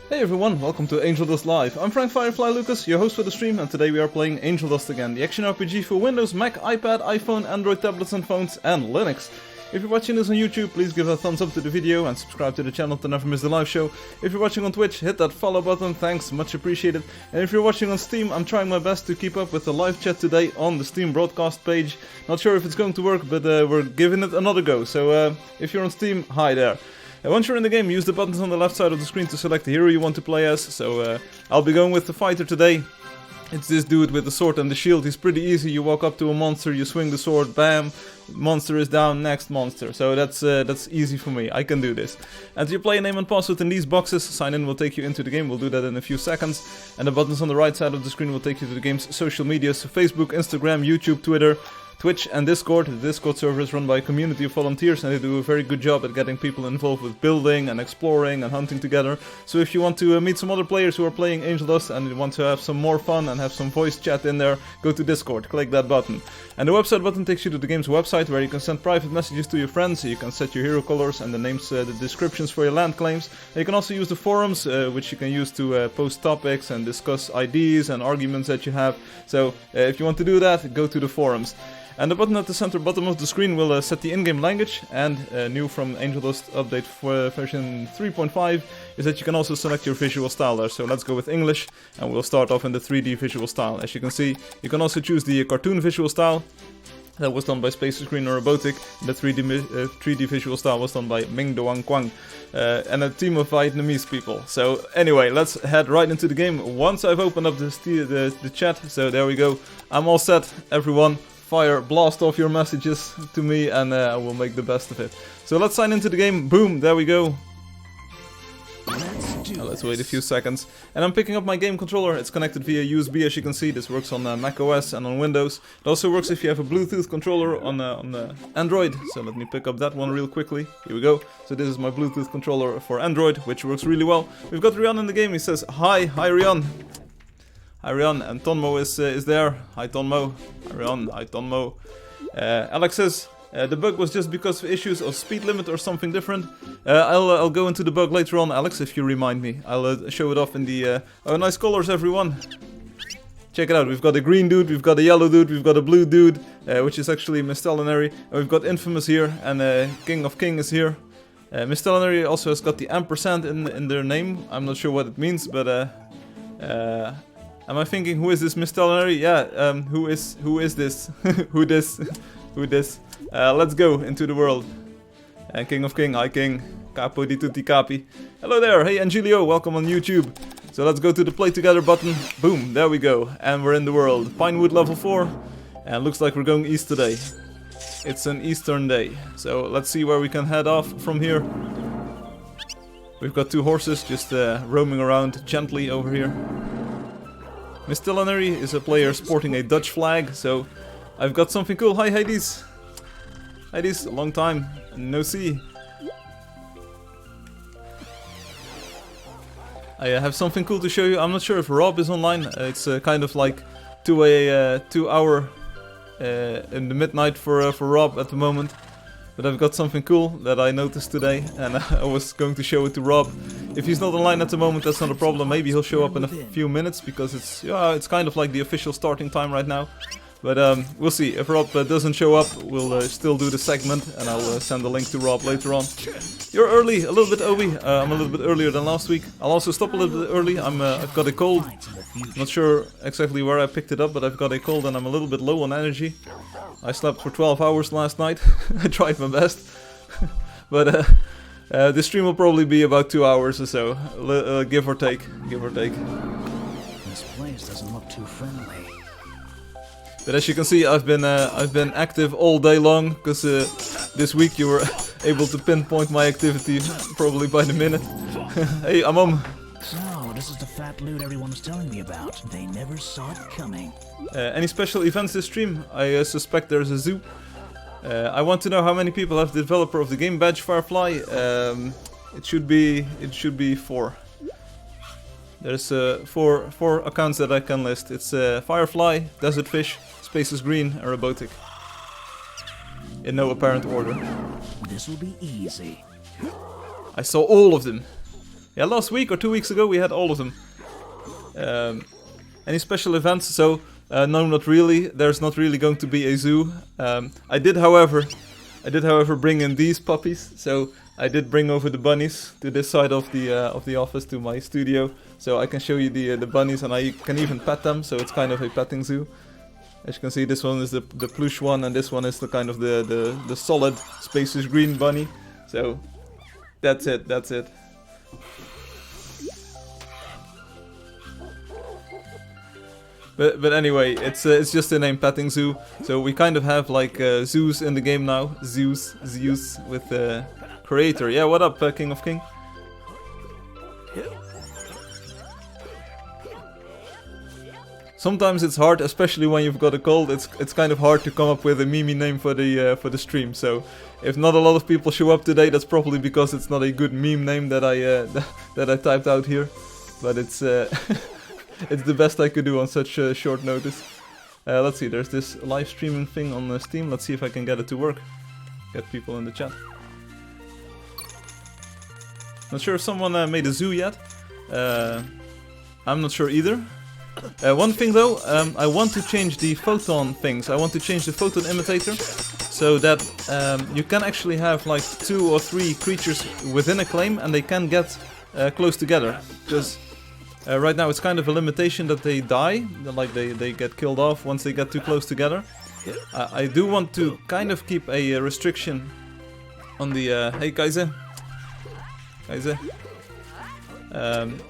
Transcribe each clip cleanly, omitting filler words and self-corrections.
Hey everyone, welcome to Angeldust Live. I'm Firefly Lucas, your host for the stream, and today we are playing Angeldust again, the action RPG for Windows, Mac, iPad, iPhone, Android tablets and phones, and Linux. If you're watching this on YouTube, please give a thumbs up to the video and subscribe to the channel to never miss the live show. If you're watching on Twitch, hit that follow button, thanks, much appreciated. And if you're watching on Steam, I'm trying my best to keep up with the live chat today on the Steam broadcast page. Not sure if it's going to work, but we're giving it another go, so if you're on Steam, hi there. Once you're in the game, use the buttons on the left side of the screen to select the hero you want to play as. So I'll be going with the fighter today. It's this dude with the sword and the shield. He's pretty easy. You walk up to a monster, you swing the sword, bam, monster is down, next monster. So that's easy for me. I can do this. Enter your player name and password in these boxes. Sign in will take you into the game. We'll do that in a few seconds. And the buttons on the right side of the screen will take you to the game's social media. So Facebook, Instagram, YouTube, Twitter, Twitch and Discord. The Discord server is run by a community of volunteers and they do a very good job at getting people involved with building and exploring and hunting together. So if you want to meet some other players who are playing Angeldust and you want to have some more fun and have some voice chat in there, go to Discord, click that button. And the website button takes you to the game's website where you can send private messages to your friends, you can set your hero colors and the names, the descriptions for your land claims. And you can also use the forums, which you can use to post topics and discuss ideas and arguments that you have. So if you want to do that, go to the forums. And the button at the center bottom of the screen will set the in-game language, and new from Angeldust update for version 3.5 is that you can also select your visual style there. So let's go with English, and we'll start off in the 3D visual style. As you can see, you can also choose the cartoon visual style. That was done by Space Screen or Robotic. The 3D visual style was done by Ming Doang Quang and a team of Vietnamese people. So anyway, let's head right into the game once I've opened up the chat. So there we go. I'm all set, everyone. Fire, blast off your messages to me and I will make the best of it. So let's sign into the game. Boom, there we go. Let's wait a few seconds. And I'm picking up my game controller. It's connected via USB, as you can see. This works on Mac OS and on Windows. It also works if you have a Bluetooth controller on Android. So let me pick up that one real quickly. Here we go. So this is my Bluetooth controller for Android, which works really well. We've got Rian in the game. He says, hi Rian. Hi Rian, and Tonmo is there. Hi Tonmo. Hi Rian, hi Tonmo. Alex says, the bug was just because of issues of speed limit or something different. I'll go into the bug later on, Alex, if you remind me. I'll show it off in the... oh, nice colors, everyone. Check it out, we've got a green dude, we've got a yellow dude, we've got a blue dude, which is actually Mistellenary. And we've got Infamous here, and King of King is here. Mistellenary also has got the ampersand in their name. I'm not sure what it means, but... am I thinking, who is this Mistellenary? Yeah, who is this? Who this? Let's go into the world. King of King, hi King. Capo di tutti capi. Hello there, hey Angelio, welcome on YouTube. So let's go to the play together button. Boom, there we go. And we're in the world. Pinewood level 4. And looks like we're going east today. It's an eastern day. So let's see where we can head off from here. We've got two horses just roaming around gently over here. Mistellenary is a player sporting a Dutch flag, so I've got something cool. Hi Hades! Hades, a long time, no see. I have something cool to show you. I'm not sure if Rob is online. It's kind of like 2 hour in the midnight for Rob at the moment. But I've got something cool that I noticed today, and I was going to show it to Rob. If he's not online at the moment, that's not a problem. Maybe he'll show up in a few minutes, because it's kind of like the official starting time right now. But we'll see. If Rob doesn't show up, we'll still do the segment, and I'll send a link to Rob later on. You're early, a little bit, Obi. I'm a little bit earlier than last week. I'll also stop a little bit early. I've got a cold. Not sure exactly where I picked it up, but I've got a cold and I'm a little bit low on energy. I slept for 12 hours last night. I tried my best. But the stream will probably be about 2 hours or so, give or take. This place doesn't look too friendly. But as you can see, I've been active all day long, because this week you were able to pinpoint my activity probably by the minute. Hey, Amom. So, this is the fat loot everyone was telling me about. They never saw it coming. Any special events this stream? I suspect there's a zoo. I want to know how many people have the developer of the game badge Firefly. It should be 4. There's 4 accounts that I can list. It's Firefly, Desertfish, Spaces Green, and Robotic. In no apparent order. This will be easy. I saw all of them. Yeah, last week or 2 weeks ago we had all of them. Any special events? So, no, not really. There's not really going to be a zoo. I did, however, bring in these puppies. So I did bring over the bunnies to this side of the office, to my studio, so I can show you the bunnies, and I can even pet them. So it's kind of a petting zoo. As you can see, this one is the plush one, and this one is the kind of the solid spacious green bunny. So that's it. But anyway, it's just the name petting zoo. So we kind of have like zoos in the game now. Zoos with the creator. Yeah, what up, King of King? Sometimes it's hard, especially when you've got a cold. It's kind of hard to come up with a meme name for the stream. So if not a lot of people show up today, that's probably because it's not a good meme name that I that I typed out here. But it's it's the best I could do on such short notice. Let's see, there's this live streaming thing on Steam. Let's see if I can get it to work. Get people in the chat. Not sure if someone made a zoo yet. I'm not sure either. One thing though, I want to change the photon things. I want to change the photon imitator so that you can actually have like 2 or 3 creatures within a claim, and they can get close together. Because right now it's kind of a limitation that they die, like they get killed off once they get too close together. I do want to kind of keep a restriction on the... hey Kaiser.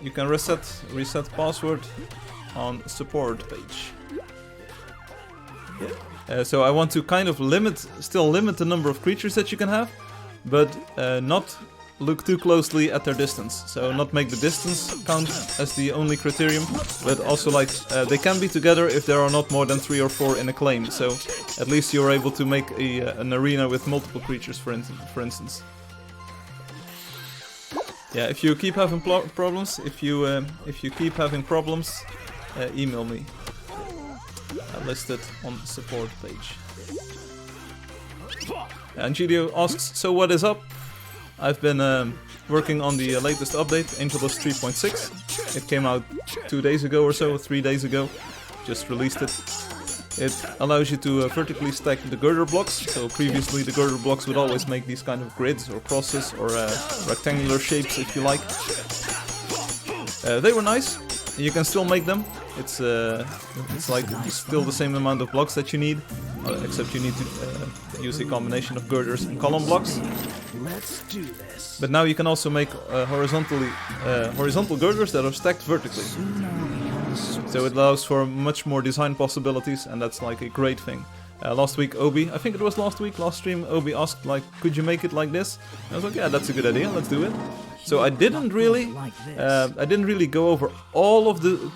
You can reset password on support page. So I want to kind of still limit the number of creatures that you can have, but not look too closely at their distance. So not make the distance count as the only criterion, but also like they can be together if there are not more than 3 or 4 in a claim. So at least you're able to make an arena with multiple creatures, for instance. Yeah, if you keep having problems, email me. I list it on the support page. Angeldust asks, so what is up? I've been working on the latest update, Angeldust 3.6. It came out 2 days ago or so, 3 days ago. Just released it. It allows you to vertically stack the girder blocks. So previously the girder blocks would always make these kind of grids or crosses or rectangular shapes, if you like. They were nice. You can still make them. It's like still the same amount of blocks that you need, except you need to use a combination of girders and column blocks. Let's do this. But now you can also make horizontal girders that are stacked vertically. So it allows for much more design possibilities, and that's like a great thing. Last week, Obi, I think it was last stream, Obi asked like, could you make it like this? And I was like, yeah, that's a good idea, let's do it. So I didn't really go over all of the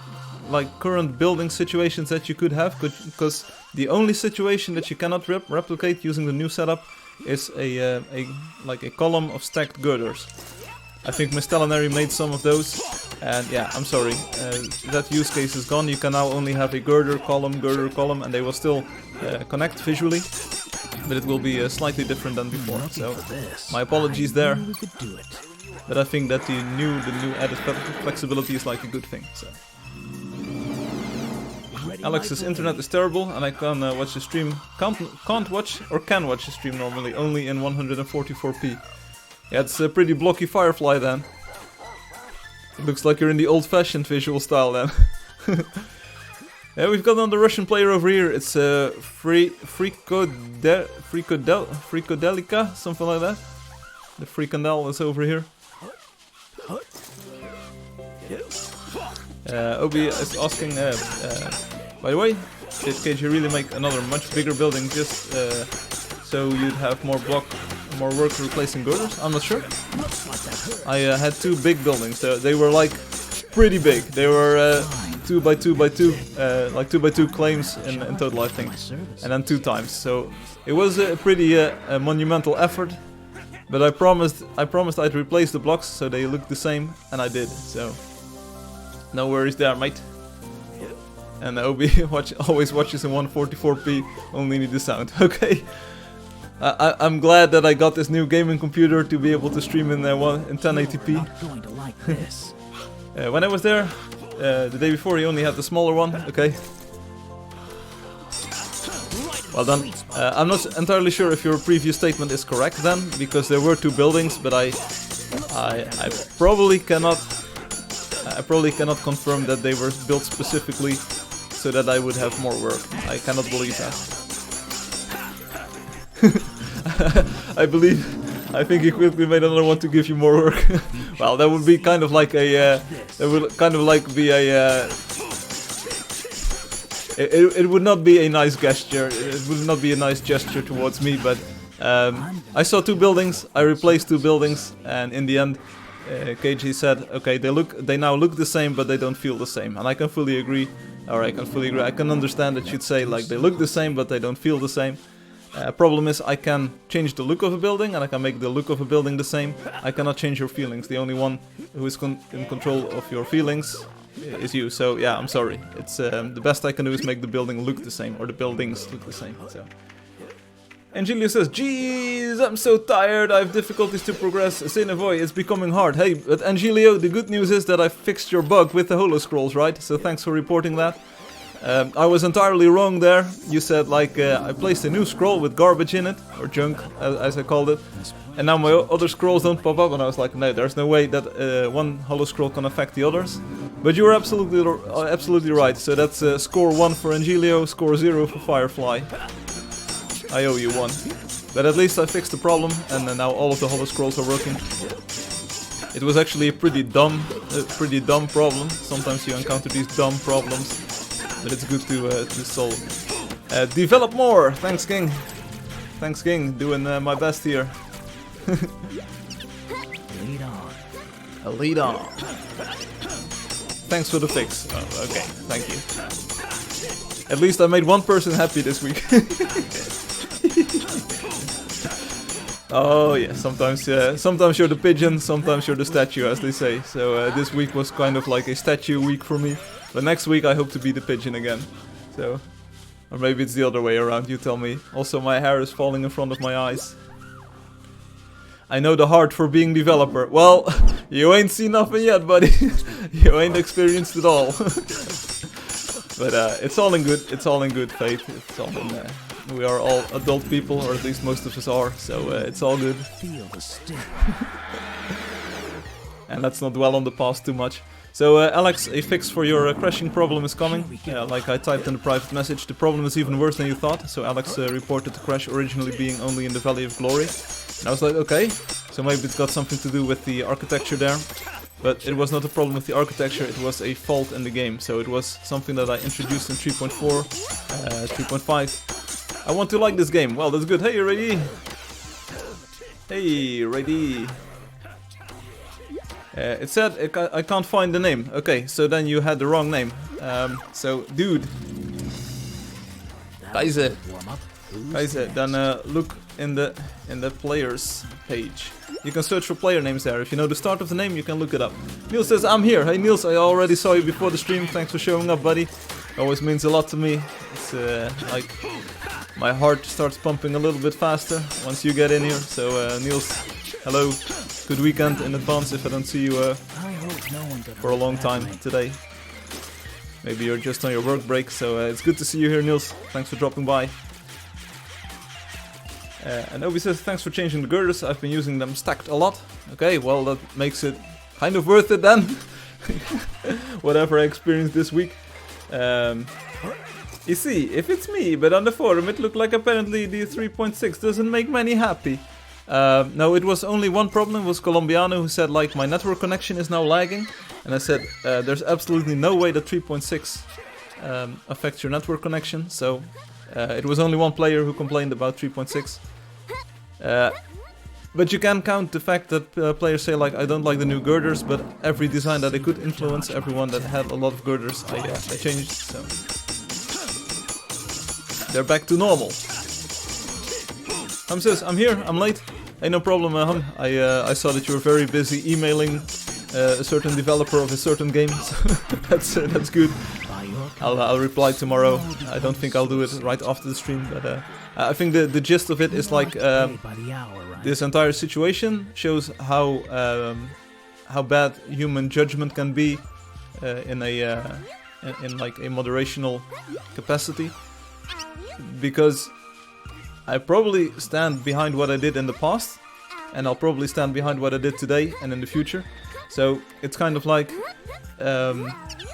like current building situations that you could have, because the only situation that you cannot replicate using the new setup is a column of stacked girders. I think Mystelinary made some of those, and yeah, I'm sorry, that use case is gone. You can now only have a girder column, and they will still connect visually, but it will be slightly different than before. So my apologies there, but I think that the new added flexibility is like a good thing. So. Alex's internet is terrible, and I can watch the stream. Can't watch or can watch the stream normally only in 144p. Yeah, it's a pretty blocky Firefly then. It looks like you're in the old-fashioned visual style then. Yeah, we've got another Russian player over here. It's Fricodelica, something like that. The Fricandel is over here. Obi is asking, by the way, did KG really make another much bigger building just so you'd have more work replacing girders? I'm not sure. I had 2 big buildings. They were like pretty big. They were 2 by 2 by 2, like 2 by 2 claims in total, I think, and then 2 times. So it was a pretty monumental effort. But I promised I'd replace the blocks so they look the same, and I did. So no worries there, mate. And Obi always watches in 144p. Only need the sound. Okay. I'm glad that I got this new gaming computer to be able to stream in 1080p. Not going to like this. When I was there, the day before, he only had the smaller one. Okay. Well done. I'm not entirely sure if your previous statement is correct then, because there were 2 buildings, but I probably cannot confirm that they were built specifically so that I would have more work. I cannot believe that. I think he quickly made another one to give you more work. Well, that would be kind of like a it would not be a nice gesture. It would not be a nice gesture towards me, but I saw 2 buildings, I replaced 2 buildings, and in the end, KG said, okay, they now look the same, but they don't feel the same, and I can fully agree. I can understand that you'd say like they look the same, but they don't feel the same. Problem is, I can change the look of a building, and I can make the look of a building the same. I cannot change your feelings. The only one who is in control of your feelings is you. So yeah, I'm sorry. It's the best I can do is make the building look the same, or the buildings look the same. So. Angelio says, "Jeez, I'm so tired. I have difficulties to progress. Senavoy, it's becoming hard." Hey, but Angelio, the good news is that I fixed your bug with the holo scrolls, right? So thanks for reporting that. I was entirely wrong there. You said like I placed a new scroll with garbage in it, or junk as I called it, and now my other scrolls don't pop up, and I was like, no, there's no way that one holo scroll can affect the others. But you were absolutely right. So that's score 1 for Angelio, score 0 for Firefly. I owe you 1. But at least I fixed the problem, and now all of the holo scrolls are working. It was actually a pretty dumb problem. Sometimes you encounter these dumb problems, but it's good to solve. Develop more! Thanks, King. Thanks, King. Doing my best here. Lead on. Lead on. Thanks for the fix. Oh, okay, thank you. At least I made one person happy this week. Oh yeah, sometimes you're the pigeon, sometimes you're the statue, as they say. So this week was kind of like a statue week for me. But next week I hope to be the pigeon again. So, or maybe it's the other way around, you tell me. Also, my hair is falling in front of my eyes. I know the hard for being developer. Well, you ain't seen nothing yet, buddy. You ain't experienced it all. But it's all in good. It's all in good faith. It's all in. We are all adult people, or at least most of us are. So it's all good. Feel the stick. And let's not dwell on the past too much. So Alex, a fix for your crashing problem is coming. Like I typed in the private message, the problem is even worse than you thought. So Alex reported the crash originally being only in the Valley of Glory. And I was like, okay, so maybe it's got something to do with the architecture there. But it was not a problem with the architecture, it was a fault in the game. So it was something that I introduced in 3.4, 3.5. I want to like this game. Well, that's good. Hey, ready? Hey, ready? It said I can't find the name. Okay, so then you had the wrong name. So, dude. Kaiser. Then look in the players page. You can search for player names there. If you know the start of the name, you can look it up. Niels says, I'm here. Hey Niels, I already saw you before the stream. Thanks for showing up, buddy. Always means a lot to me. It's like my heart starts pumping a little bit faster once you get in here. So Niels, hello. Good weekend in advance if I don't see you for a long time today. Maybe you're just on your work break, so it's good to see you here, Niels. Thanks for dropping by. And Obi says, thanks for changing the girders. I've been using them stacked a lot. Okay, well that makes it kind of worth it then. Whatever I experienced this week. You see, if it's me, but on the forum it looked like apparently the 3.6 doesn't make many happy. No, it was only one problem. It was Colombiano who said like my network connection is now lagging. And I said there's absolutely no way that 3.6 affects your network connection. So it was only one player who complained about 3.6. But you can count the fact that players say like I don't like the new girders, but every design that I could influence, everyone that had a lot of girders, I changed. So they're back to normal. Says, I'm here, I'm late. Hey, no problem, Hum. I saw that you were very busy emailing a certain developer of a certain game, so that's good. I'll reply tomorrow. I don't think I'll do it right after the stream, but I think the gist of it is like By the hour, right? this entire situation shows how bad human judgment can be in like a moderational capacity, because I probably stand behind what I did in the past, and I'll probably stand behind what I did today and in the future. So it's kind of like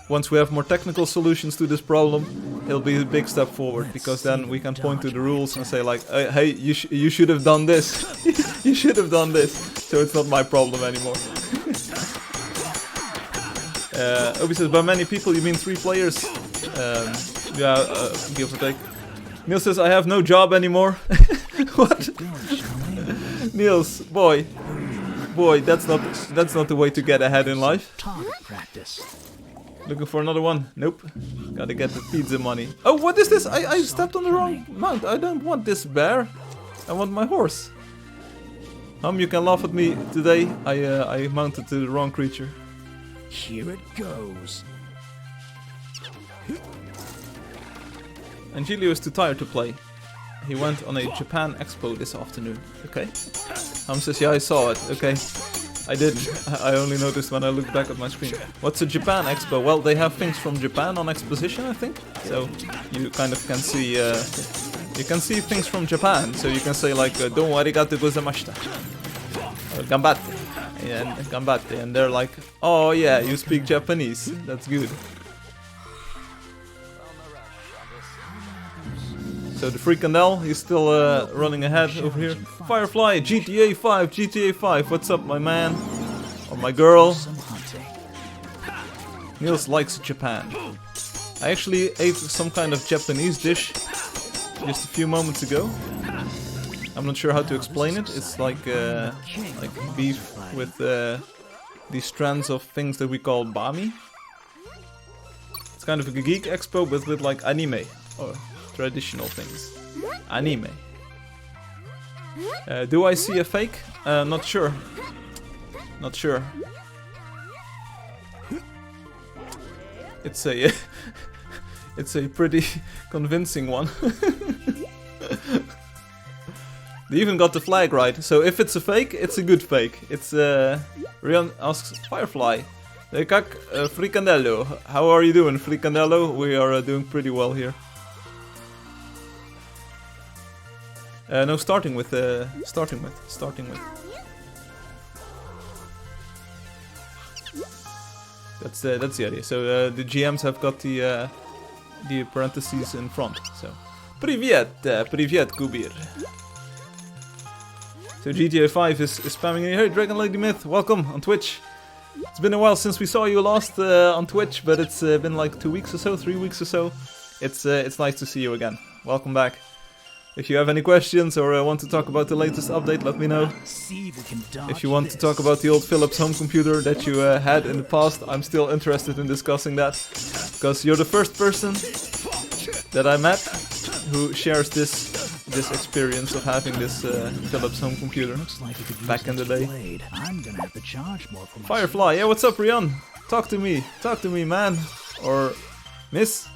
once we have more technical solutions to this problem, it'll be a big step forward, because then we can point to the rules and say like, hey, you should have done this. You should have done this. So it's not my problem anymore. Obi says, by many people you mean 3 players? Yeah, give or take. Niels says, I have no job anymore. What? Niels, boy, that's not the way to get ahead in life. Target practice. Looking for another one? Nope. Gotta get the pizza money. Oh, what is this? I stepped on the wrong mount. I don't want this bear. I want my horse. You can laugh at me today. I mounted to the wrong creature. Here it goes. Angelio is too tired to play. He went on a Japan Expo this afternoon. Okay. Says, yeah, I saw it. Okay. I didn't. I only noticed when I looked back at my screen. What's a Japan Expo? Well, they have things from Japan on exposition, I think. So you kind of can see things from Japan. So you can say like, "Don't arigatou gozaimashita," "Gambatte," and "Gambatte," and they're like, "Oh yeah, you speak Japanese. That's good." So the Frikandel, he's still running ahead over here. Firefly, GTA 5, GTA 5. What's up, my man? Or my girl? Niels likes Japan. I actually ate some kind of Japanese dish just a few moments ago. I'm not sure how to explain it. It's like beef with these strands of things that we call bami. It's kind of a geek expo, but with like anime. Or traditional things. Anime. Do I see a fake? Not sure. Not sure. It's a it's a pretty convincing one. They even got the flag right. So if it's a fake, it's a good fake. It's Rian asks Firefly. Kak Fricandello. How are you doing, Fricandello? We are doing pretty well here. No, starting with. That's the idea. So the GMs have got the parentheses in front. So, Privyet, Privyet Kubir. So GTA 5 is spamming in. Hey, Dragon Lady Myth, welcome on Twitch. It's been a while since we saw you last on Twitch, but it's been like 2 weeks or so, 3 weeks or so. It's nice to see you again. Welcome back. If you have any questions or want to talk about the latest update, let me know. If you want to talk about the old Philips home computer that you had in the past, I'm still interested in discussing that. Because you're the first person that I met who shares this experience of having this Philips home computer back in the day. Firefly, yeah, what's up, Rian? Talk to me, man. Or miss.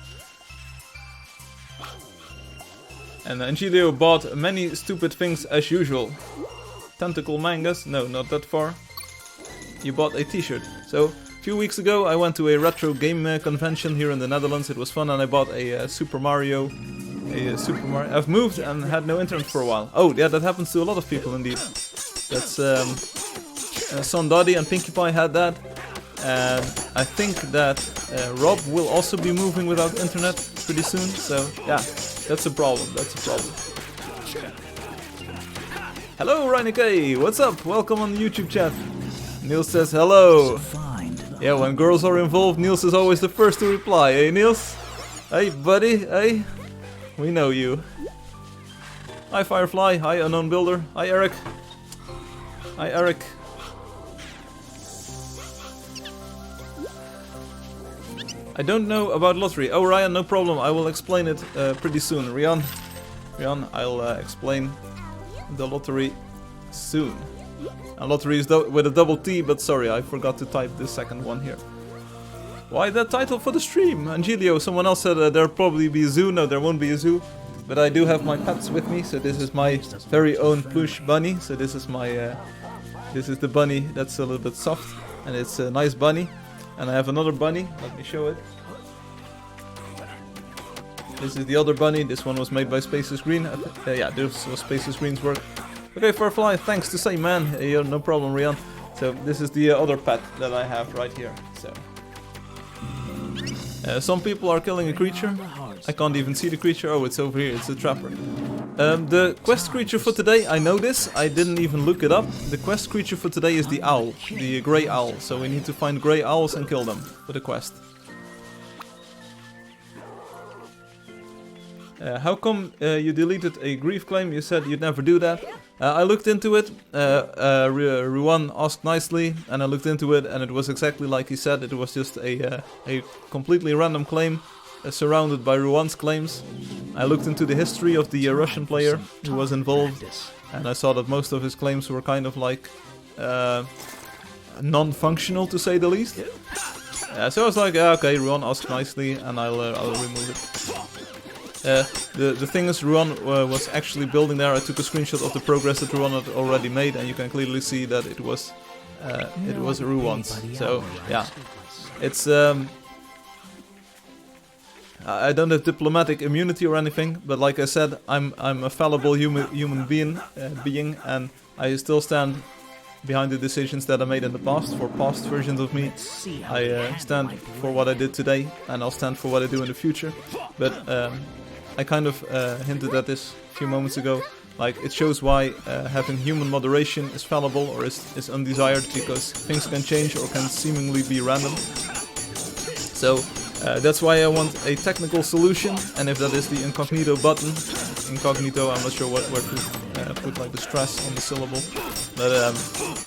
And Angelio bought many stupid things as usual. Tentacle mangas? No, not that far. You bought a t-shirt. So, a few weeks ago I went to a retro game convention here in the Netherlands. It was fun and I bought a Super Mario. I've moved and had no internet for a while. Oh, yeah, that happens to a lot of people indeed. That's Son Doddy and Pinkie Pie had that. And I think that Rob will also be moving without internet pretty soon. So, yeah. That's a problem, Hello, Reineke, what's up? Welcome on the YouTube chat. Niels says hello. Yeah, when girls are involved, Niels is always the first to reply. Hey, Niels? Hey, buddy, hey? We know you. Hi, Firefly. Hi, Unknown Builder. Hi, Eric. Hi, Eric. I don't know about lottery. Oh, Ryan, no problem. I will explain it pretty soon. Rian, I'll explain the lottery soon. And lottery is with a double T, but sorry, I forgot to type the second one here. Why that title for the stream? Angelio, someone else said there'll probably be a zoo. No, there won't be a zoo. But I do have my pets with me, so this is my very own plush bunny. So this is my, this is the bunny that's a little bit soft, and it's a nice bunny. And I have another bunny. Let me show it. This is the other bunny. This one was made by Spaces Green. Yeah, this was Spaces Green's work. Okay, Firefly, thanks to say, man. No problem, Rian. So this is the other pet that I have right here. So some people are killing a creature. I can't even see the creature. Oh, it's over here. It's a trapper. The quest creature for today, I know this. I didn't even look it up. The quest creature for today is the owl, the grey owl. So we need to find grey owls and kill them for the quest. How come you deleted a grief claim? You said you'd never do that. I looked into it. Ruan asked nicely, and I looked into it, and it was exactly like he said. It was just a completely random claim surrounded by Ruan's claims. I looked into the history of the Russian player who was involved, and I saw that most of his claims were kind of like non-functional, to say the least. So I was like, okay, Ruan asked nicely, and I'll remove it. The thing is, Ruan was actually building there. I took a screenshot of the progress that Ruan had already made, and you can clearly see that it was Ruan's. So yeah, it's I don't have diplomatic immunity or anything, but like I said, I'm a fallible human being, and I still stand behind the decisions that I made in the past. For past versions of me, I stand for what I did today, and I'll stand for what I do in the future. But I kind of hinted at this a few moments ago. Like, it shows why having human moderation is fallible or is undesired, because things can change or can seemingly be random. So that's why I want a technical solution, and if that is the incognito button, incognito, I'm not sure where to put like the stress on the syllable, but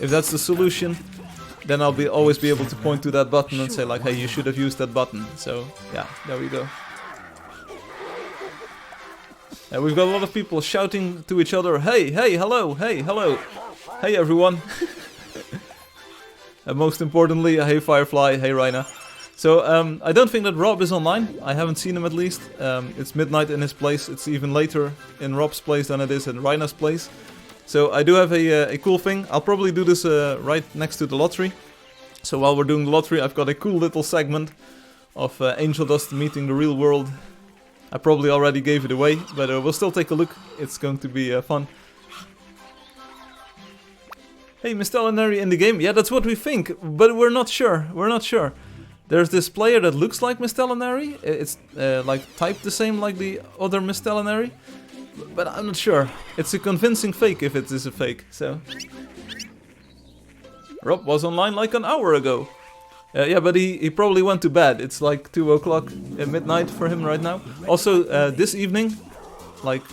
if that's the solution, then I'll always be able to point to that button and say like, hey, you should have used that button. So yeah, there we go. We've got a lot of people shouting to each other, hey, hey, hello, hey, hello, hey everyone. And most importantly, hey Firefly, hey Raina. So I don't think that Rob is online. I haven't seen him at least. It's midnight in his place. It's even later in Rob's place than it is in Raina's place. So I do have a cool thing. I'll probably do this right next to the lottery. So while we're doing the lottery, I've got a cool little segment of Angeldust meeting the real world. I probably already gave it away, but we'll still take a look. It's going to be fun. Hey, Mystelinary in the game? Yeah, that's what we think, but we're not sure. We're not sure. There's this player that looks like Mystelinary. It's like typed the same like the other Mystelinary, but I'm not sure. It's a convincing fake if it is a fake, so... Rob was online like an hour ago. Yeah, but he probably went to bed. It's like 2 o'clock at midnight for him right now. Also, this evening, like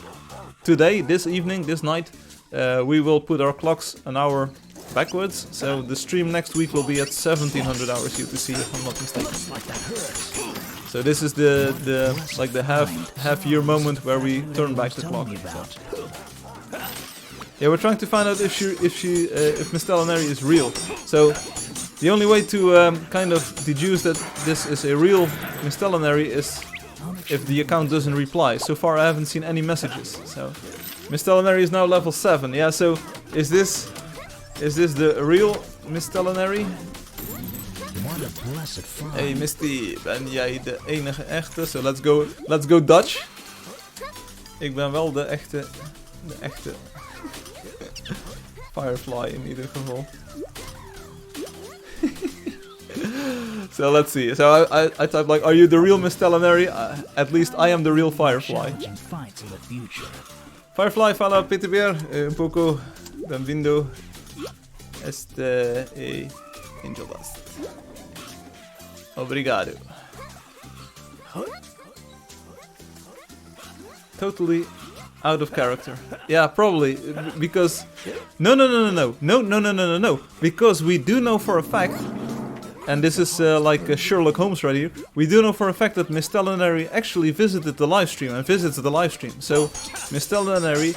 today, this evening, this night, we will put our clocks an hour backwards. So the stream next week will be at 1700 hours UTC, if I'm not mistaken. So this is the half year moment where we turn back the clock. Yeah, we're trying to find out if Mystelinary is real. So the only way to kind of deduce that this is a real Mystelinary is if the account doesn't reply. So far I haven't seen any messages. So Mystelinary is now level 7. Yeah, so is this the real Mystelinary? Hey Misty, ben jij de enige echte? So let's go Dutch. Ik ben wel de echte Firefly in ieder geval. So let's see. So I type like, are you the real Mystelinary? At least I am the real Firefly. Firefly, fala Peter, un poco benvindo. Este Angeldust. Obrigado. Totally out of character. Yeah, probably because no. Because we do know for a fact, and this is like Sherlock Holmes right here. We do know for a fact that Mystelinary actually visited the livestream and visits the livestream. So Mystelinary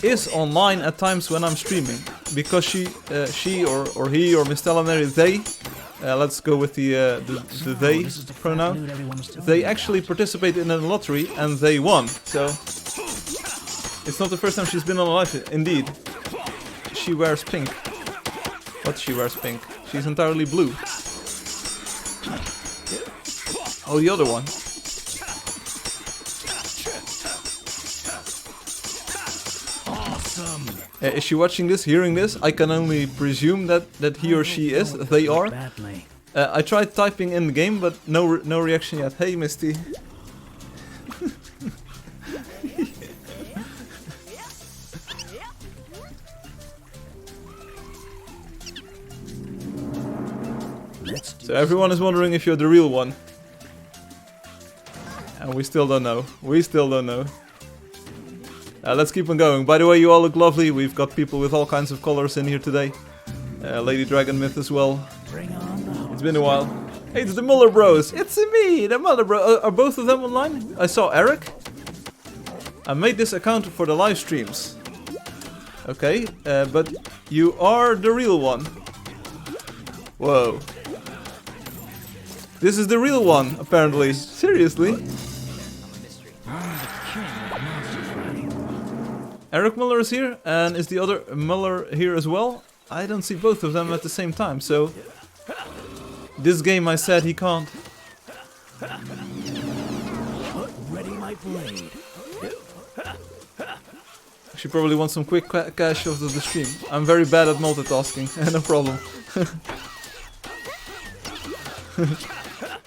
is online at times when I'm streaming, because she or he or Mystelinary, they let's go with the they This is the fat pronoun. loot everyone was telling They me actually about. participated in a lottery and they won. So it's not the first time she's been on a live. Indeed, she wears pink. What she wears pink? She's entirely blue. Oh, the other one. Awesome. Is she watching this, hearing this? I can only presume that he or she is. They are. Badly. I tried typing in the game, but no reaction yet. Hey, Misty. Let's do So everyone is wondering if you're the real one. And we still don't know. We still don't know. Let's keep on going. By the way, you all look lovely. We've got people with all kinds of colors in here today. Lady Dragon Myth as well. bring on the horse. It's been a while. Hey, it's the Muller Bros. It's me, the Muller Bros. Are both of them online? I saw Eric. I made this account for the live streams. Okay, but you are the real one. Whoa. This is the real one, apparently. Seriously? Eric Muller is here, and is the other Muller here as well? I don't see both of them at the same time, so... This game I said he can't. Ready my blade. She probably wants some quick cash off of the stream. I'm very bad at multitasking, no problem.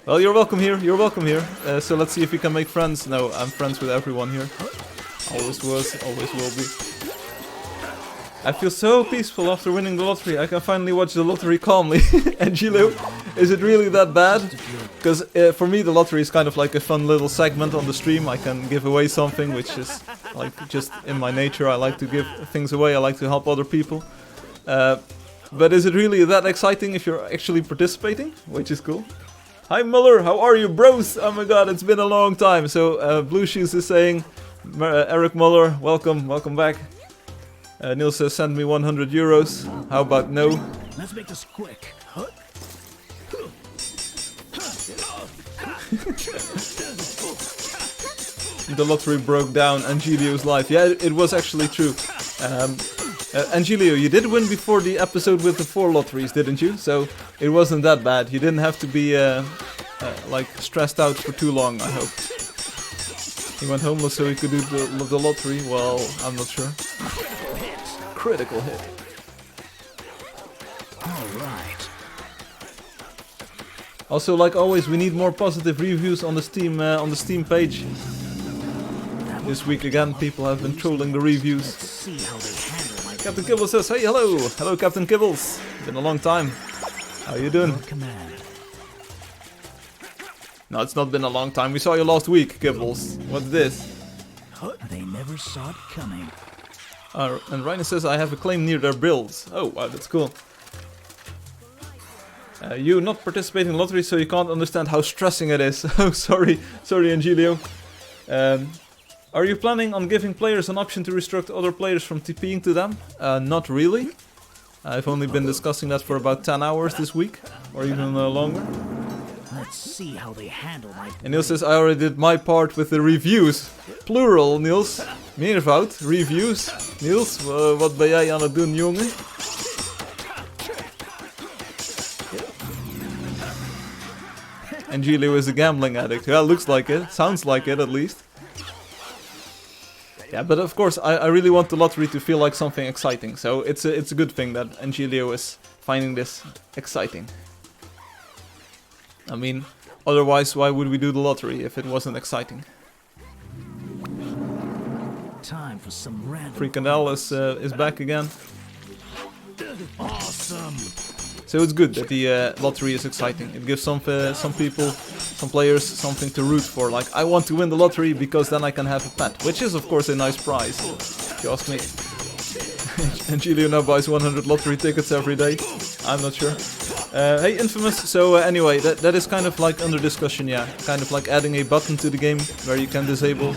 Well, you're welcome here, you're welcome here. So let's see if we can make friends. No, I'm friends with everyone here. Always was, always will be. I feel so peaceful after winning the lottery. I can finally watch the lottery calmly. Angelo, is it really that bad? Because for me the lottery is kind of like a fun little segment on the stream. I can give away something, which is like just in my nature. I like to give things away, I like to help other people. But is it really that exciting if you're actually participating? Which is cool. Hi Muller, how are you bros? Oh my god, it's been a long time. So Blue Shoes is saying, Eric Muller, welcome, welcome back. Neil says send me 100 euros. How about no? Let's make this quick. The lottery broke down Angelio's life. Yeah, it was actually true. Angelio, you did win before the episode with the 4 lotteries, didn't you? So it wasn't that bad. You didn't have to be like stressed out for too long, I hope. He went homeless so he could do the lottery. Well, I'm not sure. Critical hit. All right. Also, like always, we need more positive reviews on the Steam page. This week again, people have been trolling the reviews. See how they handle my Captain Kibbles says, hey, hello! Hello, Captain Kibbles! Been a long time. How you doing? command. No, it's not been a long time. We saw you last week, Kibbles. What's this? They never saw it coming. And Rainer says, I have a claim near their builds. Oh, wow, that's cool. You not participating in lottery, so you can't understand how stressing it is. Oh, sorry. Sorry, Angelio. Are you planning on giving players an option to restrict other players from TPing to them? Not really. I've only been discussing that for about 10 hours this week, or even longer. Let's see how they handle my. And Niels says, I already did my part with the reviews. Plural, Niels. Meervoud, reviews. Niels, wat ben jij aan het doen, jongen? Angelio is a gambling addict. Yeah, looks like it. Sounds like it, at least. Yeah, but of course, I really want the lottery to feel like something exciting. So it's a good thing that Angelio is finding this exciting. I mean, otherwise, why would we do the lottery if it wasn't exciting? Time for some random. Freakandel is back again. Awesome. So it's good that the lottery is exciting. It gives some people, some players, something to root for. Like, I want to win the lottery because then I can have a pet. Which is, of course, a nice prize, if you ask me. And Julio now buys 100 lottery tickets every day. I'm not sure. Hey, Infamous. So anyway, that is kind of like under discussion, yeah. Kind of like adding a button to the game where you can disable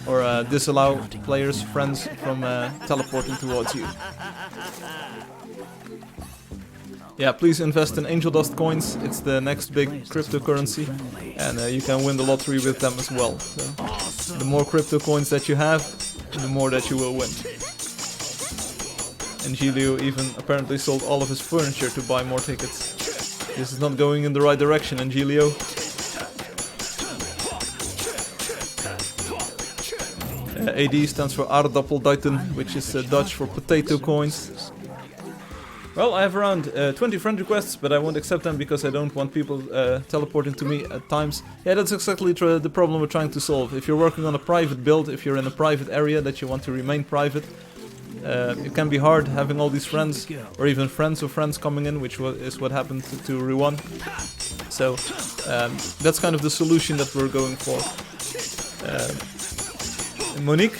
or disallow players, friends from teleporting towards you. yeah, please invest in Angeldust coins. It's the next big cryptocurrency, and you can win the lottery with them as well. So the more crypto coins that you have, the more that you will win. And Gilio even apparently sold all of his furniture to buy more tickets. This is not going in the right direction, Angelio. AD stands for Aardappelduiten, which is Dutch for potato coins. Well, I have around 20 friend requests, but I won't accept them because I don't want people teleporting to me at times. Yeah, that's exactly the problem we're trying to solve. If you're working on a private build, if you're in a private area that you want to remain private, it can be hard having all these friends, or even friends of friends coming in, which is what happened to Ruan. So that's kind of the solution that we're going for. Monique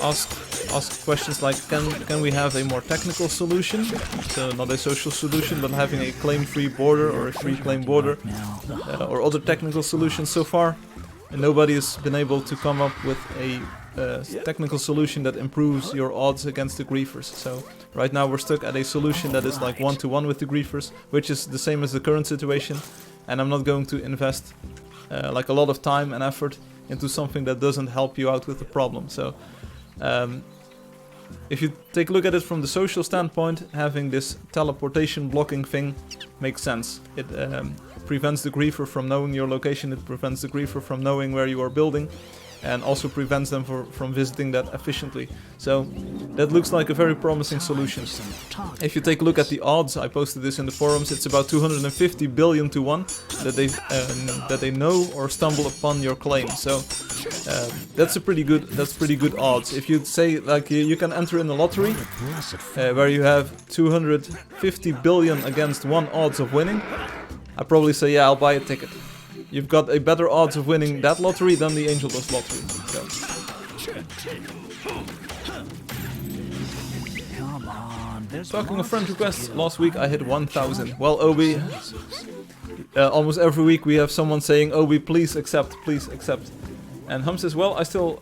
asked questions like, can we have a more technical solution? So not a social solution, but having a claim-free border or a free claim border, or other technical solutions. So far, and nobody has been able to come up with a technical solution that improves your odds against the griefers. So right now we're stuck at a solution that is like 1-to-1 with the griefers, which is the same as the current situation, and I'm not going to invest like a lot of time and effort into something that doesn't help you out with the problem. So if you take a look at it from the social standpoint, having this teleportation blocking thing makes sense. It prevents the griefer from knowing your location, it prevents the griefer from knowing where you are building, and also prevents them from visiting that efficiently. So that looks like a very promising solution. If you take a look at the odds, I posted this in the forums, it's about 250 billion to 1 that they know or stumble upon your claim. So that's pretty good odds. If you say like you can enter in the lottery where you have 250 billion against 1 odds of winning, I probably say yeah, I'll buy a ticket. You've got a better odds of winning that lottery than the Angeldust lottery. So. Talking of friend requests, last week I hit 1000. Well, Obi, almost every week we have someone saying, Obi, please accept, please accept. And Hum says, well, I still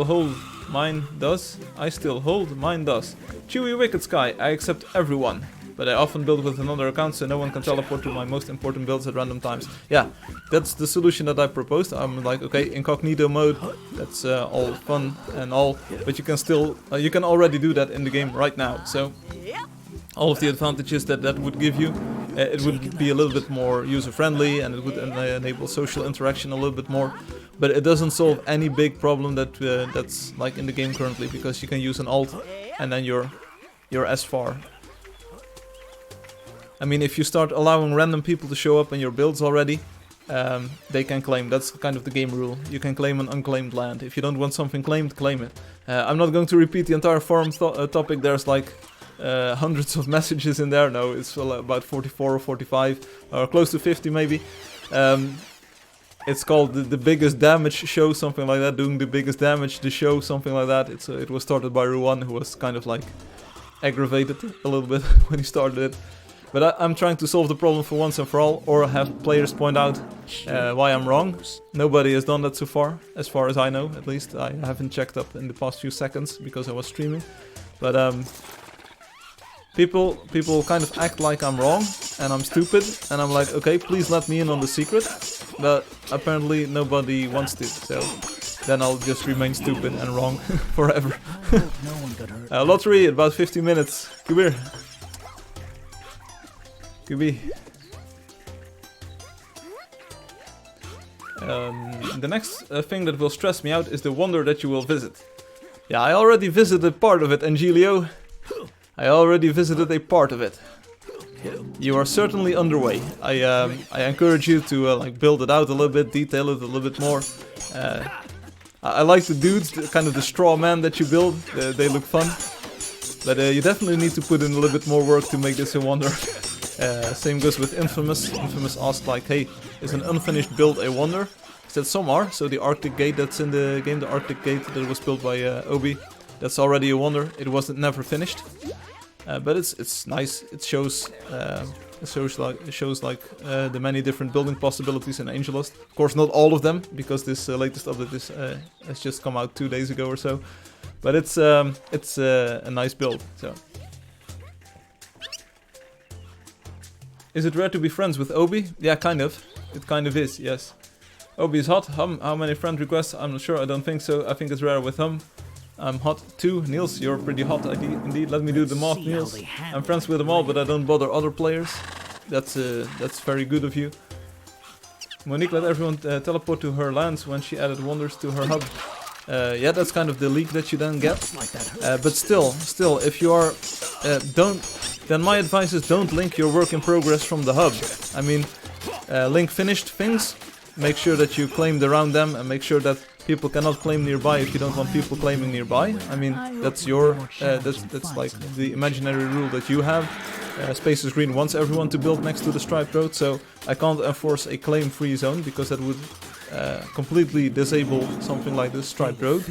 hold, mine does. I still hold, mine does. Chewy Wicked Sky, I accept everyone. But I often build with another account so no one can teleport to my most important builds at random times. Yeah, that's the solution that I proposed. I'm like, okay, incognito mode, that's all fun and all, but you can still, you can already do that in the game right now. So all of the advantages that would give you, it would be a little bit more user-friendly and it would enable social interaction a little bit more. But it doesn't solve any big problem that's like in the game currently, because you can use an alt and then you're as far. I mean, if you start allowing random people to show up in your builds already, they can claim. That's kind of the game rule. You can claim an unclaimed land. If you don't want something claimed, claim it. I'm not going to repeat the entire forum topic. There's like hundreds of messages in there. No, it's about 44 or 45, or close to 50 maybe. It's called the biggest damage show, something like that. Doing the biggest damage, the show, something like that. It was started by Ruan, who was kind of like aggravated a little bit when he started it. But I'm trying to solve the problem for once and for all, or have players point out why I'm wrong. Nobody has done that so far as I know, at least. I haven't checked up in the past few seconds because I was streaming. But people kind of act like I'm wrong and I'm stupid, and I'm like, okay, please let me in on the secret. But apparently nobody wants to, so then I'll just remain stupid and wrong forever. Lottery, about 50 minutes. Come here. The next thing that will stress me out is the wonder that you will visit. Yeah, I already visited part of it, Angelio. I already visited a part of it. You are certainly underway. I encourage you to like build it out a little bit, detail it a little bit more. I like the dudes, kind of the straw man that you build. They look fun. But you definitely need to put in a little bit more work to make this a wonder. Same goes with Infamous. Infamous asked like, hey, is an unfinished build a wonder? I said some are. So the Arctic Gate that's in the game, the Arctic Gate that was built by Obi, that's already a wonder. It wasn't never finished, but it's nice. It shows like the many different building possibilities in Angeldust. Of course, not all of them, because this latest update has just come out 2 days ago or so. But it's a nice build. So. Is it rare to be friends with Obi? Yeah, kind of. It kind of is, yes. Obi is hot. How many friend requests? I'm not sure. I don't think so. I think it's rare with him. I'm hot too. Niels, you're pretty hot indeed. Let me do the math, Niels. I'm friends with them all, but I don't bother other players. That's very good of you. Monique let everyone teleport to her lands when she added wonders to her hub. Yeah, that's kind of the leak that you then get. But still, if you are then my advice is don't link your work in progress from the hub. I mean, link finished things. Make sure that you claimed around them, and make sure that people cannot claim nearby if you don't want people claiming nearby. I mean, that's your that's like the imaginary rule that you have. Spaces Green wants everyone to build next to the striped road, so I can't enforce a claim-free zone because that would completely disable something like this striped road.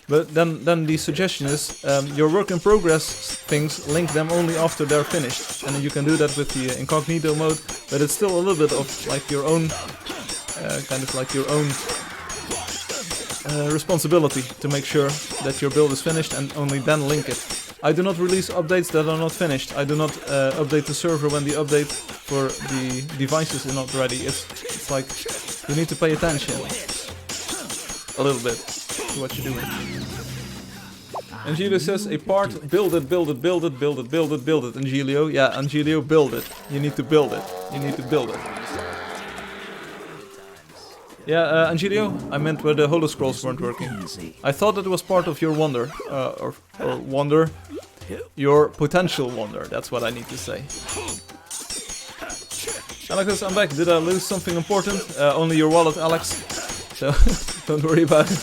But then the suggestion is your work in progress things, link them only after they're finished, and you can do that with the incognito mode. But it's still a little bit of like your own kind of like your own responsibility to make sure that your build is finished and only then link it. I do not release updates that are not finished. I do not update the server when the update for the devices is not ready. It's like you need to pay attention a little bit to what you're doing. Angelio says a part, build it, build it, build it, build it, build it, build it. Angelio, yeah, Angelio, build it. You need to build it. You need to build it. Yeah, Angelio, I meant where the holo scrolls weren't working. I thought that was part of your wonder, or wonder, your potential wonder. That's what I need to say. Alex, I'm back. Did I lose something important? Only your wallet, Alex. So don't worry about it.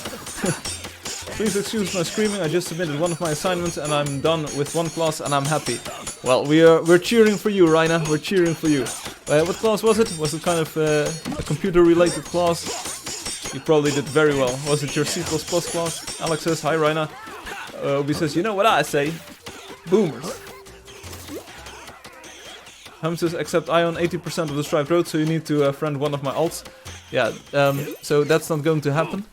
Please excuse my screaming. I just submitted one of my assignments and I'm done with one class and I'm happy. Well, we're cheering for you, Raina. We're cheering for you. What class was it? Was it kind of a computer-related class? You probably did very well. Was it your C++ class? Alex says, hi, Raina. Obi says, you know what I say? Boomers. Hum says, except I own 80% of the striped road, so you need to friend one of my alts. Yeah, so that's not going to happen.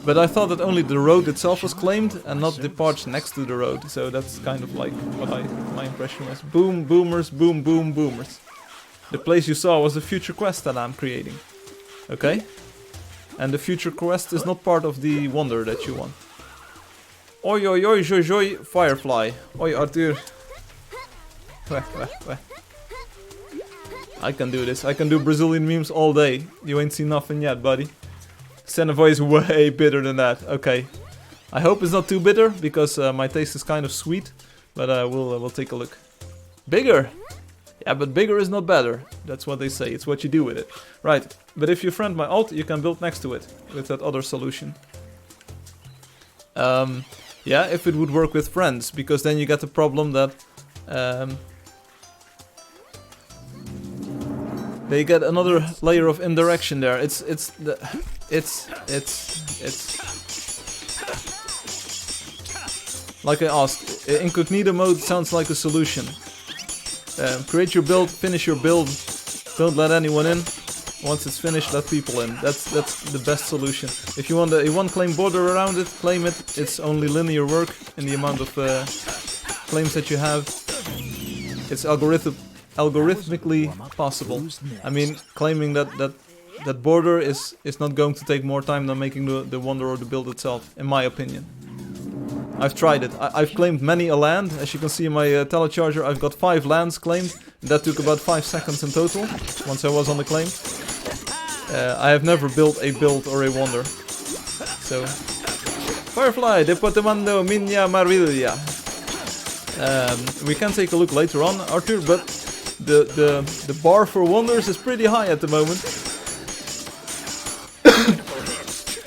But I thought that only the road itself was claimed and not the parts next to the road. So that's kind of like what my impression was. Boom, boomers, boom, boom, boomers. The place you saw was the future quest that I'm creating. Okay? And the future quest is not part of the wonder that you want. Oi, oi, oi, joy, joy, Firefly. Oi, Arthur. I can do this. I can do Brazilian memes all day. You ain't seen nothing yet, buddy. Xenovoy is way bitter than that. Okay. I hope it's not too bitter, because my taste is kind of sweet. But we'll take a look. Bigger! Yeah, but bigger is not better. That's what they say. It's what you do with it. Right. But if you friend my alt, you can build next to it. With that other solution. Yeah, if it would work with friends. Because then you get the problem that... they get another layer of indirection there. It's like I asked, incognito mode sounds like a solution. Create your build, finish your build, don't let anyone in. Once it's finished, let people in. That's the best solution. If you want a one-claim border around it, claim it. It's only linear work in the amount of claims that you have. It's algorithmically possible. I mean, claiming that border is not going to take more time than making the wonder or the build itself, in my opinion. I've tried it. I've claimed many a land. As you can see in my telecharger, I've got 5 lands claimed. That took about 5 seconds in total, once I was on the claim. I have never built a build or a wonder. So... Firefly, Departamento Minha Maravilla. We can take a look later on, Arthur, but the bar for wonders is pretty high at the moment.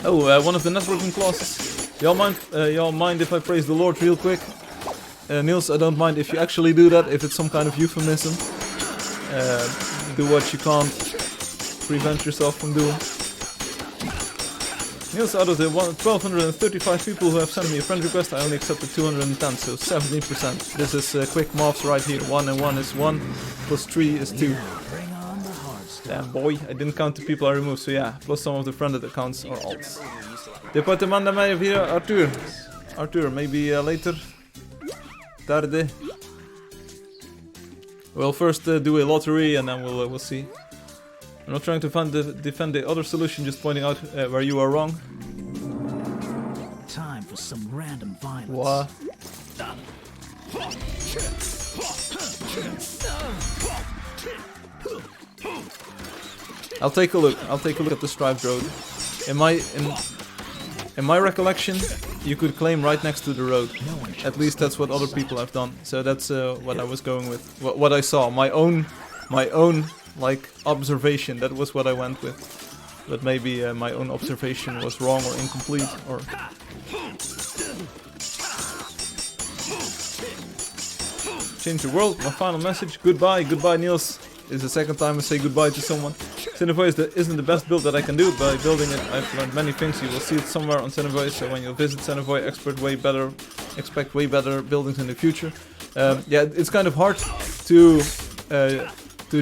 Oh, one of the networking clauses. Y'all mind if I praise the Lord real quick? Niels, I don't mind if you actually do that, if it's some kind of euphemism. Do what you can't prevent yourself from doing. Niels, out of the 1,235 people who have sent me a friend request, I only accepted 210, so 70%. This is quick maths right here. 1 and 1 is 1, plus 3 is 2. Damn boy, I didn't count the people I removed, so yeah, plus some of the friended accounts or alts. Departamento Maravilla, Arthur. Arthur, maybe later. Tarde. We'll first do a lottery and then we'll see. I'm not trying to defend the other solution, just pointing out where you are wrong. Time for some random violence. What? I'll take a look. I'll take a look at the striped road. In my recollection, you could claim right next to the road. At least that's what other people have done. So that's what I was going with. What I saw. My own like observation. That was what I went with. But maybe my own observation was wrong or incomplete or. Change the world. My final message. Goodbye. Goodbye, Niels. It's the second time I say goodbye to someone. Cinevoice isn't the best build that I can do. By building it, I've learned many things. You will see it somewhere on Cinevoice. So when you visit Cinevoice, expect way better buildings in the future. Yeah, it's kind of hard to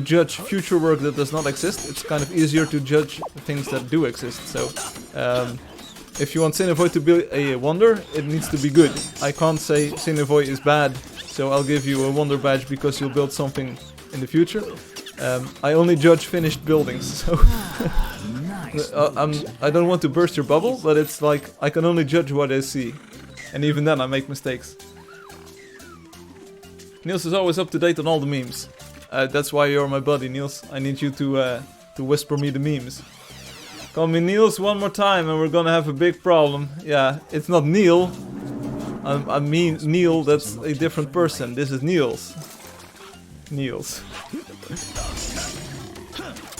judge future work that does not exist. It's kind of easier to judge things that do exist. So if you want Cinevoice to be a wonder, it needs to be good. I can't say Cinevoice is bad, so I'll give you a wonder badge because you'll build something in the future. I only judge finished buildings, so I don't want to burst your bubble, but it's like I can only judge what I see, and even then I make mistakes. Niels is always up to date on all the memes. That's why you're my buddy, Niels. I need you to whisper me the memes. Call me Niels one more time, and we're gonna have a big problem. Yeah, it's not Neil. I mean Neil. That's a different person. This is Niels. Niels.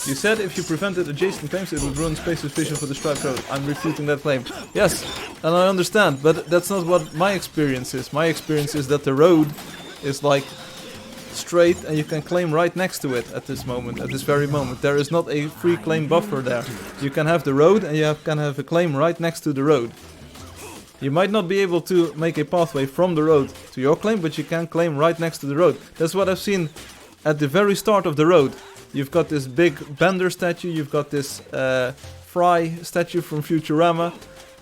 You said if you prevented adjacent claims it would ruin Space's vision for the striped road. I'm refuting that claim. Yes, and I understand, but that's not what my experience is. My experience is that the road is like straight and you can claim right next to it at this moment, at this very moment. There is not a free claim buffer there. You can have the road and you can have a claim right next to the road. You might not be able to make a pathway from the road to your claim, but you can claim right next to the road. That's what I've seen at the very start of the road. You've got this big Bender statue, you've got this Fry statue from Futurama,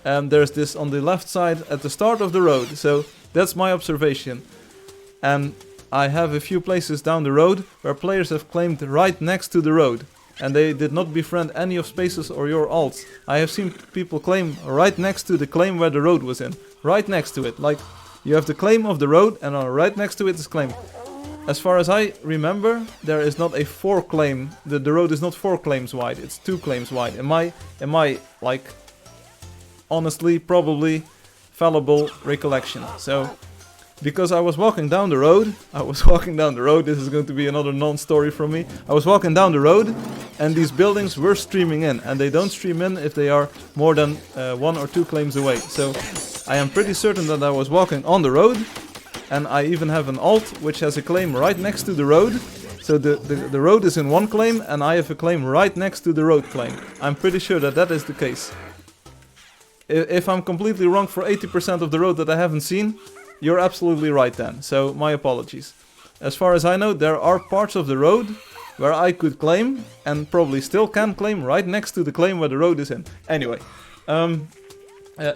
and there's this on the left side at the start of the road. So that's my observation. And I have a few places down the road where players have claimed right next to the road. And they did not befriend any of Spaces or your alts. I have seen people claim right next to the claim where the road was in. Right next to it. Like, you have the claim of the road and right next to it is claim. As far as I remember, there is not a 4 claim. The road is not 4 claims wide. It's 2 claims wide. In my like, honestly, probably fallible recollection. So, because I was walking down the road, this is going to be another non-story from me. I was walking down the road and these buildings were streaming in, and they don't stream in if they are more than 1 or 2 claims away. So I am pretty certain that I was walking on the road, and I even have an alt which has a claim right next to the road. So the road is in 1 claim and I have a claim right next to the road claim. I'm pretty sure that that is the case. If I'm completely wrong for 80% of the road that I haven't seen, you're absolutely right then, so my apologies. As far as I know, there are parts of the road where I could claim, and probably still can claim, right next to the claim where the road is in. Anyway,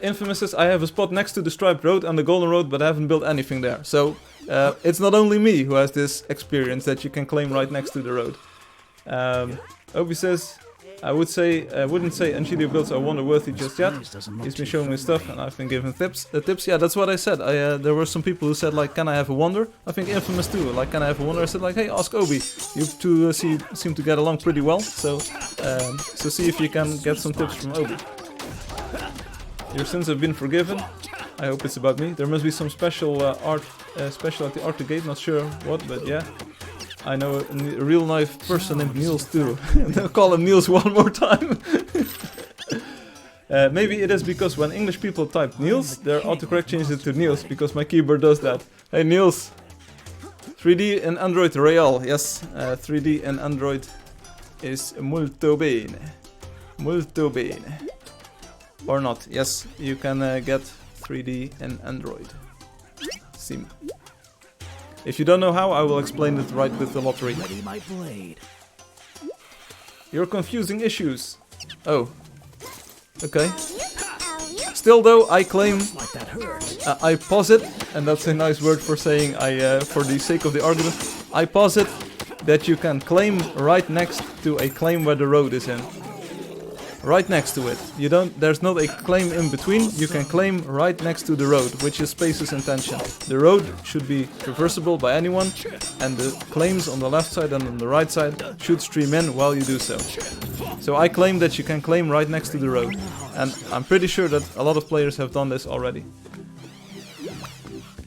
Infamous says, I have a spot next to the striped road and the golden road, but I haven't built anything there. So, it's not only me who has this experience that you can claim right next to the road. Obi says, I wouldn't say Angeldust builds are wonder-worthy just yet. He's been showing me stuff and I've been giving tips. Yeah, that's what I said. There were some people who said, like, can I have a wonder? I think Infamous too. Like, can I have a wonder? I said, like, hey, ask Obi. You two seem to get along pretty well. So see if you can get some tips from Obi. Your sins have been forgiven. I hope it's about me. There must be some special special at the art gate. Not sure what, but yeah. I know a real life person named Niels too. I'll call him Niels one more time. Maybe it is because when English people type Niels, their autocorrect changes it to Niels because my keyboard does that. Hey Niels! 3D in Android Real. Yes, 3D in Android is molto bene. Molto bene. Or not. Yes, you can get 3D in Android. Sim. If you don't know how, I will explain it right with the lottery. Ready my blade. You're confusing issues. Oh. Okay. Still though, I claim... Like that hurt. I posit, and that's a nice word for saying for the sake of the argument. I posit that you can claim right next to a claim where the road is in. Right next to it. There's not a claim in between, you can claim right next to the road, which is Space's intention. The road should be traversable by anyone, and the claims on the left side and on the right side should stream in while you do so. So I claim that you can claim right next to the road, and I'm pretty sure that a lot of players have done this already.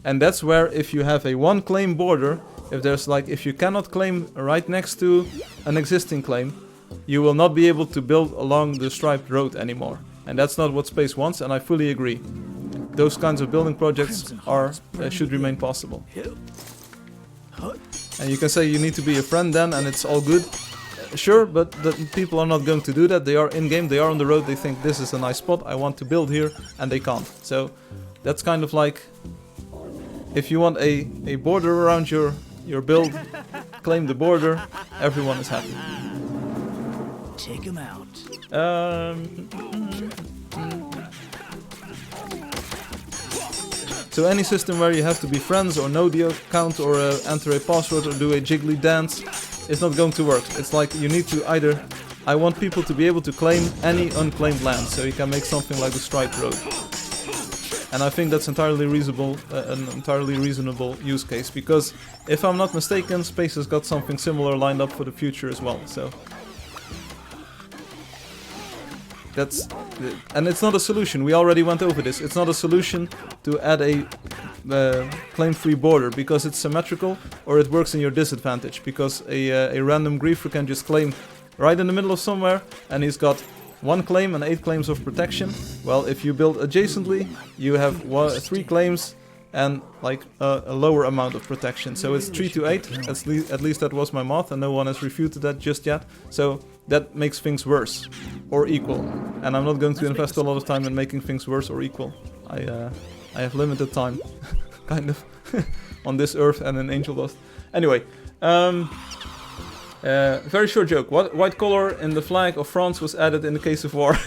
And that's where if you have a one claim border, if you cannot claim right next to an existing claim, you will not be able to build along the striped road anymore. And that's not what Space wants, and I fully agree. Those kinds of building projects should remain possible. And you can say you need to be a friend then, and it's all good. Sure, but the people are not going to do that. They are in-game, they are on the road, they think this is a nice spot, I want to build here, and they can't. So that's kind of like, if you want a border around your build, claim the border, everyone is happy. Take him out. So any system where you have to be friends or know the account or enter a password or do a jiggly dance is not going to work. It's like you need to either... I want people to be able to claim any unclaimed land, so you can make something like the striped road. And I think that's entirely reasonable, an entirely reasonable use case, because if I'm not mistaken, Space has got something similar lined up for the future as well. So and it's not a solution. We already went over this. It's not a solution to add a claim-free border because it's symmetrical, or it works in your disadvantage because a random griefer can just claim right in the middle of somewhere, and he's got 1 claim and 8 claims of protection. Well, if you build adjacently, you have 3 claims and like a lower amount of protection. So it's 3 to 8. At least that was my math, and no one has refuted that just yet. So that makes things worse or equal. And I'm not going to invest a lot of time in making things worse or equal. I have limited time, kind of, on this earth and in Angeldust. Anyway, very short joke. What white color in the flag of France was added in the case of war?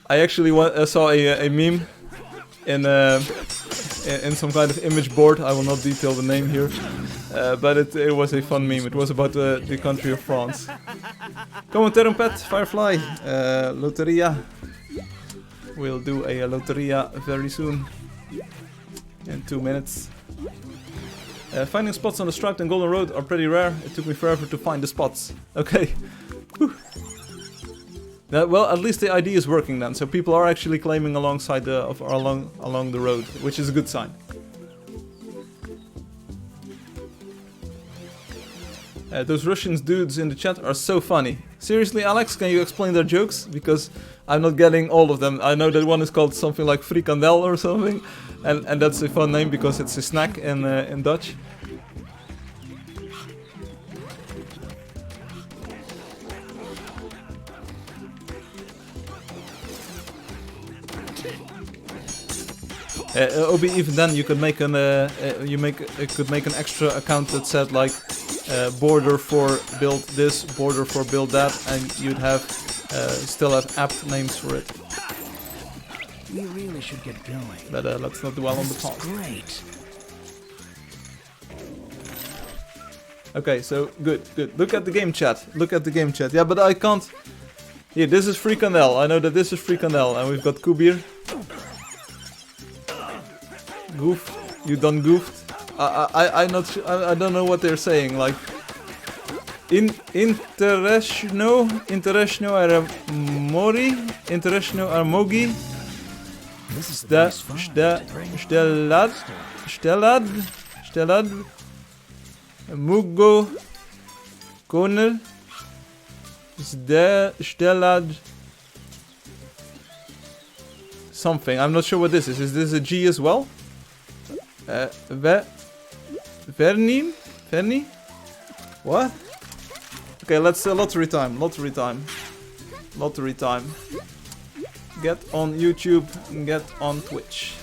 I actually saw a meme in some kind of image board. I will not detail the name here, but it was a fun meme. It was about the country of France. Come on, Terrampet, Firefly, Loteria. We'll do a Loteria very soon, in 2 minutes. Finding spots on the striped and golden road are pretty rare. It took me forever to find the spots. Okay. Well, at least the ID is working then, so people are actually claiming alongside along the road, which is a good sign. Those Russian dudes in the chat are so funny. Seriously, Alex, can you explain their jokes? Because I'm not getting all of them. I know that one is called something like frikandel or something, and that's a fun name because it's a snack in Dutch. Obi, even then you could make an could make an extra account that said like border for build this, border for build that, and you'd have still have apt names for it. We really should get going. But let's not dwell on the past. Great. Okay, so good. Look at the game chat. Yeah, but I can't. Here, this is frikandel. I know that this is frikandel, and we've got Kubir. Goof, you done goofed. I don't know what they're saying. Like, international armogi. Stelad, Mugo, Konel, Stelad. Something. I'm not sure what this is. Is this a G as well? Verni? What? Okay, let's lottery time. Get on YouTube, get on Twitch.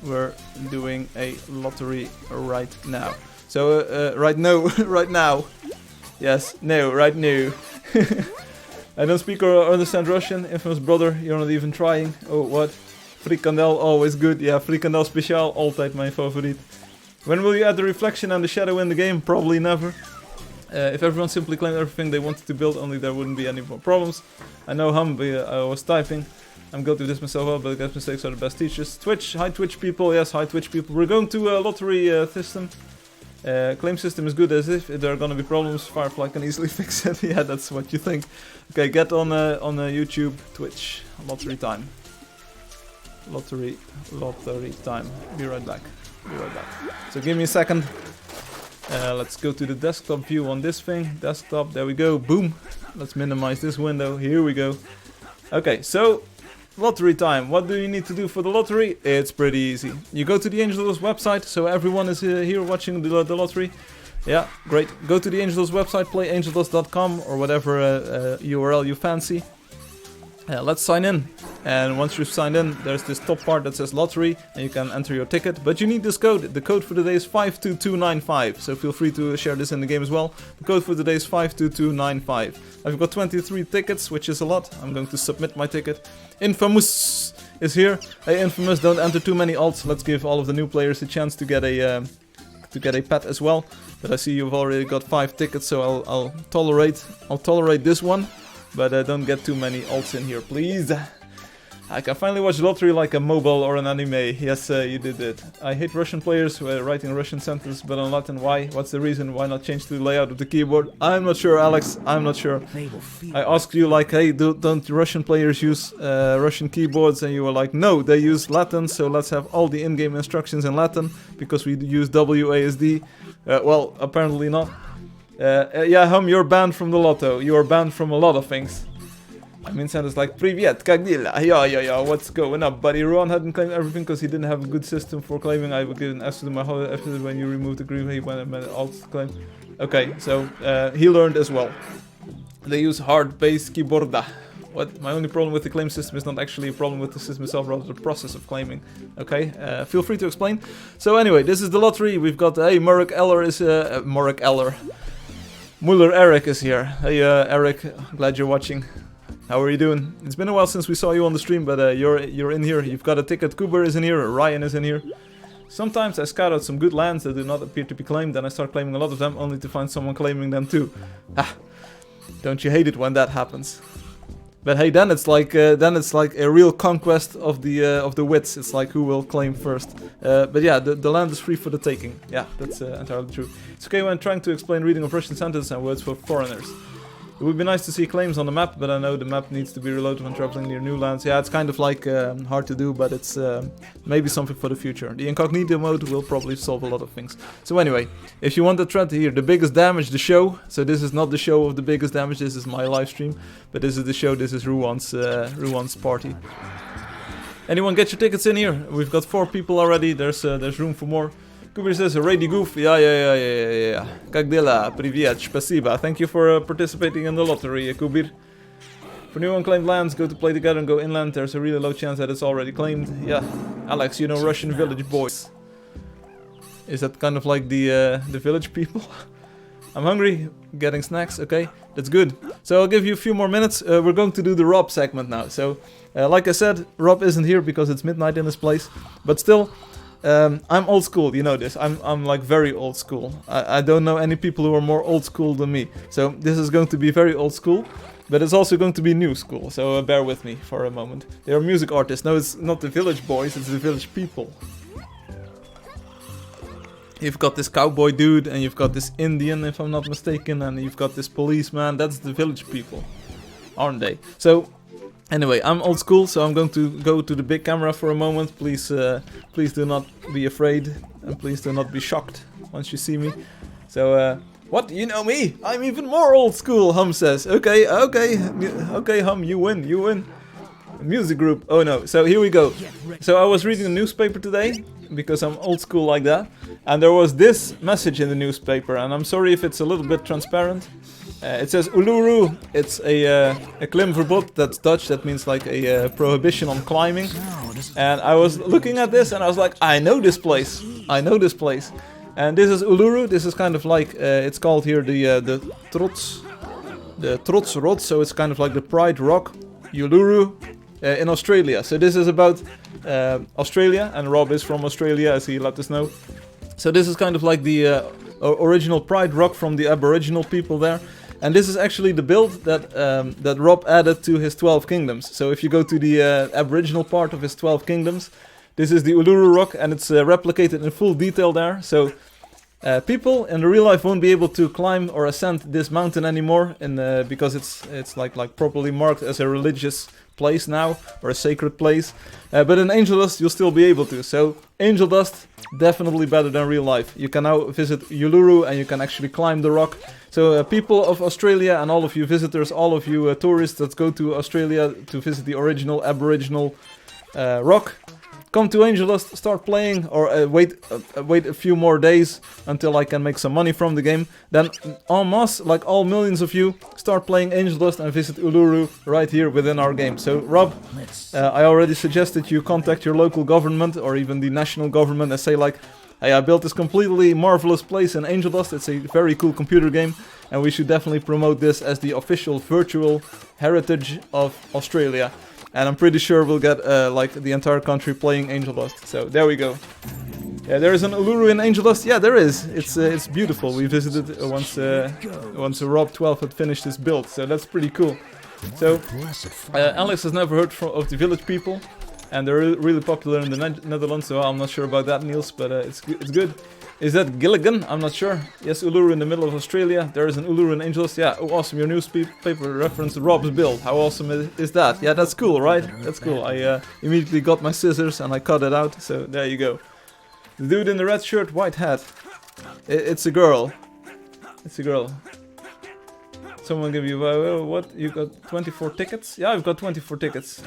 We're doing a lottery right now. So, right now. Yes, no, right now. I don't speak or understand Russian. Infamous brother, you're not even trying. Oh, what? Frikandel, always good. Yeah, Frikandel speciaal, altijd mijn favoriet. When will you add the reflection and the shadow in the game? Probably never. If everyone simply claimed everything they wanted to build, only there wouldn't be any more problems. I know I was typing. I'm guilty of this myself, but I guess mistakes are the best teachers. Twitch, hi Twitch people, yes, hi Twitch people. We're going to a lottery system. Claim system is good as if there are gonna be problems. Firefly can easily fix it. Yeah, that's what you think. Okay, get on YouTube, Twitch, lottery time. Lottery time. Be right back. So give me a second. Let's go to the desktop view on this thing. Desktop, there we go. Boom. Let's minimize this window. Here we go. Okay, so lottery time. What do you need to do for the lottery? It's pretty easy. You go to the Angeldust website, so everyone is here watching the lottery. Yeah, great. Go to the Angeldust website, play angeldust.com or whatever URL you fancy. Let's sign in. And once you've signed in, there's this top part that says lottery, and you can enter your ticket. But you need this code. The code for today is 52295. So feel free to share this in the game as well. The code for today is 52295. I've got 23 tickets, which is a lot. I'm going to submit my ticket. Infamous is here. Hey, Infamous, don't enter too many alts. Let's give all of the new players a chance to get a pet as well. But I see you've already got 5 tickets, so I'll tolerate this one. But don't get too many alts in here, please. I can finally watch lottery like a mobile or an anime. Yes, you did it. I hate Russian players writing Russian sentences, but in Latin, why? What's the reason? Why not change the layout of the keyboard? I'm not sure, Alex. I'm not sure. I asked you like, hey, don't Russian players use Russian keyboards? And you were like, no, they use Latin, so let's have all the in-game instructions in Latin, because we use WASD. Well, apparently not. Yeah, you're banned from the lotto. You are banned from a lot of things. I mean, Santa's like, Привет, как дела? Yeah, what's going up, buddy? Ron hadn't claimed everything because he didn't have a good system for claiming. I would give an S to my holiday after when you removed the green, he went and alt claim. Okay, so he learned as well. They use hard base keyboarda. What? My only problem with the claim system is not actually a problem with the system itself, rather the process of claiming. Okay, feel free to explain. So anyway, this is the lottery. We've got, hey, Murek Eller is, Murek Eller. Muller Eric is here. Hey Eric, glad you're watching. How are you doing? It's been a while since we saw you on the stream, but you're in here. You've got a ticket. Kuber is in here. Ryan is in here. Sometimes I scout out some good lands that do not appear to be claimed, and I start claiming a lot of them, only to find someone claiming them too. Ah, don't you hate it when that happens? But hey, then it's like a real conquest of the wits. It's like who will claim first. But yeah, the land is free for the taking. Yeah, that's entirely true. It's okay when trying to explain reading of Russian sentences and words for foreigners. It would be nice to see claims on the map, but I know the map needs to be reloaded when traveling near new lands. Yeah, it's kind of like hard to do, but it's maybe something for the future. The incognito mode will probably solve a lot of things. So anyway, if you want the trend to hear the biggest damage, the show. So this is not the show of the biggest damage. This is my live stream, but this is the show. This is Ruan's party. Anyone get your tickets in here? We've got 4 people already. There's room for more. Kubir says, ready goof. Yeah. Как дела? Привет, спасибо. Thank you for participating in the lottery, Kubir. For new unclaimed lands, go to play together and go inland. There's a really low chance that it's already claimed. Yeah, Alex, you know Russian village boys. Is that kind of like the village people? I'm hungry, getting snacks, okay, that's good. So I'll give you a few more minutes. We're going to do the Rob segment now. So, like I said, Rob isn't here because it's midnight in this place. But still, I'm old school, you know this. I'm like very old school. I don't know any people who are more old school than me. So this is going to be very old school, but it's also going to be new school. So bear with me for a moment. They are music artists. No, it's not the village boys, it's the village people. You've got this cowboy dude, and you've got this Indian, if I'm not mistaken, and you've got this policeman. That's the village people, aren't they? So anyway, I'm old school, so I'm going to go to the big camera for a moment. Please do not be afraid, and please do not be shocked once you see me. So, what? You know me? I'm even more old school, Hum says. Okay, Hum, you win. Music group. Oh no. So here we go. So I was reading the newspaper today, because I'm old school like that, and there was this message in the newspaper, and I'm sorry if it's a little bit transparent. It says Uluru. It's a klimverbod. That's Dutch. That means like a prohibition on climbing. And I was looking at this and I was like, I know this place. And this is Uluru. This is kind of like it's called here the Trotsrot. So it's kind of like the Pride Rock, Uluru, in Australia. So this is about Australia, and Rob is from Australia, as he let us know. So this is kind of like the original Pride rock from the Aboriginal people there. And this is actually the build that Rob added to his 12 kingdoms. So if you go to the Aboriginal part of his 12 kingdoms, this is the Uluru rock, and it's replicated in full detail there. So people in the real life won't be able to climb or ascend this mountain anymore, because it's like properly marked as a religious place now, or a sacred place. But in Angeldust you'll still be able to. So Angeldust, definitely better than real life. You can now visit Uluru and you can actually climb the rock. So people of Australia and all of you visitors, all of you tourists that go to Australia to visit the original Aboriginal rock, come to Angeldust, start playing, or wait a few more days until I can make some money from the game. Then en masse, like all millions of you, start playing Angeldust and visit Uluru right here within our game. So Rob, I already suggested you contact your local government or even the national government and say like, hey, I built this completely marvelous place in Angeldust. It's a very cool computer game, and we should definitely promote this as the official virtual heritage of Australia. And I'm pretty sure we'll get like the entire country playing Angeldust. So there we go. Yeah, there is an Uluru in Angeldust. Yeah, there is. It's beautiful. We visited once Rob 12 had finished his build, so that's pretty cool. So Alex has never heard of the village people, and they're really popular in the Netherlands. So I'm not sure about that, Niels, but it's good. Is that Gilligan? I'm not sure. Yes, Uluru in the middle of Australia. There is an Uluru in Angeldust. Yeah, oh, awesome. Your newspaper referenced Rob's build. How awesome is that? Yeah, that's cool, right? That's cool. I immediately got my scissors and I cut it out. So there you go. The dude in the red shirt, white hat. It's a girl. It's a girl. Someone give you... what? You got 24 tickets? Yeah, I've got 24 tickets.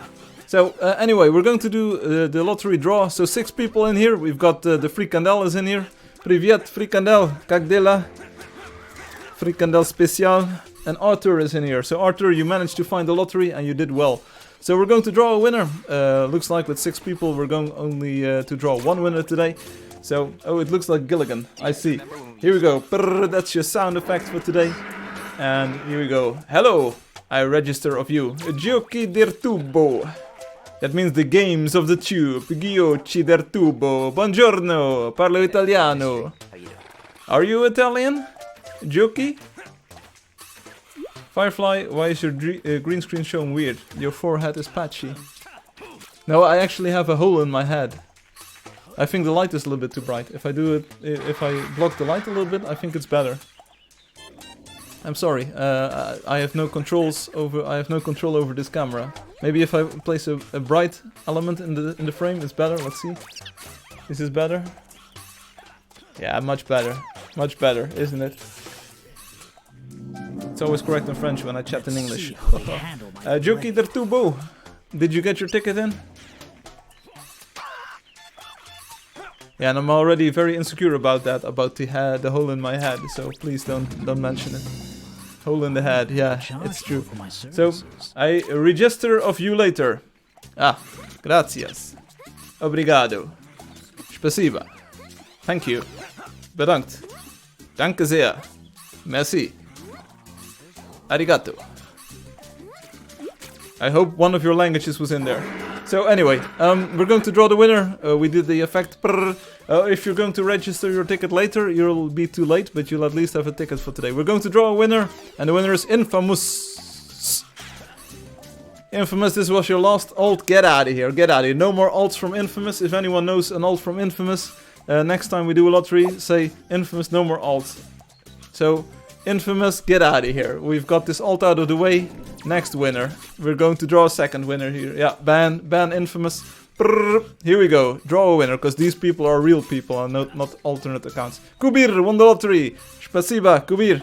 So, anyway, we're going to do the lottery draw. So 6 people in here. We've got the Frikandel is in here. Привет, Frikandel, как дела? Frikandel special. And Arthur is in here. So Arthur, you managed to find the lottery and you did well. So we're going to draw a winner. Looks like with 6 people we're going only to draw 1 winner today. So, oh, it looks like Gilligan. I see. Here we go. Brrr, that's your sound effect for today. And here we go. Hello, I register of you. Giochi del tubo. That means the games of the tube. Giochi del tubo. Buongiorno. Parlo italiano. Are you Italian? Giochi? Firefly, why is your green screen showing weird? Your forehead is patchy. No, I actually have a hole in my head. I think the light is a little bit too bright. If I do it, if I block the light a little bit, I think it's better. I'm sorry. I have no controls over. I have no control over this camera. Maybe if I place a bright element in the frame, it's better. Let's see. Is this better? Yeah, much better. Much better, isn't it? It's always correct in French when I chat in English. Giochi del tubo. Did you get your ticket in? Yeah, and I'm already very insecure about that, about the hole in my head. So please don't mention it. Hole in the head, yeah, it's true. So, I register of you later. Ah, gracias. Obrigado. Spasiba. Thank you. Bedankt. Danke sehr. Merci. Arigato. I hope one of your languages was in there. So anyway, we're going to draw the winner. We did the effect. If you're going to register your ticket later, you'll be too late, but you'll at least have a ticket for today. We're going to draw a winner, and the winner is Infamous. Infamous, this was your last alt. Get out of here, get out of here. No more alts from Infamous. If anyone knows an alt from Infamous, next time we do a lottery, say Infamous, no more alts. So, Infamous, get out of here. We've got this alt out of the way. Next winner. We're going to draw a second winner here. Yeah, ban Infamous. Brrr. Here we go. Draw a winner, because these people are real people and not alternate accounts. Kubir won the lottery. Spasiba, Kubir.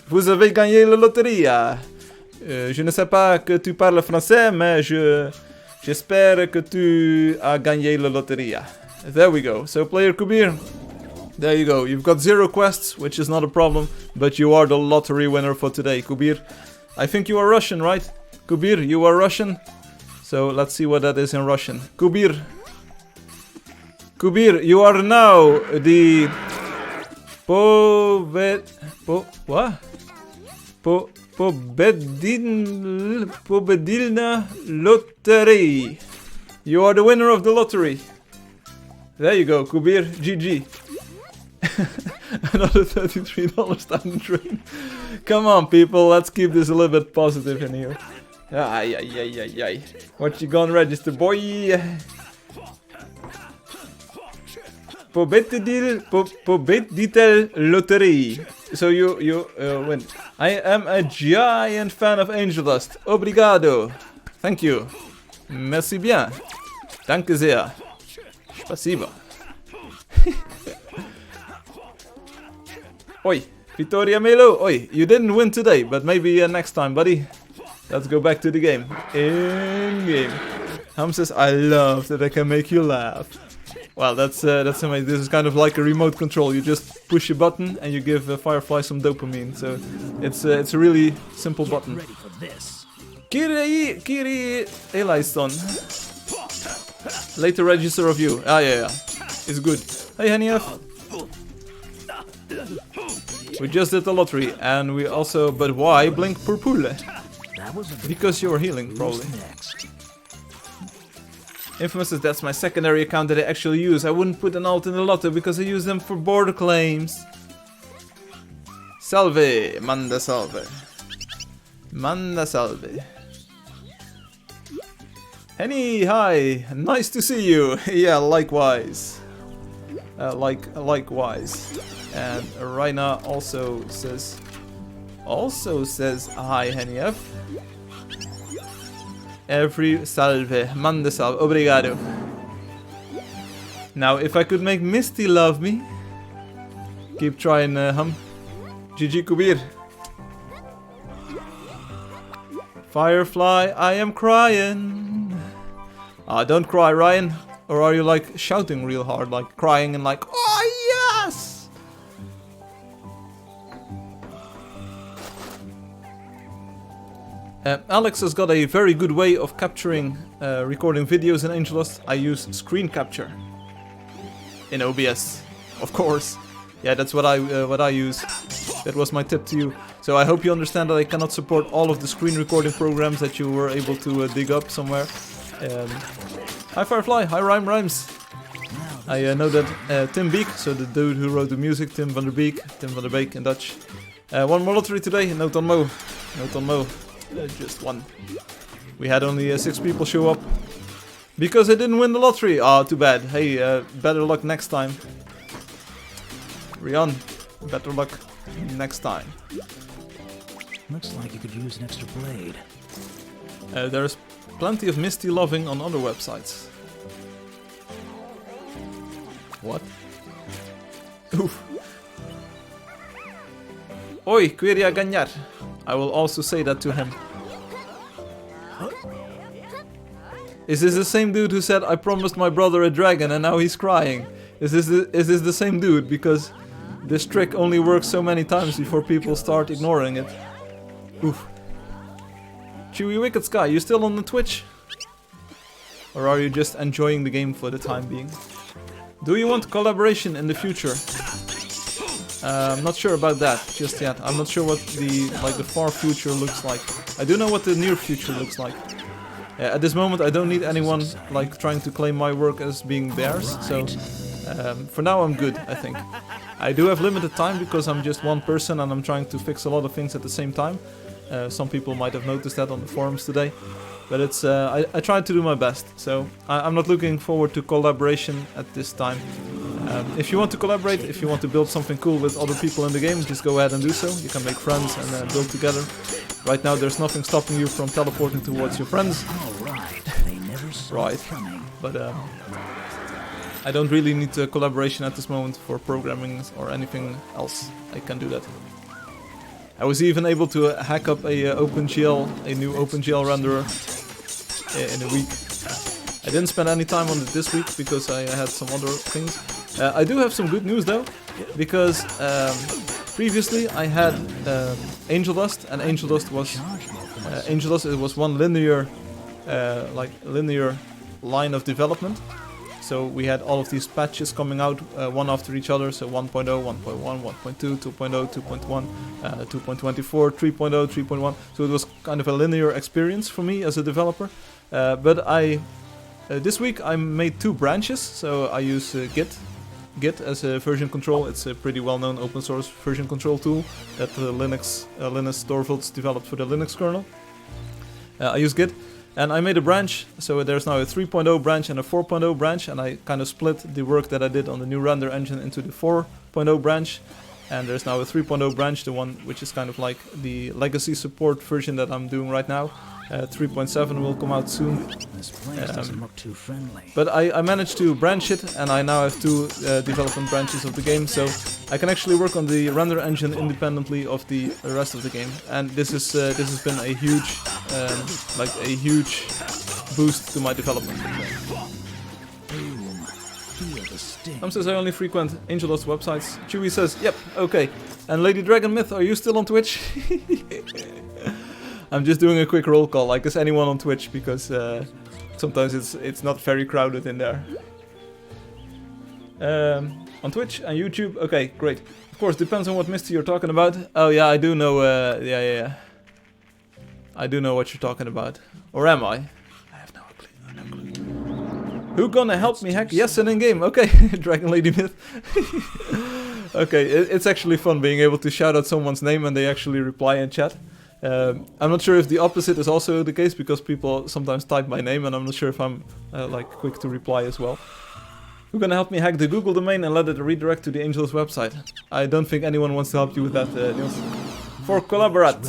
Vous avez gagné la loterie. Je ne sais pas que tu parles français, mais j'espère que tu as gagné la loterie. There we go. So, player Kubir. There you go. You've got 0 quests, which is not a problem, but you are the lottery winner for today, Kubir. I think you are Russian, right? Kubir, you are Russian? So let's see what that is in Russian. Kubir. Kubir, you are now the pobedilna lottery. You are the winner of the lottery. There you go, Kubir, GG. Another $33 down the drain. Come on, people, let's keep this a little bit positive in here. Ay, ay, ay, ay, ay. What you gonna register, boy? Pobeditel Lottery. So you win. I am a giant fan of Angeldust. Obrigado. Thank you. Merci bien. Danke sehr. Spasibo. Oi, Vittoria Melo. Oi, you didn't win today, but maybe next time, buddy. Let's go back to the game. In game. Ham says, I love that I can make you laugh. Well, that's amazing. This is kind of like a remote control. You just push a button and you give Firefly some dopamine. So it's a really simple button. Kiri Elaiston. Later register of you. Ah, yeah. It's good. Hey, Hanief. We just did the lottery and we also... But why blink purple? Because you're healing, probably. Infamous says that's my secondary account that I actually use. I wouldn't put an alt in the lotto because I use them for border claims. Salve, manda salve. Manda salve. Henny, hi, nice to see you. Yeah, likewise. Likewise. And Raina also says hi, Henny F. Every salve, manda salve, obrigado. Now, if I could make Misty love me, keep trying, hum. GG Kubir. Firefly, I am crying. Don't cry, Ryan. Or are you like shouting real hard, like crying and like, oh yes! Alex has got a very good way of capturing, recording videos in Angeldust. I use screen capture in OBS, of course. Yeah, that's what I use. That was my tip to you. So I hope you understand that I cannot support all of the screen recording programs that you were able to dig up somewhere. Hi Firefly, hi Rhymes. I know that Tim Beek, so the dude who wrote the music, Tim van der Beek in Dutch. One more lottery today, note on Mo. Just one. We had only 6 people show up. Because I didn't win the lottery. Ah, too bad. Hey, better luck next time. Rian, better luck next time. Looks like you could use an extra blade. There's plenty of Misty loving on other websites. What? Oof. Oi, queria ganhar. I will also say that to him. Is this the same dude who said I promised my brother a dragon and now he's crying? Is this the same dude? Because this trick only works so many times before people start ignoring it. Oof. Chewy Wicked Sky, you still on the Twitch? Or are you just enjoying the game for the time being? Do you want collaboration in the future? I'm not sure about that just yet. I'm not sure what the far future looks like. I do know what the near future looks like. At this moment I don't need anyone like trying to claim my work as being theirs, so for now I'm good, I think. I do have limited time because I'm just one person and I'm trying to fix a lot of things at the same time. Some people might have noticed that on the forums today. But it's I try to do my best, so I'm not looking forward to collaboration at this time. If you want to collaborate, if you want to build something cool with other people in the game, just go ahead and do so. You can make friends and build together. Right now there's nothing stopping you from teleporting towards your friends. Right, but I don't really need collaboration at this moment for programming or anything else. I can do that. I was even able to hack up a new OpenGL renderer in a week. I didn't spend any time on it this week because I had some other things. I do have some good news though, because previously I had Angeldust, and Angeldust was one linear line of development. So we had all of these patches coming out one after each other, so 1.0, 1.1, 1.2, 2.0, 2.1, 2.24, 3.0, 3.1. So it was kind of a linear experience for me as a developer. But I this week I made 2 branches, so I use Git as a version control. It's a pretty well-known open source version control tool that Linus Torvalds developed for the Linux kernel. I use Git, and I made a branch, so there's now a 3.0 branch and a 4.0 branch, and I kind of split the work that I did on the new render engine into the 4.0 branch, and there's now a 3.0 branch, the one which is kind of like the legacy support version that I'm doing right now. 3.7 will come out soon. This place doesn't look too friendly. But I managed to branch it, and I now have 2 development branches of the game, so I can actually work on the render engine independently of the rest of the game. And this has been a huge huge boost to my development. Boom. Feel the sting. Says I only frequent Angeldust websites. Chewy says, yep, okay. And Lady Dragon Myth, are you still on Twitch? I'm just doing a quick roll call, like as anyone on Twitch, because sometimes it's not very crowded in there. On Twitch and YouTube, okay, great. Of course, depends on what Misty you're talking about. Oh yeah, I do know. Yeah. I do know what you're talking about, or am I? I have no clue. Who gonna help me hack? Yes, and in game. Okay, Dragon Lady Myth. Okay, it's actually fun being able to shout out someone's name and they actually reply in chat. I'm not sure if the opposite is also the case, because people sometimes type my name and I'm not sure if I'm quick to reply as well. Who's gonna help me hack the Google domain and let it redirect to the Angeldust website? I don't think anyone wants to help you with that, Niels. For collaborate.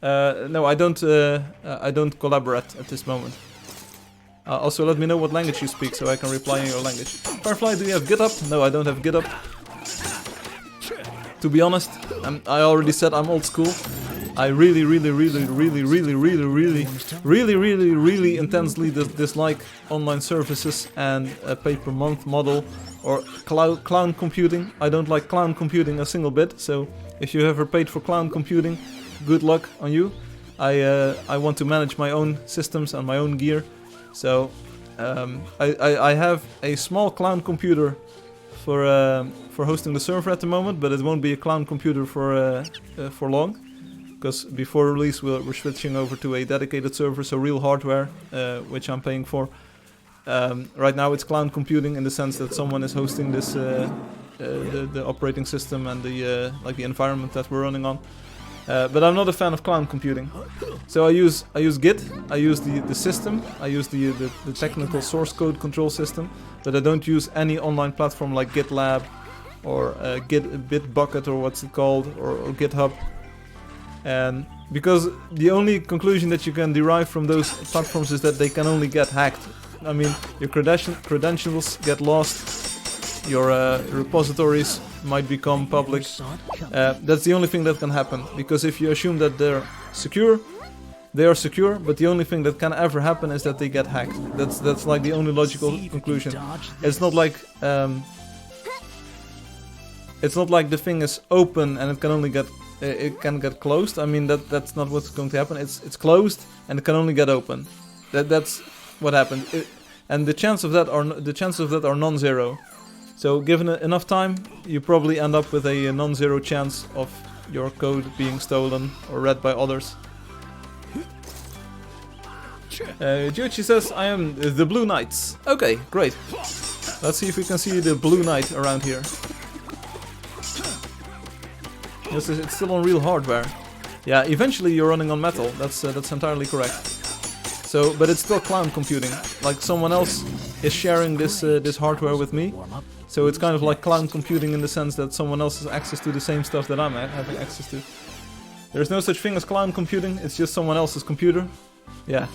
No, I don't collaborate at this moment. Also, let me know what language you speak so I can reply in your language. Firefly, do you have GitHub? No, I don't have GitHub. To be honest, I already said I'm old school. I really intensely dislike online services and a pay-per-month model or cloud computing. I don't like cloud computing a single bit, so if you ever paid for cloud computing, good luck on you. I want to manage my own systems and my own gear, so I have a small cloud computer for hosting the server at the moment, but it won't be a cloud computer for long. Because before release we're switching over to a dedicated server, so real hardware, which I'm paying for. Right now it's cloud computing in the sense that someone is hosting this, the operating system and the environment that we're running on. But I'm not a fan of cloud computing. So I use Git, I use the system, I use the technical source code control system, but I don't use any online platform like GitLab or Bitbucket or what's it called, or GitHub. And because the only conclusion that you can derive from those platforms is that they can only get hacked. I mean, your credentials get lost, your repositories might become public. That's the only thing that can happen, because if you assume that they're secure, they are secure, but the only thing that can ever happen is that they get hacked. That's like the only logical conclusion. It's not like the thing is open and it can only get get closed. I mean, that's not what's going to happen. It's closed and it can only get open. That's what happened. And the chances of that are non-zero. So given enough time, you probably end up with a non-zero chance of your code being stolen or read by others. Juichi says, I am the Blue Knights. Okay, great. Let's see if we can see the Blue Knight around here. Yes, it's still on real hardware. Yeah, eventually you're running on metal. That's entirely correct. So, but it's still cloud computing. Like someone else is sharing this hardware with me. So it's kind of like cloud computing in the sense that someone else has access to the same stuff that I'm having access to. There's no such thing as cloud computing. It's just someone else's computer. Yeah.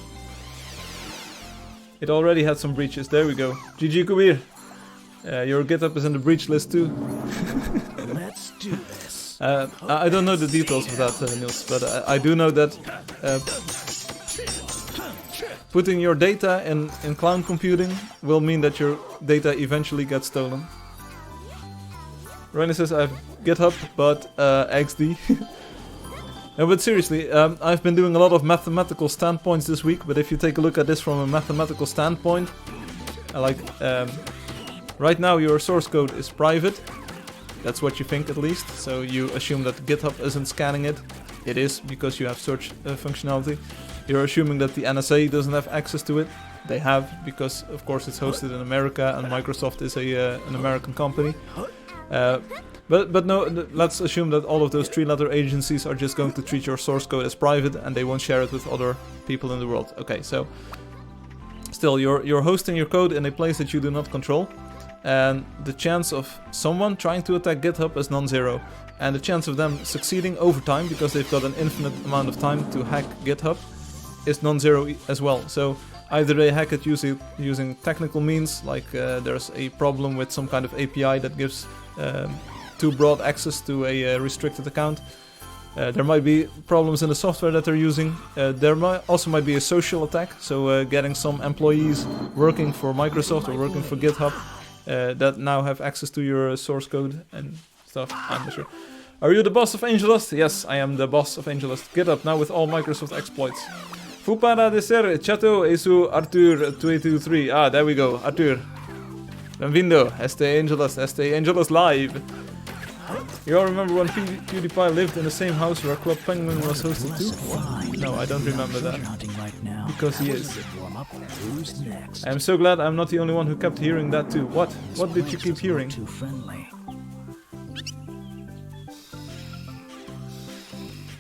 It already had some breaches. There we go. GG Kubir. Your GitHub is in the breach list too. Let's do this. I don't know the details of that, Niels, but I do know that putting your data in cloud computing will mean that your data eventually gets stolen. Rennie says I have GitHub, but XD. No, but seriously, I've been doing a lot of mathematical standpoints this week, but if you take a look at this from a mathematical standpoint, right now your source code is private. That's what you think at least, so you assume that GitHub isn't scanning it. It is, because you have search functionality. You're assuming that the NSA doesn't have access to it. they have, because of course it's hosted in America and Microsoft is an American company. But no, let's assume that all of those 3-letter agencies are just going to treat your source code as private and they won't share it with other people in the world. Okay, so still, you're hosting your code in a place that you do not control, and the chance of someone trying to attack GitHub is non-zero, and the chance of them succeeding over time, because they've got an infinite amount of time to hack GitHub, is non-zero as well. So either they hack it using technical means, like there's a problem with some kind of API that gives too broad access to a restricted account. There might be problems in the software that they're using. There also might be a social attack, so getting some employees working for Microsoft or working for GitHub that now have access to your source code and stuff. I'm not sure. Are you the boss of Angeldust? Yes, I am the boss of Angeldust. GitHub now with all Microsoft exploits. Fu para de ser chato e su Arthur223. Ah, there we go, Arthur. Benvindo, este Angeldust live. You all remember when PewDiePie lived in the same house where Club Penguin was hosted too? What? No, I don't remember that. Because he is. I am so glad I'm not the only one who kept hearing that too. What? What did you keep hearing?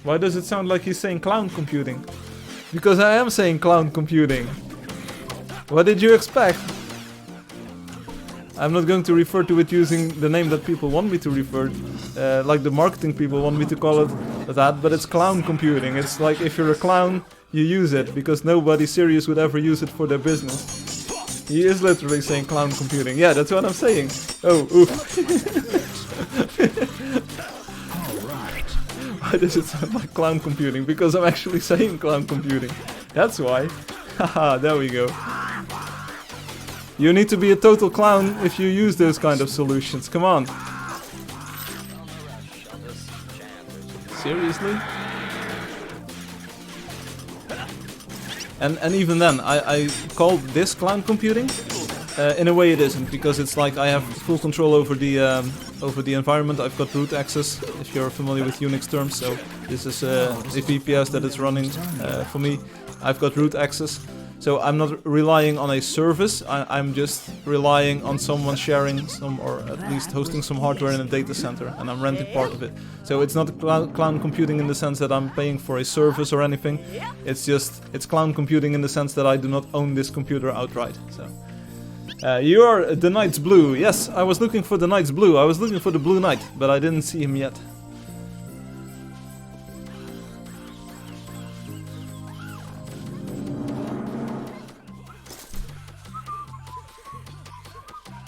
Why does it sound like he's saying cloud computing? Because I am saying cloud computing. What did you expect? I'm not going to refer to it using the name that people want me to refer, like the marketing people want me to call it that, but it's clown computing. It's like if you're a clown, you use it, because nobody serious would ever use it for their business. He is literally saying clown computing. Yeah, that's what I'm saying. Oh, oof. Why does it sound like clown computing? Because I'm actually saying clown computing. That's why. Haha, there we go. You need to be a total clown if you use those kind of solutions. Come on. Seriously? And even then, I call this clown computing. In a way it isn't, because it's like I have full control over the environment. I've got root access, if you're familiar with Unix terms. So this is a VPS that is running for me. I've got root access. So I'm not relying on a service, I'm just relying on someone sharing some, or at least hosting some hardware in a data center, and I'm renting part of it. So it's not cloud computing in the sense that I'm paying for a service or anything. It's cloud computing in the sense that I do not own this computer outright. So you are the Knight's Blue. Yes, I was looking for the Knight's Blue. I was looking for the Blue Knight, but I didn't see him yet.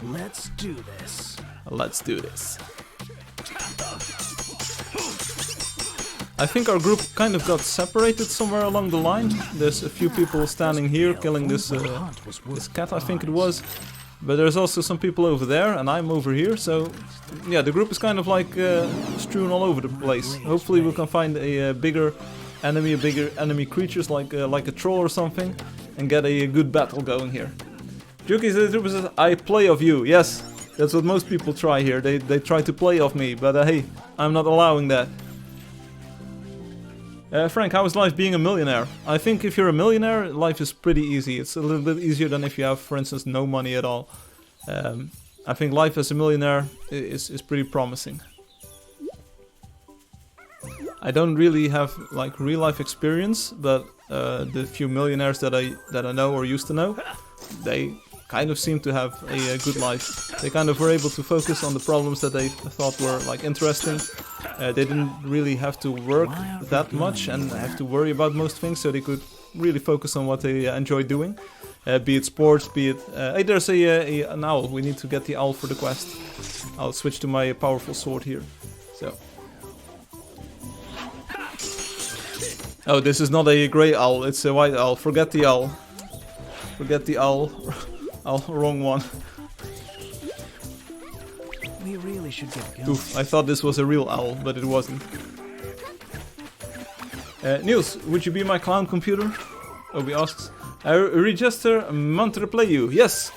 Let's do this. Let's do this. I think our group kind of got separated somewhere along the line. There's a few people standing here killing this cat, I think it was. But there's also some people over there, and I'm over here. So yeah, the group is kind of like strewn all over the place. Hopefully we can find a bigger enemy creatures like a troll or something, and get a good battle going here. Juki says, I play off you. Yes, that's what most people try here. They try to play off me, but hey, I'm not allowing that. Frank, how is life being a millionaire? I think if you're a millionaire, life is pretty easy. It's a little bit easier than if you have, for instance, no money at all. I think life as a millionaire is pretty promising. I don't really have like real life experience, but the few millionaires that I know or used to know, they kind of seem to have a good life. They kind of were able to focus on the problems that they thought were like interesting. They didn't really have to work that much and have to worry about most things, so they could really focus on what they enjoy doing. Be it sports, be it... hey, there's an owl. We need to get the owl for the quest. I'll switch to my powerful sword here. So. Oh, this is not a grey owl, it's a white owl. Forget the owl. Forget the owl. Oh, wrong one. We really should get going. Oof, I thought this was a real owl, but it wasn't. Niels, would you be my clown computer? Obi asks. Register mantra play you. Yes,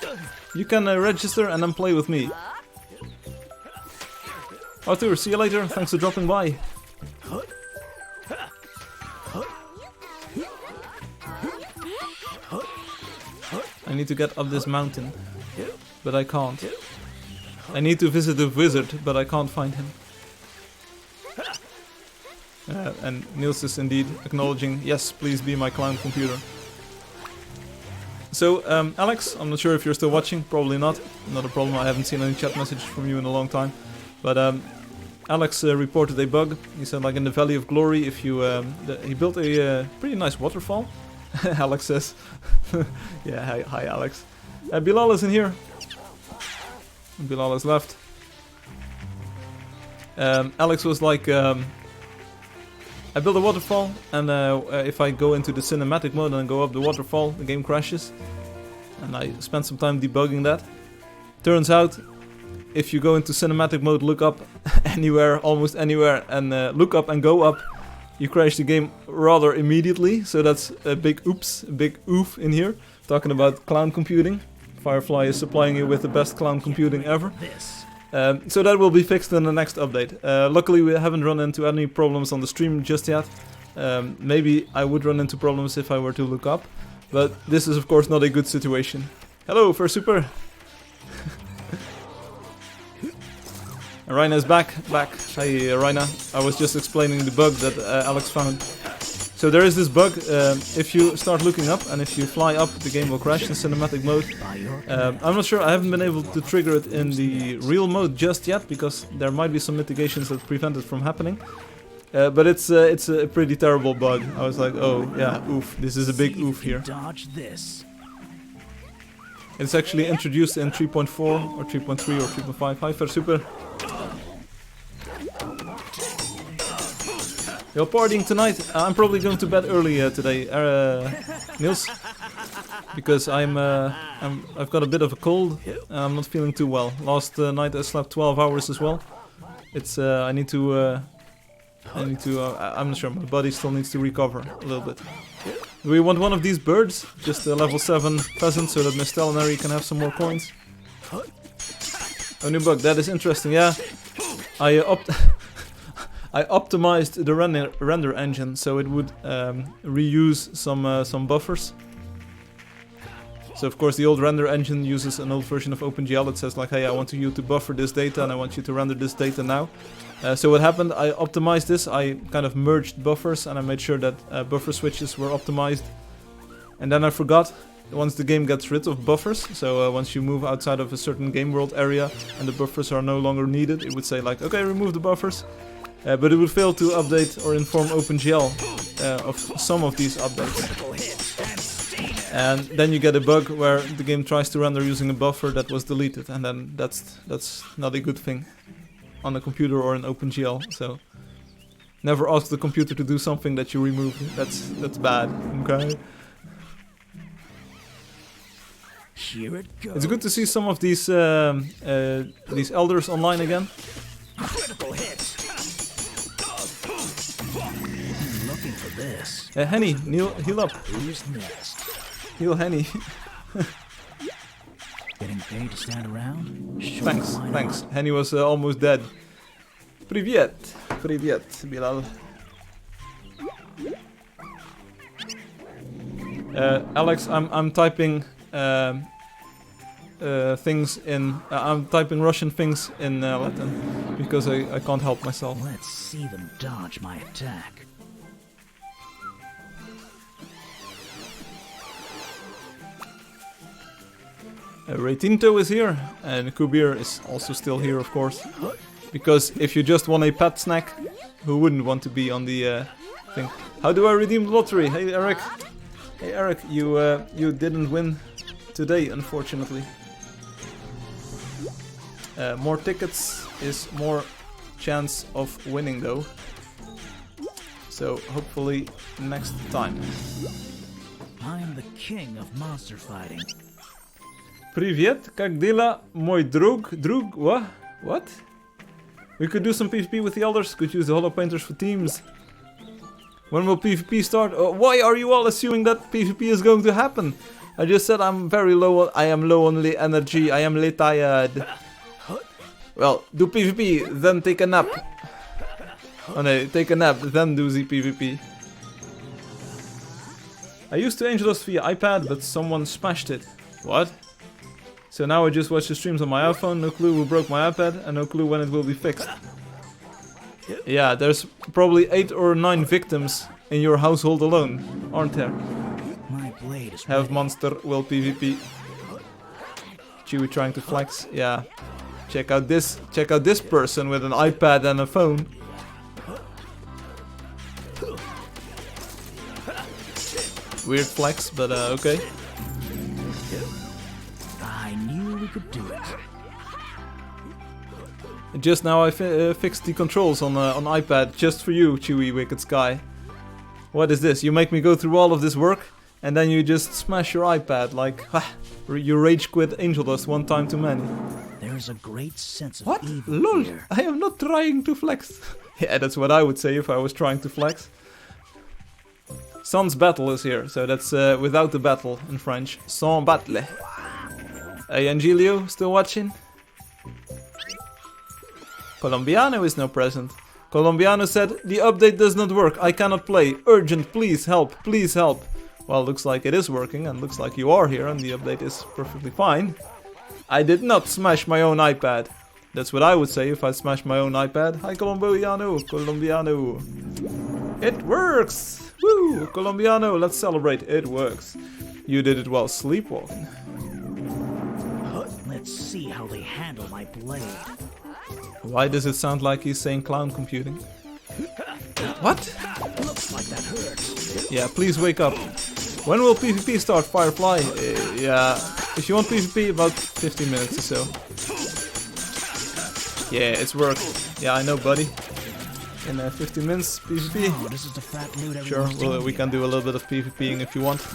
you can register and then play with me. Arthur, see you later. Thanks for dropping by. need to get up this mountain, but I can't. I need to visit the wizard, but I can't find him. And Niels is indeed acknowledging, yes, please be my clown computer. So, Alex, I'm not sure if you're still watching, probably not. Not a problem, I haven't seen any chat messages from you in a long time. But Alex reported a bug. He said, like in the Valley of Glory, if you he built a pretty nice waterfall. Alex says. Yeah, hi Alex. Bilal is in here. Bilal has left. Alex was like, I built a waterfall, and if I go into the cinematic mode and go up the waterfall, the game crashes. And I spent some time debugging that. Turns out, if you go into cinematic mode, look up anywhere, almost anywhere, and look up and go up, you crash the game rather immediately. So that's a big oops, a big oof in here. Talking about cloud computing. Firefly is supplying you with the best cloud computing ever. So that will be fixed in the next update. Luckily we haven't run into any problems on the stream just yet. Maybe I would run into problems if I were to look up. But this is of course not a good situation. Hello, First Super! Raina is back. Hey Raina, I was just explaining the bug that Alex found. So there is this bug, if you start looking up and if you fly up, the game will crash in cinematic mode. I'm not sure, I haven't been able to trigger it in the real mode just yet, because there might be some mitigations that prevent it from happening. But it's a pretty terrible bug. I was like, oh yeah, oof, this is a big oof here. It's actually introduced in 3.4 or 3.3 or 3.5. Hi First Super! You're partying tonight? I'm probably going to bed early today, Niels, because I've got a bit of a cold. I'm not feeling too well. Last night I slept 12 hours as well. It's I'm not sure. My body still needs to recover a little bit. Do we want one of these birds? Just a level 7 pheasant, so that Miss Stelinary can have some more coins. Oh, new bug. That is interesting. Yeah, I optimized the render engine so it would reuse some buffers. So of course the old render engine uses an old version of OpenGL. It says like, hey, I want you to buffer this data and I want you to render this data now. So what happened, I optimized this, I kind of merged buffers and I made sure that buffer switches were optimized. And then I forgot, once the game gets rid of buffers, so once you move outside of a certain game world area and the buffers are no longer needed, it would say like, okay, remove the buffers. But it would fail to update or inform OpenGL of some of these updates. And then you get a bug where the game tries to render using a buffer that was deleted, and then that's not a good thing on a computer or in OpenGL. So never ask the computer to do something that you removed. That's bad. Okay. Here it goes. It's good to see some of these elders online again. Critical hit. Looking for this. Henny, heal up. Who's next? Heal Henny. Getting paid to stand around? Sure, Thanks. Henny was almost dead. Привет, Bilal. Alex, I'm typing things in. I'm typing Russian things in Latin because I can't help myself. Let's see them dodge my attack. Raytinto is here, and Kubir is also still here, of course. Because if you just won a pet snack, who wouldn't want to be on the thing? How do I redeem the lottery? Hey Eric. Hey Eric, you didn't win today, unfortunately. More tickets is more chance of winning, though. So hopefully next time. I'm the king of monster fighting. Привет, как дела, мой друг? What? We could do some PvP with the elders, could use the Hollow Painters for teams. When will PvP start? Why are you all assuming that PvP is going to happen? I just said I am low on energy, I am tired. Well, do PvP, then take a nap. Oh no, take a nap, then do the PvP. I used to Angeldust via iPad, but someone smashed it. What? So now I just watch the streams on my iPhone, no clue who broke my iPad, and no clue when it will be fixed. Yeah, there's probably 8 or 9 victims in your household alone, aren't there? My blade is Have ready. monster will PvP. Chewie trying to flex, yeah. Check out this person with an iPad and a phone. Weird flex, but okay. I knew we could do it. Just now I fixed the controls on iPad just for you, Chewie Wicked Sky. What is this? You make me go through all of this work and then you just smash your iPad like you rage quit Angeldust one time too many. There's a great sense of What? evil Lol, here. I am not trying to flex. Yeah, that's what I would say if I was trying to flex. Sans battle is here, so that's without the battle in French. Sans battle. Hey Angelio, still watching? Colombiano is now present. Colombiano said, the update does not work, I cannot play. Urgent, please help, please help. Well, looks like it is working and looks like you are here and the update is perfectly fine. I did not smash my own iPad. That's what I would say if I smashed my own iPad. Hi Colombiano, Colombiano. It works! Woo! Colombiano, let's celebrate, it works. You did it while sleepwalking. Let's see how they handle my blade. Why does it sound like he's saying clown computing? What? Looks like that hurts. Yeah, please wake up. When will PvP start, Firefly? Yeah, if you want PvP, about 15 minutes or so. Yeah, it's worked. Yeah, I know, buddy. In 15 minutes, PvP. Oh, this is the fat loot Sure, everyone's well, telling we me can do a about. little bit of PvPing if you want.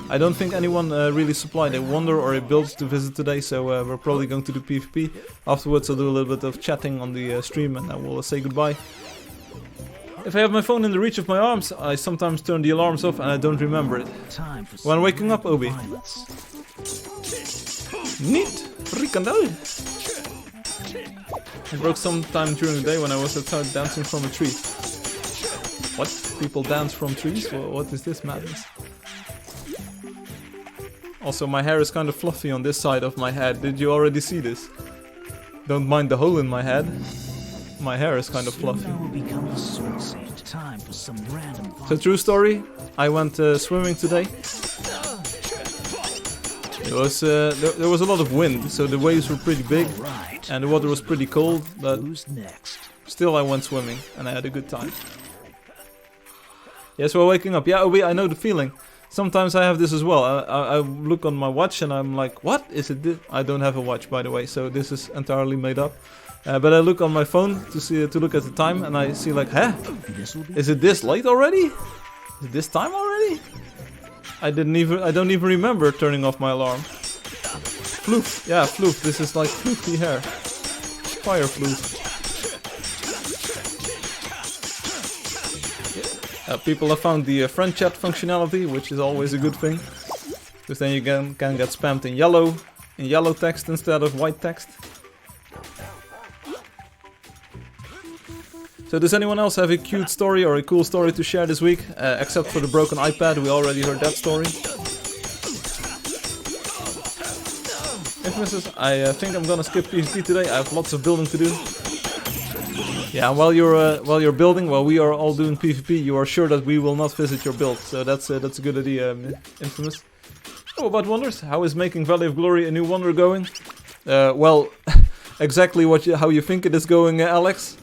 I don't think anyone really supplied a wonder or a build to visit today, so we're probably going to do PvP. Afterwards I'll do a little bit of chatting on the stream and then we'll say goodbye. If I have my phone in the reach of my arms, I sometimes turn the alarms off and I don't remember it. Time for When some waking up, Obi. violence. Neat! Frikandel! I broke sometime during the day when I was outside dancing from a tree. What? People dance from trees? Well, what is this madness? Also, my hair is kind of fluffy on this side of my head. Did you already see this? Don't mind the hole in my head. My hair is kind of fluffy. Soon I will become the sword saint. Time for some random So true story, I went swimming today. It was, there was a lot of wind, so the waves were pretty big right. and the water was pretty cold, but Who's next? still I went swimming and I had a good time. Yes, we're waking up. Yeah, Obi, I know the feeling. Sometimes I have this as well. I look on my watch and I'm like, what? Is it this? I don't have a watch, by the way, so this is entirely made up. But I look on my phone to look at the time and I see like, huh? This will be Is it this late already? Is it this time already? I don't even remember turning off my alarm. Floof, yeah, floof. This is like floofy hair. Fire floof. People have found the friend chat functionality, which is always a good thing, because then you can get spammed in yellow text instead of white text. So does anyone else have a cute story or a cool story to share this week? Except for the broken iPad, we already heard that story. Infamous, I think I'm gonna skip PvP today. I have lots of building to do. Yeah, while you're building, while we are all doing PvP, you are sure that we will not visit your build. So that's a good idea, Infamous. Oh, about wonders. How is making Valley of Glory a new wonder going? Well, exactly how you think it is going, Alex.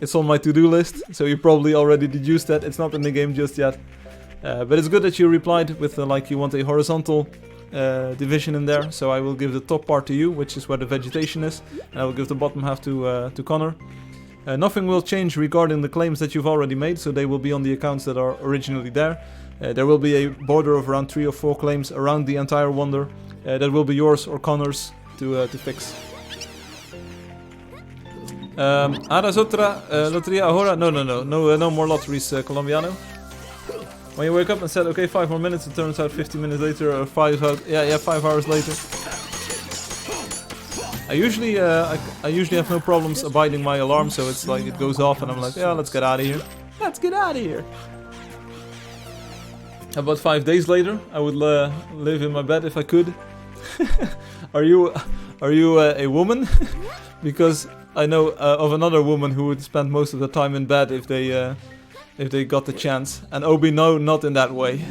It's on my to-do list, so you probably already deduced that. It's not in the game just yet. But it's good that you replied with like you want a horizontal division in there. So I will give the top part to you, which is where the vegetation is, and I will give the bottom half to Connor. Nothing will change regarding the claims that you've already made, so they will be on the accounts that are originally there. There will be a border of around 3 or 4 claims around the entire wonder. That will be yours or Connor's to fix. Aras otra loteria ahora? No more lotteries, Colombiano. When you wake up and said, okay, 5 more minutes, it turns out 15 minutes later, or 5 hours later. I usually have no problems abiding my alarm, so it's like it goes off and I'm like, yeah, let's get out of here. Let's get out of here. About 5 days later, I would live in my bed if I could. Are you a woman? Because I know of another woman who would spend most of the time in bed if they got the chance. And Obi, no, not in that way.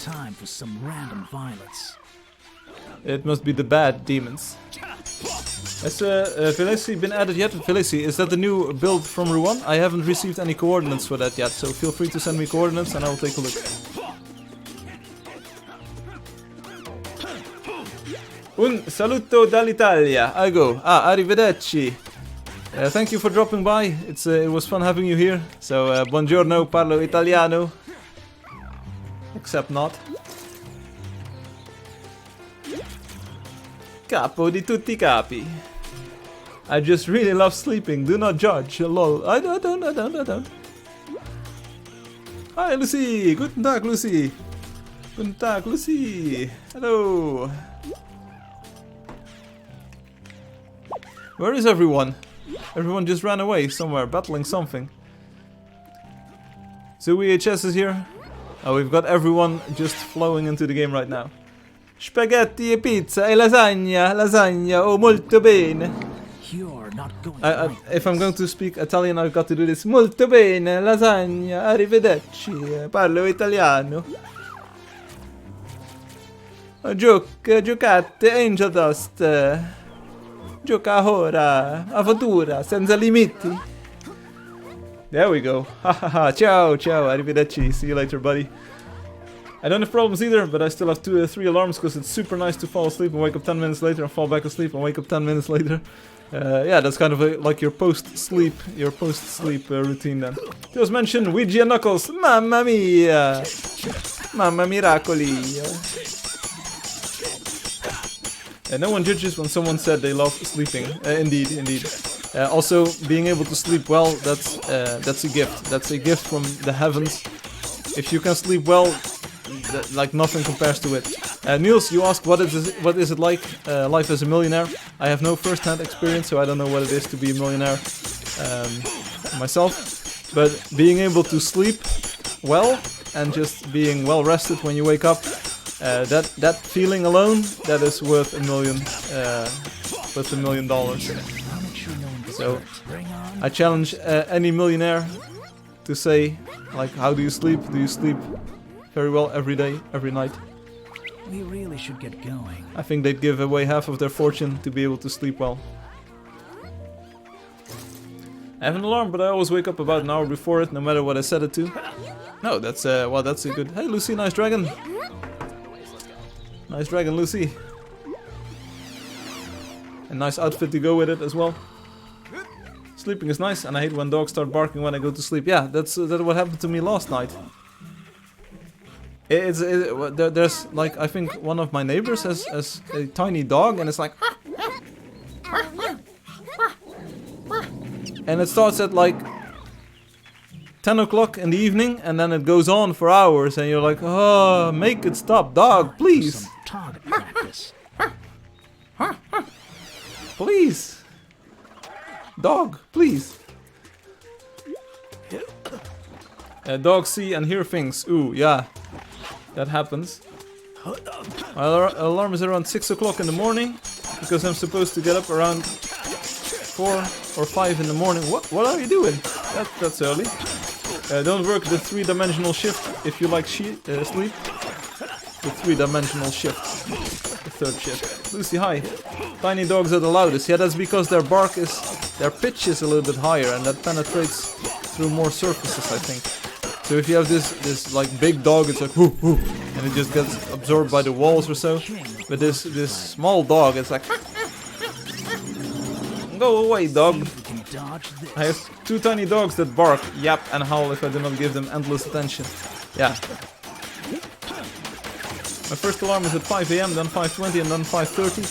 Time for some random violence. It must be the bad demons. Has Velesi been added yet? Velesi, is that the new build from Ruan? I haven't received any coordinates for that yet, so feel free to send me coordinates and I'll take a look. Un saluto dall'Italia. I go. Arrivederci. Thank you for dropping by. It was fun having you here. So, buongiorno, parlo italiano. Except not. Capo di tutti capi. I just really love sleeping. Do not judge. Lol. I don't. Hi, Lucy. Guten Tag, Lucy. Guten Tag, Lucy. Hello. Where is everyone? Everyone just ran away somewhere, battling something. So VHS is here. Oh, we've got everyone just flowing into the game right now. Spaghetti e pizza e lasagna, lasagna, oh molto bene. You're not going If I'm going to speak Italian, I've got to do this. Molto bene, lasagna, arrivederci, parlo italiano. Giocate, Angeldust. Gioca ora, avventura, senza limiti. There we go. Hahaha, ciao, ciao, arrivederci. See you later, buddy. I don't have problems either, but I still have 2 or 3 alarms because it's super nice to fall asleep and wake up 10 minutes later and fall back asleep and wake up 10 minutes later. Yeah, that's kind of like your post-sleep routine then. Just mention Ouija Knuckles. Mamma mia! Mamma miracoli! No one judges when someone said they love sleeping. Indeed, indeed. Also, being able to sleep well, that's a gift. That's a gift from the heavens. If you can sleep well, like nothing compares to it. Niels, you asked what is it like life as a millionaire? I have no first-hand experience, so I don't know what it is to be a millionaire myself. But being able to sleep well and just being well rested when you wake up, that feeling alone, that is worth $1 million. So I challenge any millionaire to say, like, how do you sleep? Do you sleep very well every day, every night? We really should get going. I think they'd give away half of their fortune to be able to sleep well. I have an alarm, but I always wake up about an hour before it, no matter what I set it to. No, that's well, that's a good. Hey, Lucy, nice dragon. Nice dragon, Lucy. A nice outfit to go with it as well. Sleeping is nice, and I hate when dogs start barking when I go to sleep. Yeah, that's what happened to me last night. There's like, I think one of my neighbors has a tiny dog, and it's like, and it starts at like 10 o'clock in the evening, and then it goes on for hours, and you're like, oh, make it stop, dog, please. Some target practice. Please. Dog, please. Dogs see and hear things. Ooh, yeah. That happens. My alarm is around 6 o'clock in the morning, because I'm supposed to get up around 4 or 5 in the morning. What are you doing? That's early. Don't work the 3-dimensional shift if you like sleep. The 3-dimensional shift. The 3rd shift. Lucy, hi. Tiny dogs are the loudest. Yeah, that's because their pitch is a little bit higher, and that penetrates through more surfaces, I think. So if you have this like big dog, it's like whoo whoo, and it just gets absorbed by the walls or so. But this small dog, it's like go away, dog. I have 2 tiny dogs that bark, yap, and howl if I do not give them endless attention. Yeah. My first alarm is at 5 AM, then 5:20, and then 5:30.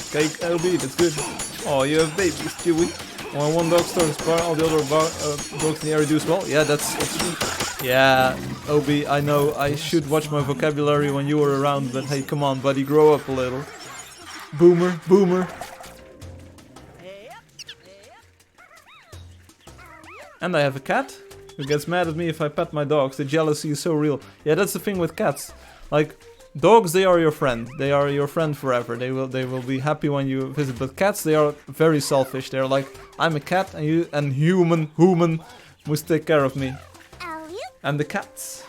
Okay, LB, that's good. Oh, you have babies, Chewy. When one dog starts to bark, all the other dogs in the area do as well. Yeah, that's true. Yeah, Obi, I know I should watch my vocabulary when you were around, but hey, come on, buddy, grow up a little. Boomer, boomer. And I have a cat who gets mad at me if I pet my dogs. The jealousy is so real. Yeah, that's the thing with cats. Like, Dogs, they are your friend. They are your friend forever. They will be happy when you visit. But cats, they are very selfish. They're like, I'm a cat and human must take care of me. And the cats.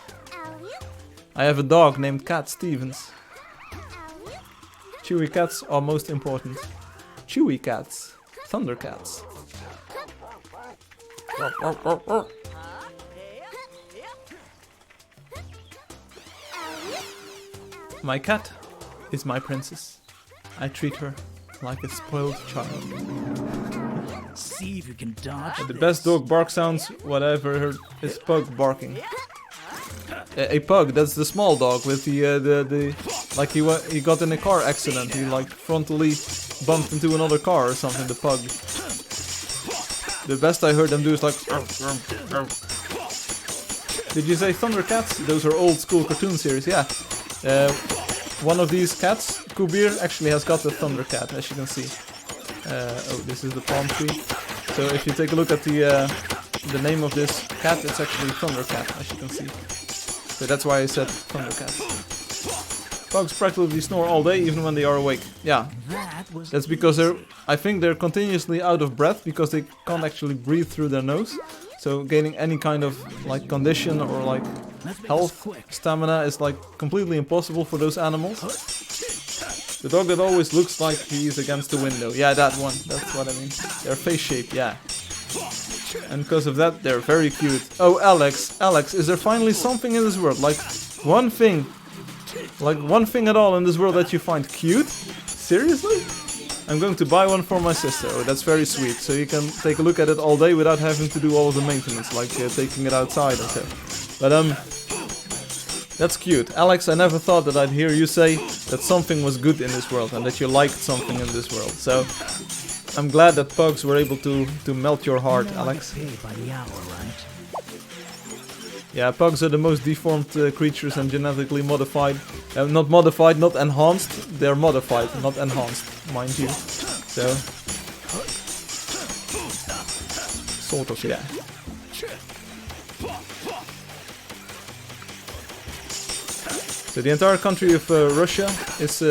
I have a dog named Cat Stevens. Chewy cats are most important. Chewy cats. Thunder cats. My cat is my princess. I treat her like a spoiled child. See if you can dodge The best dog bark sounds, whatever, heard is Pug barking. A pug, that's the small dog with the like he got in a car accident. He like frontally bumped into another car or something. The pug. The best I heard them do is like. Did you say Thundercats? Those are old school cartoon series. Yeah. One of these cats, Kubir, actually has got a Thundercat, as you can see. Oh, this is the palm tree. So if you take a look at the name of this cat, it's actually Thundercat, as you can see. So that's why I said Thundercat. Pugs practically snore all day, even when they are awake. Yeah, that's because I think they're continuously out of breath because they can't actually breathe through their nose. So gaining any kind of like condition or like health, stamina is like completely impossible for those animals. The dog that always looks like he's against the window. Yeah, that one. That's what I mean. Their face shape, yeah. And because of that, they're very cute. Oh, Alex. Alex, is there finally something in this world? Like, one thing. Like, one thing at all in this world that you find cute? Seriously? I'm going to buy one for my sister. Oh, that's very sweet. So you can take a look at it all day without having to do all of the maintenance. Like, taking it outside or so. But, that's cute. Alex, I never thought that I'd hear you say that something was good in this world and that you liked something in this world. So, I'm glad that pugs were able to melt your heart, Alex. Yeah, pugs are the most deformed creatures and genetically modified. Not modified, not enhanced. They're modified, not enhanced, mind you. So, sort of, yeah. So the entire country of Russia is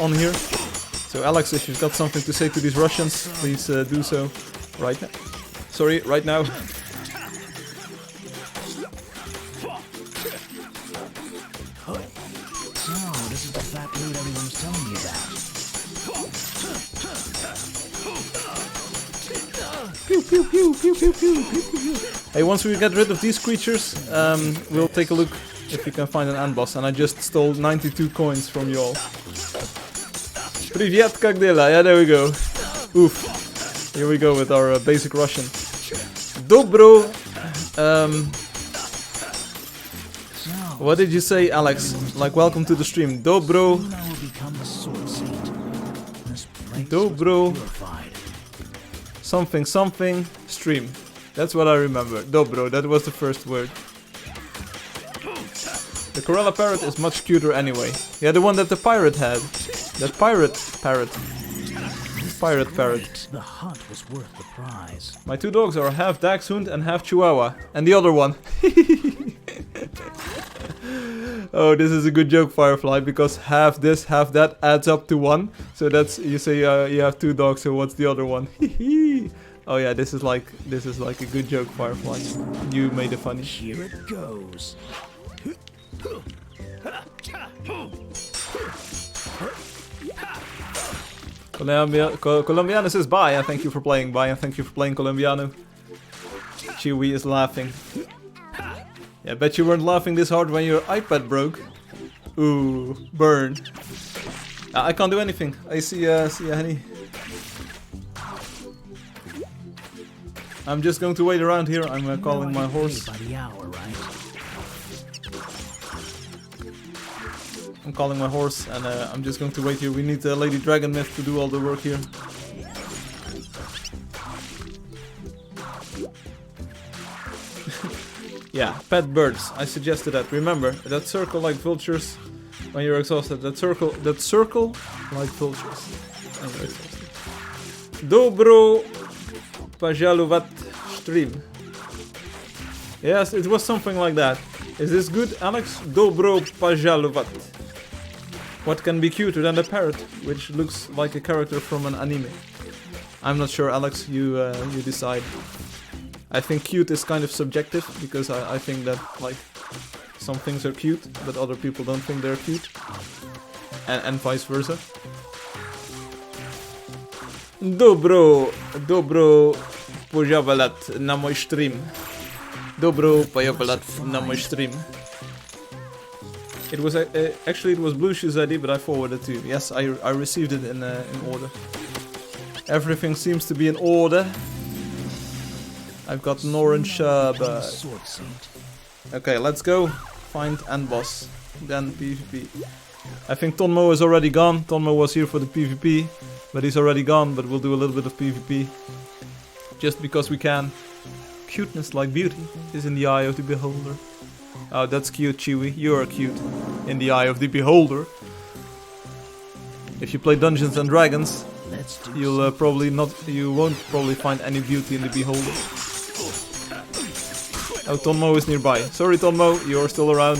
on here. So Alex, if you've got something to say to these Russians, please do so right now. Sorry, right now. So, this is the fat loot everyone was telling me about. Pew, pew, pew, pew, pew, pew, pew, pew. Hey, once we get rid of these creatures, we'll take a look if you can find an end boss. And I just stole 92 coins from you all. Привет, как дела? Yeah, there we go. Oof. Here we go with our basic Russian. Dobro. What did you say, Alex? Like, welcome to the stream. Dobro. Dobro. Something, something. Stream. That's what I remember. Dobro. That was the first word. The Corella parrot is much cuter anyway. Yeah, the one that the pirate had. That pirate parrot. Pirate parrot. The hunt was worth the prize. My two dogs are half Dachshund and half Chihuahua. And the other one. Oh, this is a good joke, Firefly, because half this, half that adds up to one. So that's, you say you have two dogs, so what's the other one? Oh yeah, this is like a good joke, Firefly. You made it funny. Here it goes. Colombiano says bye and thank you for playing. Bye and thank you for playing, Colombiano. Chewy is laughing. Yeah, bet you weren't laughing this hard when your iPad broke. Ooh, burn. I can't do anything. I see ya, honey. I'm just going to wait around here. I'm calling my horse. I'm calling my horse and I'm just going to wait here. We need Lady Dragon Myth to do all the work here. Yeah, pet birds. I suggested that. Remember, that circle like vultures when you're exhausted. That circle like vultures when you're exhausted. Dobro Pajalovat stream. Yes, it was something like that. Is this good, Alex? Dobro Pajalovat. What can be cuter than the parrot, which looks like a character from an anime? I'm not sure, Alex. You decide. I think cute is kind of subjective because I think that like some things are cute, but other people don't think they're cute, and vice versa. Dobro pojawalat na mój stream. Dobro pojawalat na mój stream. It was actually it was Blue Shoes ID, but I forwarded to you. Yes, I received it in order. Everything seems to be in order. I've got an orange shirt. Okay, let's go find end boss, then PvP. I think Tonmo is already gone. Tonmo was here for the PvP, but he's already gone. But we'll do a little bit of PvP, just because we can. Cuteness like beauty is in the eye of the beholder. Oh, that's cute, Chewy. You are cute in the eye of the beholder. If you play Dungeons and Dragons, you won't probably find any beauty in the beholder. Oh, Tonmo is nearby. Sorry, Tonmo, you're still around.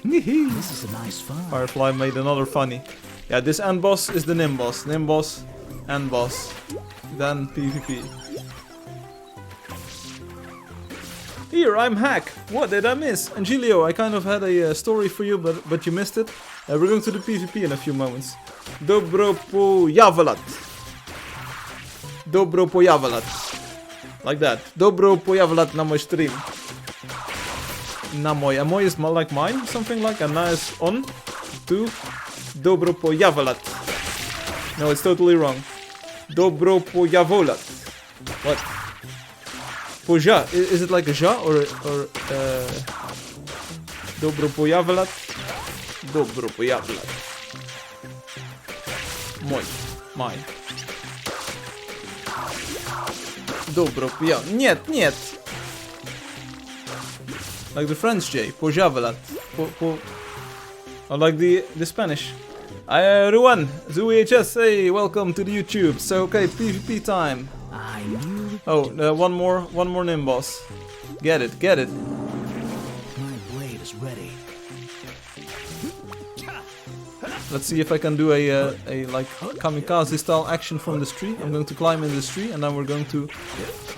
This is a nice fun. Firefly made another funny. Yeah, this end boss is the Nimbos. Nimbos, end boss, then PvP. Here, I'm Hack. What did I miss? Angelio, I kind of had a story for you, but you missed it. We're going to the PvP in a few moments. Dobro pojavalat. Dobro pojavalat. Like that. Dobro pojavalat na mój stream. Na mój. A mój is like mine? Something like a nice on. To. Dobro pojavalat. No, it's totally wrong. Dobro pojavolat. What? Poja. Is it like a ja or Dobro pojavalat? Dobro pojavalat. Mój. Mine. Dobro pojavalat. Niet. Like the French J. Pojavalat. Or like the Spanish. Hi everyone. ZooHS. Hey, welcome to the YouTube. So okay, PvP time. Oh, one more Nimbos. Get it. My blade is ready. Let's see if I can do a like kamikaze style action from this tree. I'm going to climb in this tree and then we're going to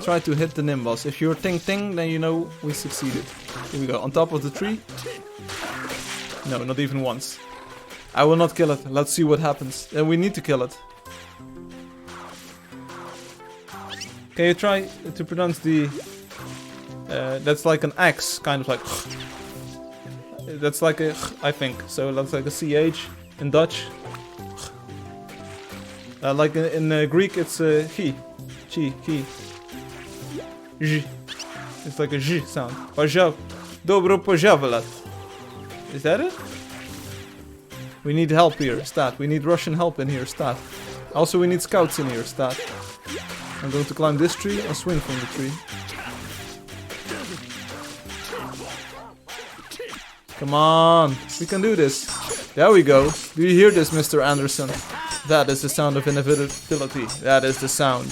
try to hit the Nimbos. If you're ting, then you know we succeeded. Here we go, on top of the tree. No, not even once. I will not kill it. Let's see what happens. Then we need to kill it. Can you try to pronounce the... that's like an X, kind of like... That's like a... I think. So that's like a CH in Dutch. Like in Greek it's chi. Chi. J. It's like a J sound. Pojav. Dobro pojavalat. Is that it? We need help here, stat. We need Russian help in here, stat. Also we need scouts in here, stat. I'm going to climb this tree and swing from the tree. Come on, we can do this. There we go. Do you hear this, Mr. Anderson? That is the sound of inevitability. That is the sound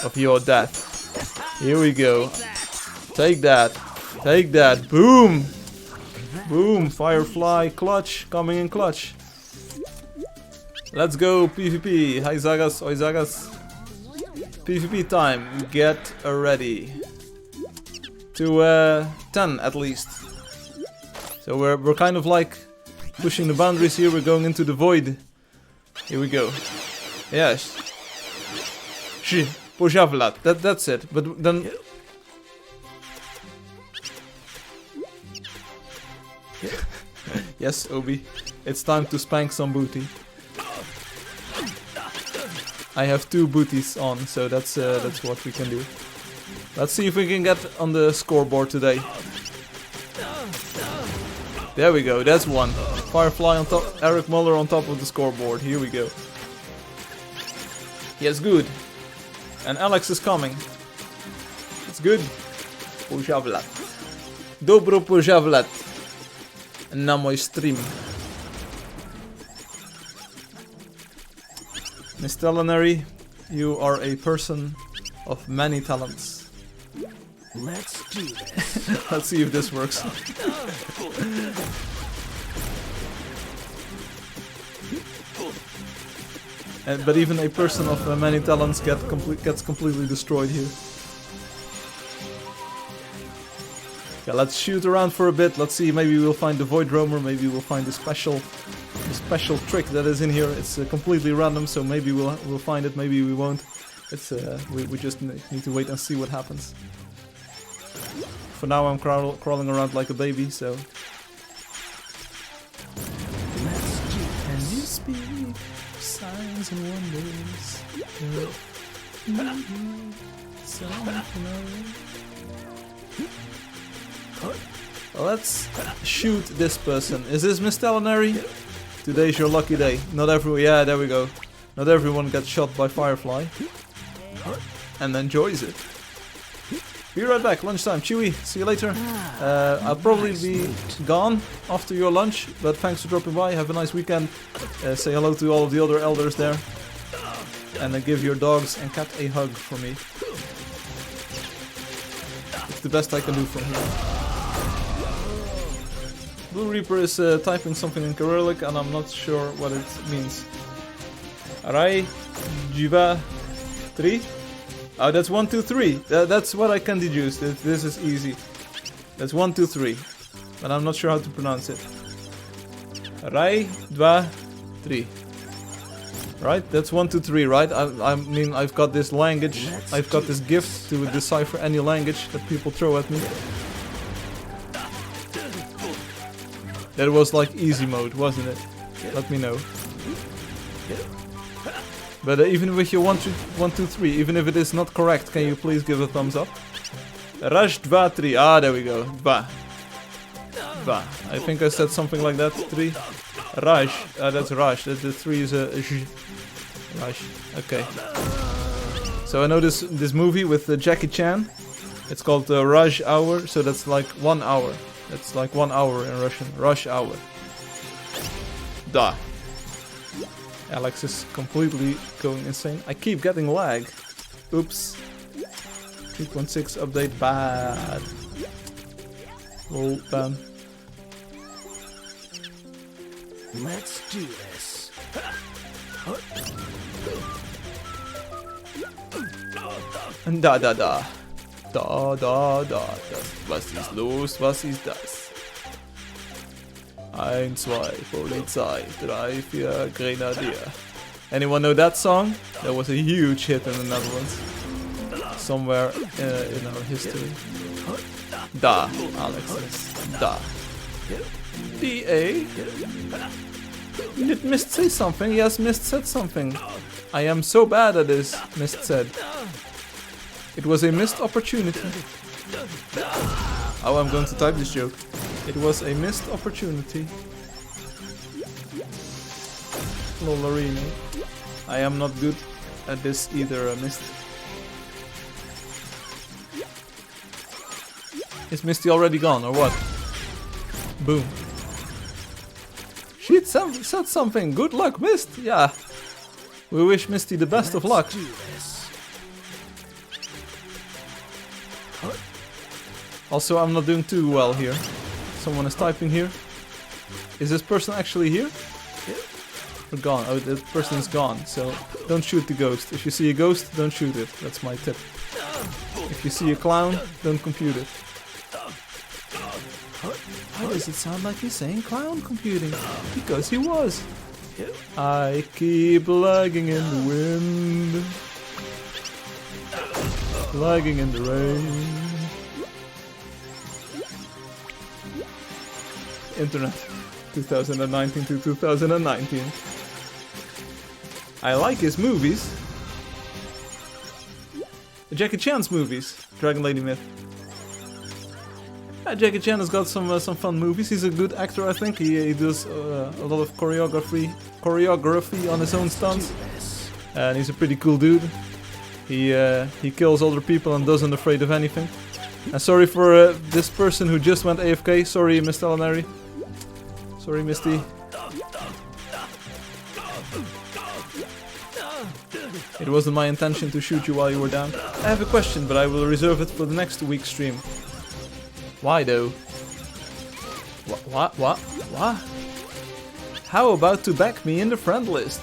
of your death. Here we go. Take that. Take that. Boom. Boom. Firefly clutch. Coming in clutch. Let's go PvP. Hi Zagas. Oi Zagas. PvP time. Get ready. To 10 at least. So we're kind of like pushing the boundaries here. We're going into the void. Here we go. Yes. Pojavlat. That's it. But then. Yes, Obi. It's time to spank some booty. I have 2 booties on, so that's what we can do. Let's see if we can get on the scoreboard today. There we go, that's one. Firefly on top, Eric Muller on top of the scoreboard. Here we go. Yes, good. And Alex is coming. It's good. Pojavlat. Dobro pojavlat. Na mój stream. Miss Telenary, you are a person of many talents. Let's do this. Let's see if this works. But even a person of many talents gets completely destroyed here. Yeah, let's shoot around for a bit. Let's see, maybe we'll find the Void Roamer, maybe we'll find the special trick that is in here. It's completely random, so maybe we'll find it, maybe we won't. It's we just need to wait and see what happens. For now, I'm crawling around like a baby, so. Can you speak signs and wonders? Let's shoot this person. Is this Miss Telenary? Today's your lucky day. Not everyone. Yeah, there we go. Not everyone gets shot by Firefly and enjoys it. Be right back. Lunchtime. Chewy. See you later. I'll probably be gone after your lunch, but thanks for dropping by. Have a nice weekend. Say hello to all of the other elders there, and give your dogs and cat a hug for me. It's the best I can do from here. Blue Reaper is typing something in Cyrillic and I'm not sure what it means. Arai, Jiva, 3? Oh, that's 1, 2, 3. That's what I can deduce. This is easy. That's 1, 2, 3. But I'm not sure how to pronounce it. Arai, 2, 3. Right? That's 1, 2, 3, right? I mean, I've got this language. I've got this gift to decipher any language that people throw at me. That was like easy mode, wasn't it? Let me know. But even with your 1, 2, 3, even if it is not correct, can you please give a thumbs up? Rush 2, 3. Ah, there we go. 2. 2. I think I said something like that. 3. Rush. That's rush. The 3 is a rush. Okay. So I know this movie with Jackie Chan. It's called Rush Hour. So that's like 1 hour. That's like 1 hour in Russian. Rush hour. Da. Alex is completely going insane. I keep getting lag. Oops. 3.6 update bad. Oh, bam. Let's do this. Da da da. Da da da. Was ist los? Was ist das? 1, 2, Polizei, 3, 4, Grenadier. Anyone know that song? That was a huge hit in the Netherlands. Somewhere in our history. Da, Alex is da. D-A? Did Mist say something? Yes, Mist said something. I am so bad at this, Mist said. It was a missed opportunity. Oh, I'm going to type this joke. It was a missed opportunity. Lollarino. I am not good at this either, Mist. Is Misty already gone or what? Boom. She said something. Good luck, Mist. Yeah. We wish Misty the best of luck. Also, I'm not doing too well here. Someone is typing here. Is this person actually here? Or gone? Oh, that person is gone. So don't shoot the ghost. If you see a ghost, don't shoot it. That's my tip. If you see a clown, don't compute it. Why does it sound like he's saying clown computing? Because he was. I keep lagging in the wind. Lagging in the rain. Internet 2019 to 2019. I like his movies. Jackie Chan's movies. Dragon Lady Myth. Yeah, Jackie Chan has got some fun movies. He's a good actor, I think. He does a lot of choreography on his own stunts, and he's a pretty cool dude. He kills other people and doesn't afraid of anything. And sorry for this person who just went AFK. Sorry, Miss Telenary. Sorry, Misty. It wasn't my intention to shoot you while you were down. I have a question, but I will reserve it for the next week's stream. Why though? What? How about to back me in the friend list?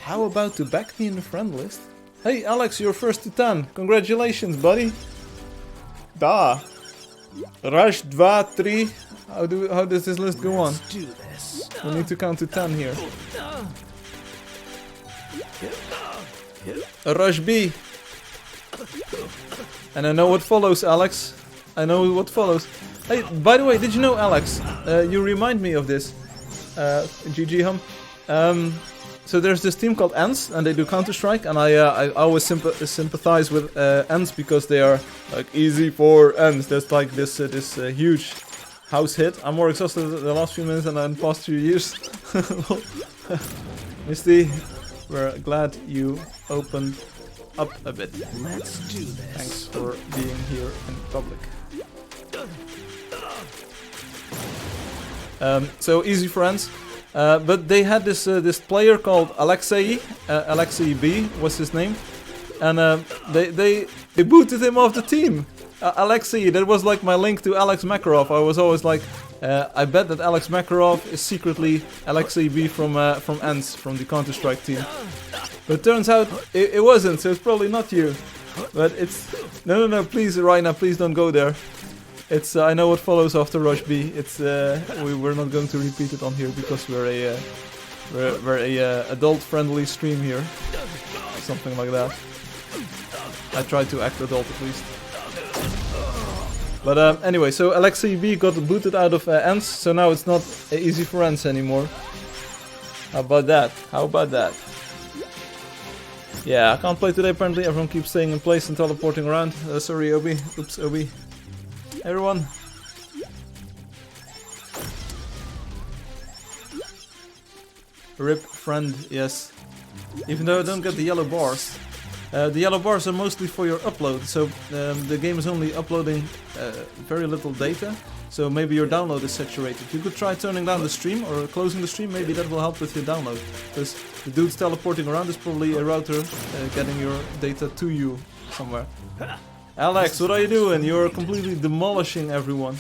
How about to back me in the friend list? Hey Alex, you're first to 10. Congratulations, buddy. Da. Rush 2, 3. How does this list go on? Let's do this. We need to count to 10 here. Rush B. And I know what follows, Alex. I know what follows. Hey, by the way, did you know, Alex? You remind me of this. GG hum. So there's this team called ENS, and they do Counter-Strike, and I always sympathize with ENS because they are like easy for ENS. There's like this huge house hit. I'm more exhausted the last few minutes than in the past few years. Misty, we're glad you opened up a bit. Let's do this. Thanks for being here in public. So easy friends, but they had this player called Alexei. Alexei B was his name, and they booted him off the team. Alexei, that was like my link to Alex Makarov. I was always like, I bet that Alex Makarov is secretly Alexei B from ENS, from the Counter-Strike team. But turns out it wasn't, so it's probably not you. But it's no, please, Raina, please don't go there. It's I know what follows after Rush B. It's we're not going to repeat it on here because we're a adult-friendly stream here, something like that. I try to act adult at least. But anyway, so Alexei B got booted out of ENS, so now it's not easy for ENS anymore. How about that? How about that? Yeah, I can't play today apparently. Everyone keeps staying in place and teleporting around. Sorry, Obi. Oops, Obi. Everyone. RIP friend, yes. Even though I don't get the yellow bars. The yellow bars are mostly for your upload, so the game is only uploading very little data. So maybe your download is saturated. You could try turning down the stream or closing the stream, maybe that will help with your download. Because the dude's teleporting around is probably a router getting your data to you somewhere. Alex, what are you doing? You're completely demolishing everyone.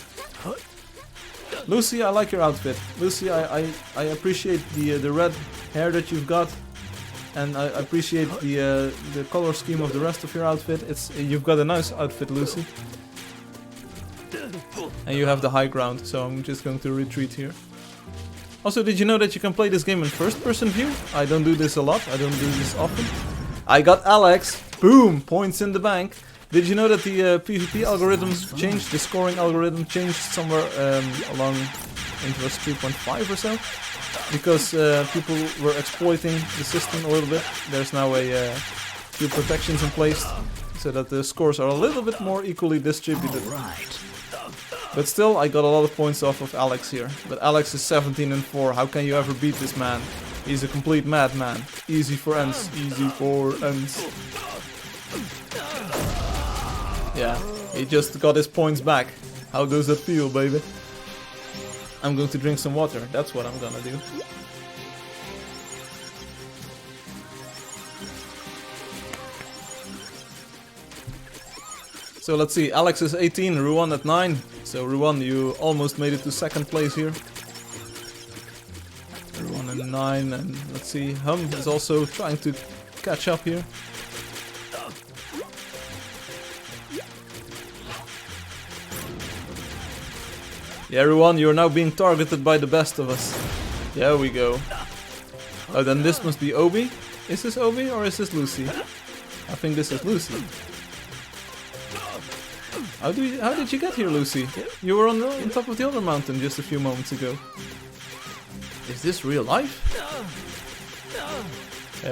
Lucy, I like your outfit. Lucy, I appreciate the red hair that you've got. And I appreciate the color scheme of the rest of your outfit. You've got a nice outfit, Lucy. And you have the high ground, so I'm just going to retreat here. Also, did you know that you can play this game in first-person view? I don't do this a lot, I don't do this often. I got Alex! Boom! Points in the bank. Did you know that the PvP algorithms changed, the scoring algorithm changed somewhere along, I think it was 3.5 or so? Because people were exploiting the system a little bit. There's now a few protections in place so that the scores are a little bit more equally distributed. Right. But still, I got a lot of points off of Alex here. But Alex is 17-4. How can you ever beat this man? He's a complete madman. Easy for ENS. Easy for ENS. Yeah, he just got his points back. How does that feel, baby? I'm going to drink some water. That's what I'm gonna do. So let's see. Alex is 18, Ruan at 9. So Ruan, you almost made it to second place here. Ruan at 9, and let's see. Hum is also trying to catch up here. Yeah, Ruan, you're now being targeted by the best of us. There we go. Oh, then this must be Obi. Is this Obi or is this Lucy? I think this is Lucy. How did you get here, Lucy? You were on top of the other mountain just a few moments ago. Is this real life?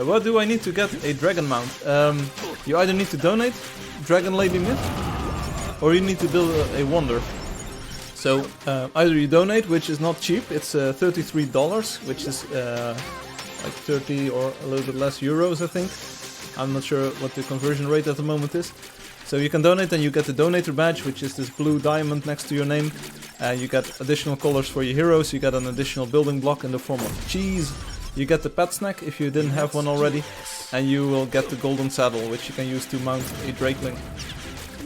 What do I need to get a dragon mount? You either need to donate Dragon Lady Myth, or you need to build a wonder. So either you donate, which is not cheap, it's $33, which is like 30 or a little bit less euros, I think. I'm not sure what the conversion rate at the moment is. So you can donate and you get the donator badge, which is this blue diamond next to your name. You get additional colors for your heroes, you get an additional building block in the form of cheese. You get the pet snack if you didn't have one already. And you will get the golden saddle, which you can use to mount a drakeling.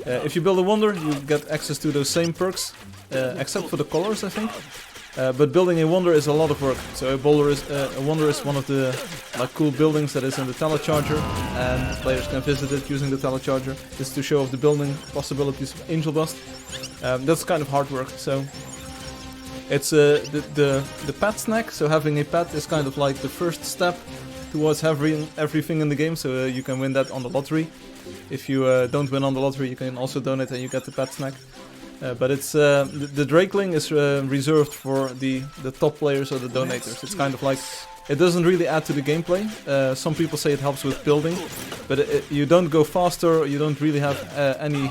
If you build a wonder, you get access to those same perks. Except for the colors, I think. But building a wonder is a lot of work. So a wonder is one of the like cool buildings that is in the telecharger, and players can visit it using the telecharger. This is to show off the building possibilities of Angeldust. That's kind of hard work. So it's the pet snack. So having a pet is kind of like the first step towards having everything in the game. So you can win that on the lottery. If you don't win on the lottery, you can also donate and you get the pet snack. But it's the Drakeling is reserved for the top players or the donators. It's kind of like, it doesn't really add to the gameplay. Some people say it helps with building, but you don't go faster, you don't really have any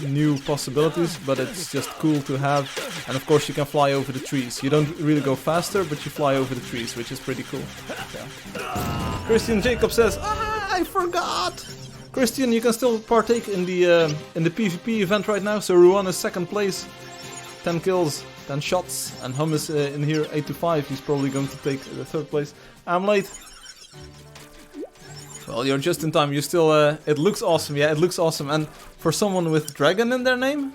new possibilities, but it's just cool to have. And of course you can fly over the trees. You don't really go faster, but you fly over the trees, which is pretty cool. Yeah. Christian Jacob says, I forgot! Christian, you can still partake in the PvP event right now. So Ruan is 2nd place, 10 kills, 10 shots, and Hum is in here 8 to 5. He's probably going to take the 3rd place. I'm late. Well, you're just in time. You still. It looks awesome. Yeah, it looks awesome. And for someone with dragon in their name,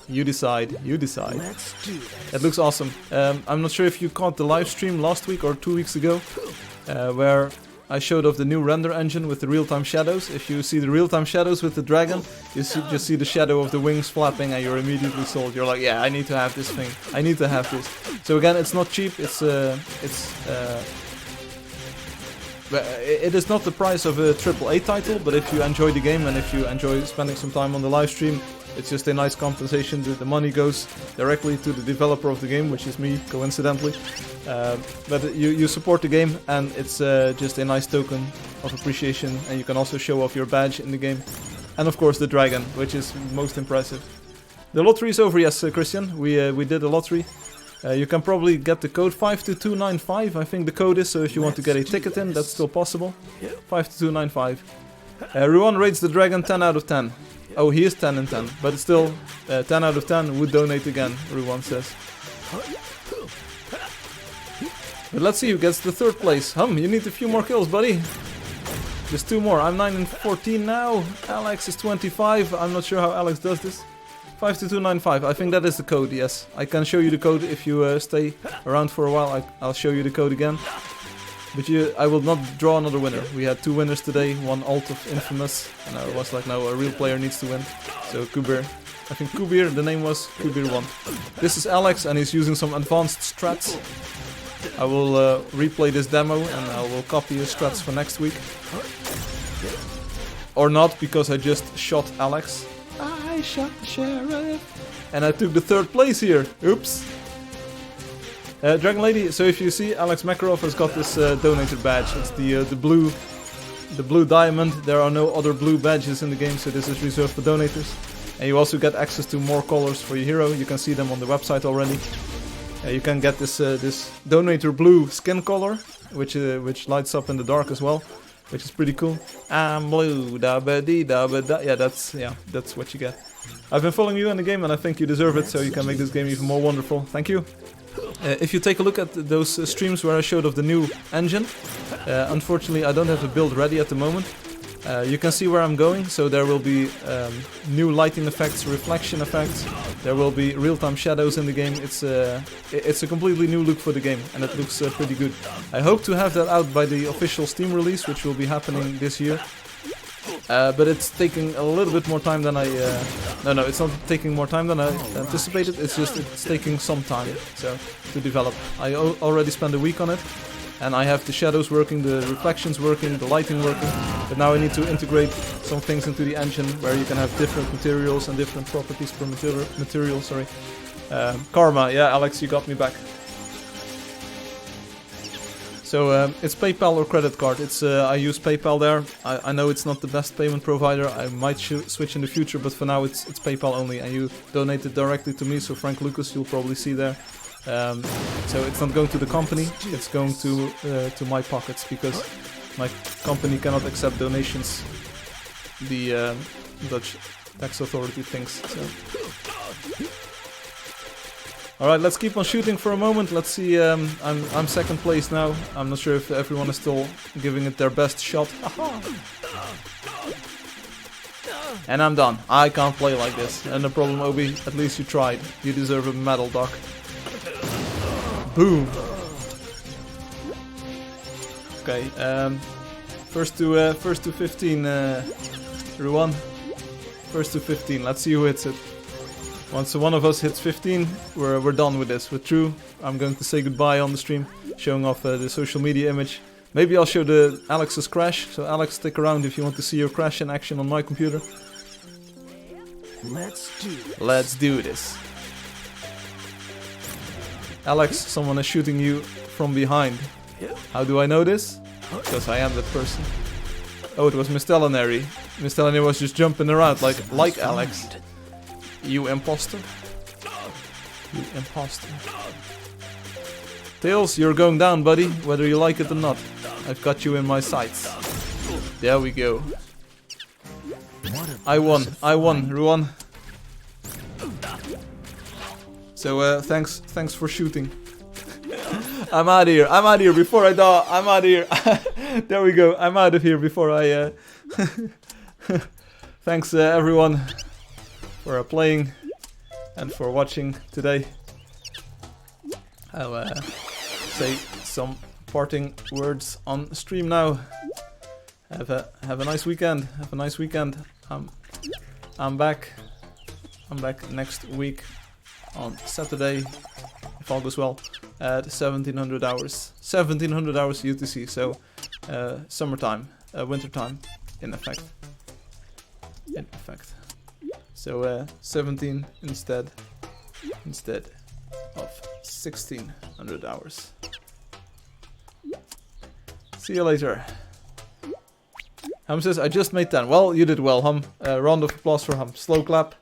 you decide. You decide. Let's do this. It looks awesome. I'm not sure if you caught the live stream last week or 2 weeks ago, where I showed off the new render engine with the real-time shadows. If you see the real-time shadows with the dragon, you just see the shadow of the wings flapping and you're immediately sold. You're like, yeah, I need to have this thing. I need to have this. So again, it's not cheap. It is not the price of a AAA title, but if you enjoy the game and if you enjoy spending some time on the live stream, it's just a nice compensation. The money goes directly to the developer of the game, which is me, coincidentally. But you support the game, and it's just a nice token of appreciation, and you can also show off your badge in the game. And of course the dragon, which is most impressive. The lottery is over, yes, Christian. We did a lottery. You can probably get the code 52295, I think the code is, so if you want to get a ticket in, that's still possible. 52295. Ruan rates the dragon 10 out of 10. Oh, he is 10 and 10, but still 10 out of 10 would donate again, Ruan says. But let's see who gets the 3rd place. Hum, you need a few more kills, buddy. Just 2 more. I'm 9 and 14 now. Alex is 25. I'm not sure how Alex does this. 52295. I think that is the code, yes. I can show you the code if you stay around for a while. I'll show you the code again. But I will not draw another winner. We had 2 winners today, 1 alt of Infamous, and I was like, no, a real player needs to win. So Kubir, I think Kubir, the name was Kubir won. This is Alex, and he's using some advanced strats. I will replay this demo, and I will copy his strats for next week. Or not, because I just shot Alex. I shot the sheriff. And I took the 3rd place here. Oops. Dragon Lady, so if you see, Alex Makarov has got this donated badge. It's the blue diamond. There are no other blue badges in the game, so this is reserved for donators. And you also get access to more colors for your hero. You can see them on the website already. You can get this donator blue skin color, which lights up in the dark as well, which is pretty cool. I'm blue, da ba dee da ba da. Yeah, that's what you get. I've been following you in the game, and I think you deserve it, so you can make this game even more wonderful. Thank you. If you take a look at those streams where I showed off the new engine, unfortunately I don't have a build ready at the moment. You can see where I'm going, so there will be new lighting effects, reflection effects, there will be real-time shadows in the game. It's a completely new look for the game, and it looks pretty good. I hope to have that out by the official Steam release, which will be happening this year. But it's taking a little bit more time than no, it's not taking more time than I anticipated. It's taking some time to develop. I already spent a week on it, and I have the shadows working, the reflections working, the lighting working. But now I need to integrate some things into the engine where you can have different materials and different properties per material. Sorry. Karma, yeah, Alex, you got me back. So it's PayPal or credit card. I use PayPal there. I know it's not the best payment provider. I might switch in the future, but for now it's PayPal only, and you donate it directly to me. So Frank Lucas, you'll probably see there. So it's not going to the company. It's going to my pockets, because my company cannot accept donations. The Dutch tax authority thinks so. Alright, let's keep on shooting for a moment. Let's see, I'm second place now. I'm not sure if everyone is still giving it their best shot. And I'm done. I can't play like this. And no problem, Obi. At least you tried. You deserve a medal, Doc. Boom. Okay, first to 15, Ruan. First to 15, let's see who hits it. Once one of us hits 15, we're done with this. With True, I'm going to say goodbye on the stream, showing off the social media image. Maybe I'll show the Alex's crash, so Alex, stick around if you want to see your crash in action on my computer. Let's do this. Alex, someone is shooting you from behind. How do I know this? Because I am that person. Oh, it was Mistellanary. Mistellanary was just jumping around like Alex. You imposter. You imposter. Tails, you're going down, buddy, whether you like it or not. I've got you in my sights. There we go. I won, Ruan. So, thanks for shooting. I'm out of here before I die. I'm out of here. There we go, I'm out of here before I... Thanks everyone for playing and for watching today. I'll say some parting words on stream now. Have a nice weekend. Have a nice weekend. I'm back. I'm back next week on Saturday, if all goes well, at 1700 hours. 1700 hours UTC. So summertime, wintertime, in effect. In effect. So 17 instead of 1600 hours. See you later. Hum says, I just made 10. Well, you did well, Hum. Round of applause for Hum. Slow clap.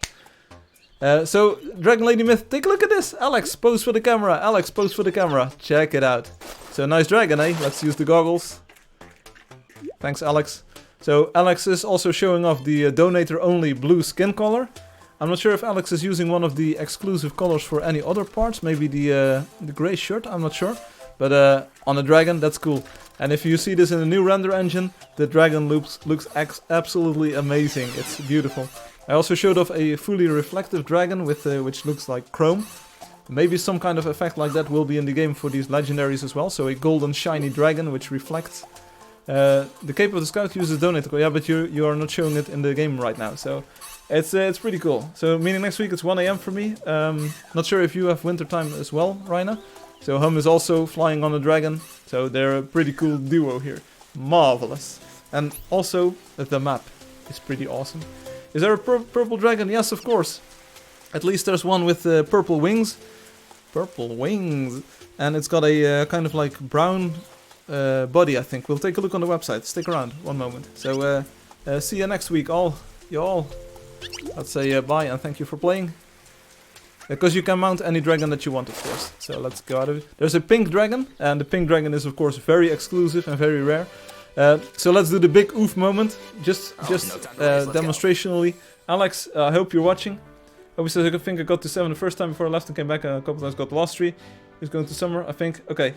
So, Dragon Lady Myth, take a look at this. Alex, pose for the camera. Alex, pose for the camera. Check it out. So, nice dragon, eh? Let's use the goggles. Thanks, Alex. So, Alex is also showing off the donator-only blue skin color. I'm not sure if Alex is using one of the exclusive colors for any other parts. Maybe the grey shirt, I'm not sure. But on a dragon, that's cool. And if you see this in the new render engine, the dragon looks absolutely amazing. It's beautiful. I also showed off a fully reflective dragon with which looks like chrome. Maybe some kind of effect like that will be in the game for these legendaries as well. So a golden shiny dragon which reflects. The Cape of the Scout uses donator. Yeah, but you are not showing it in the game right now. So it's pretty cool. So meaning next week it's 1 AM for me. Not sure if you have wintertime as well, Raina. So Hum is also flying on a dragon. So they're a pretty cool duo here. Marvelous. And also the map is pretty awesome. Is there a purple dragon? Yes, of course. At least there's one with purple wings. Purple wings. And it's got a kind of like brown body, I think. We'll take a look on the website. Stick around one moment. So see you next week, all. You all. Let's say bye and thank you for playing. Because you can mount any dragon that you want, of course. So let's go out of it. There's a pink dragon. And the pink dragon is, of course, very exclusive and very rare. So let's do the big oof moment. Just demonstrationally. Alex, I hope you're watching. Hope he says, I think I got to 7 the first time before I left and came back. A couple times got the last 3. He's going to summer, I think. Okay.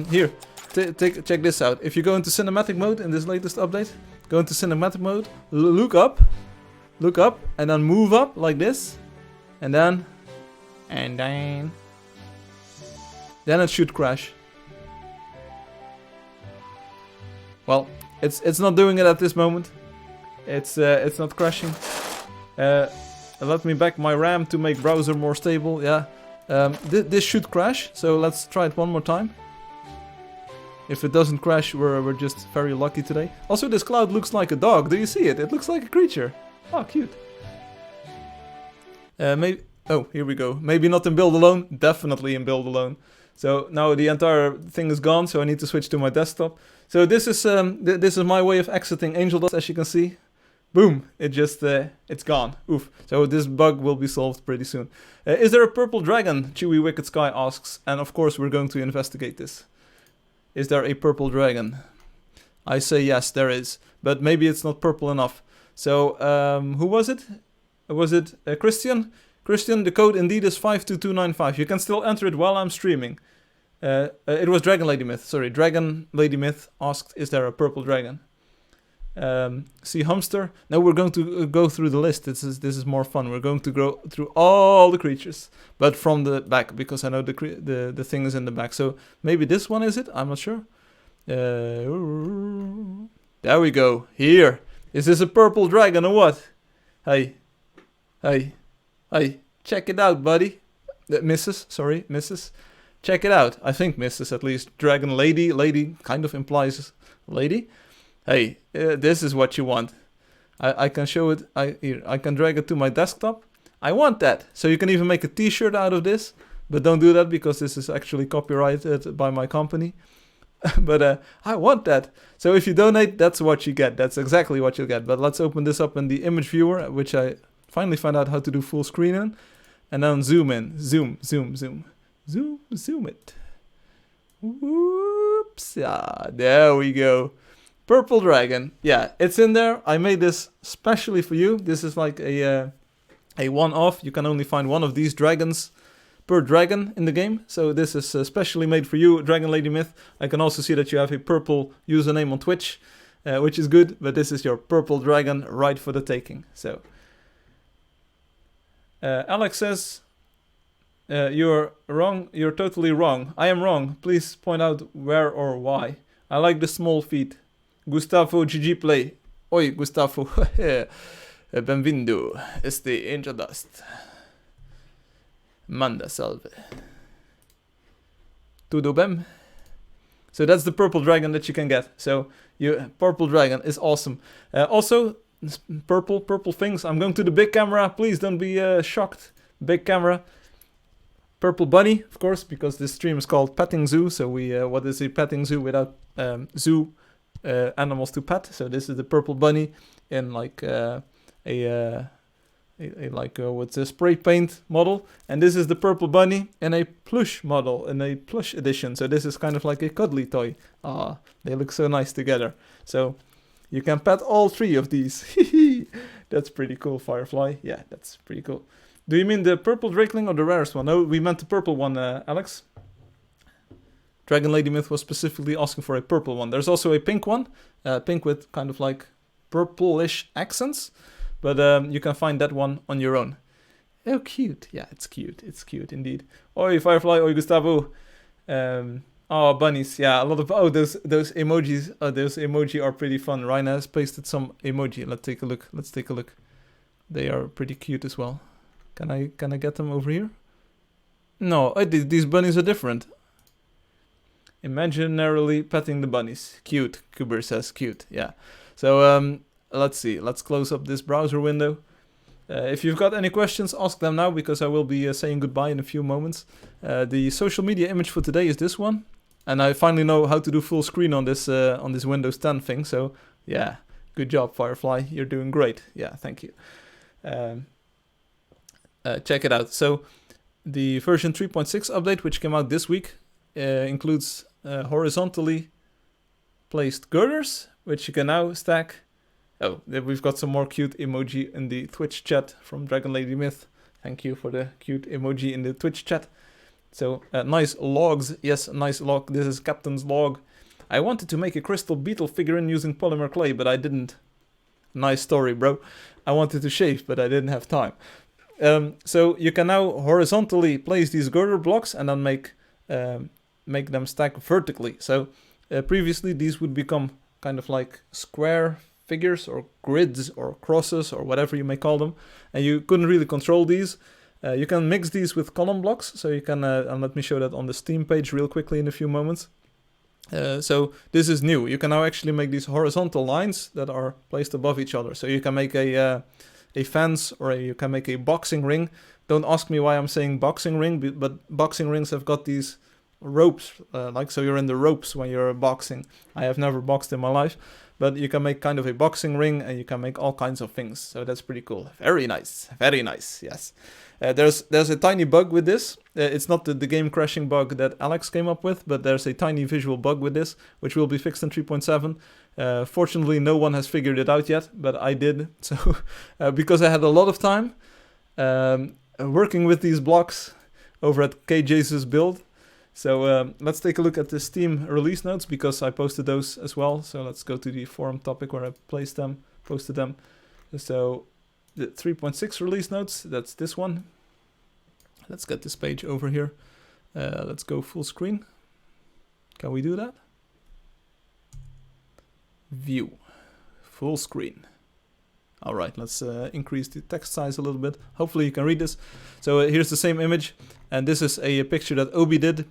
Here. Check this out. If you go into cinematic mode in this latest update, go into cinematic mode, look up, and then move up like this. And then it should crash. Well, it's not doing it at this moment. It's not crashing. Let me back my RAM to make browser more stable. Yeah, this should crash. So let's try it one more time. If it doesn't crash, we're just very lucky today. Also, this cloud looks like a dog. Do you see it? It looks like a creature. Oh, cute. Maybe. Oh, here we go. Maybe not in build alone. Definitely in build alone. So now the entire thing is gone. So I need to switch to my desktop. So this is my way of exiting Angeldust, as you can see. Boom! It just it's gone. Oof. So this bug will be solved pretty soon. Is there a purple dragon? Chewy Wicked Sky asks, and of course we're going to investigate this. Is there a purple dragon? I say yes, there is, but maybe it's not purple enough. So who was it? Was it Christian? Christian, the code indeed is 52295. You can still enter it while I'm streaming. It was Dragon Lady Myth. Sorry, Dragon Lady Myth asked, is there a purple dragon? See Hamster. Now we're going to go through the list. This is more fun. We're going to go through all the creatures, but from the back, because I know the thing is in the back. So maybe this one is it? I'm not sure. There we go. Here. Is this a purple dragon or what? Hey. Check it out, buddy. Mrs. Check it out. I think Mrs. at least. Dragon lady. Lady kind of implies lady. Hey, this is what you want. I can show it. I can drag it to my desktop. I want that. So you can even make a t-shirt out of this. But don't do that because this is actually copyrighted by my company. But I want that. So if you donate, that's what you get. That's exactly what you'll get. But let's open this up in the image viewer, which I finally found out how to do full screen in. And then zoom in. Zoom it. Whoops. Yeah, there we go. Purple dragon. Yeah, it's in there. I made this specially for you. This is like a one-off. You can only find one of these dragons per dragon in the game. So this is specially made for you, Dragon Lady Myth. I can also see that you have a purple username on Twitch, which is good. But this is your purple dragon right for the taking. So Alex says, you're wrong. You're totally wrong. I am wrong. Please point out where or why. I like the small feet. Gustavo GG Play. Oi, Gustavo. Benvindo. Este Angeldust. Manda salve. Tudo bem? So that's the purple dragon that you can get. So purple dragon is awesome. Also, purple things. I'm going to the big camera. Please don't be shocked. Big camera. Purple bunny, of course, because this stream is called Petting Zoo. So what is a petting zoo without zoo animals to pet? So this is the purple bunny in like what's a spray paint model, and this is the purple bunny in a plush model, in a plush edition. So this is kind of like a cuddly toy. Ah, they look so nice together. So you can pet all three of these. That's pretty cool, Firefly. Yeah, that's pretty cool. Do you mean the purple drakeling or the rarest one? No, we meant the purple one, Alex. Dragon Lady Myth was specifically asking for a purple one. There's also a pink one, pink with kind of like purplish accents, but you can find that one on your own. Oh, cute. Yeah, it's cute. It's cute indeed. Oi, Firefly. Oi, Gustavo. Oh, bunnies. Yeah, a lot of... Oh, those emojis. Those emoji are pretty fun. Rhina has pasted some emoji. Let's take a look. They are pretty cute as well. Can I get them over here? No, these bunnies are different. Imaginarily petting the bunnies. Cute. Kuber says cute. Yeah. So let's see. Let's close up this browser window. If you've got any questions, ask them now, because I will be saying goodbye in a few moments. The social media image for today is this one, and I finally know how to do full screen on this Windows 10 thing. So yeah, good job, Firefly. You're doing great. Yeah, thank you. Check it out. So the version 3.6 update, which came out this week, includes horizontally placed girders, which you can now stack. Oh, we've got some more cute emoji in the Twitch chat from Dragon Lady Myth. Thank you for the cute emoji in the Twitch chat. So, nice logs. Yes, nice log. This is Captain's log. I wanted to make a crystal beetle figurine using polymer clay, but I didn't. Nice story, bro. I wanted to shave, but I didn't have time. So you can now horizontally place these girder blocks and then make them stack vertically. So previously these would become kind of like square figures or grids or crosses or whatever you may call them, and you couldn't really control these. You can mix these with column blocks, so you can, and let me show that on the Steam page real quickly in a few moments. So this is new. You can now actually make these horizontal lines that are placed above each other. So you can make a fence, or you can make a boxing ring. Don't ask me why I'm saying boxing ring, but boxing rings have got these ropes, like so you're in the ropes when you're boxing. I have never boxed in my life, but you can make kind of a boxing ring, and you can make all kinds of things. So that's pretty cool. Very nice, yes. There's a tiny bug with this. It's not the game crashing bug that Alex came up with, but there's a tiny visual bug with this, which will be fixed in 3.7. Fortunately, no one has figured it out yet, but I did. So because I had a lot of time working with these blocks over at KJ's build, So let's take a look at the Steam release notes because I posted those as well. So let's go to the forum topic where I posted them. So the 3.6 release notes, that's this one. Let's get this page over here. Let's go full screen. Can we do that? View, full screen. All right, let's increase the text size a little bit. Hopefully you can read this. So here's the same image, and this is a picture that Obi did.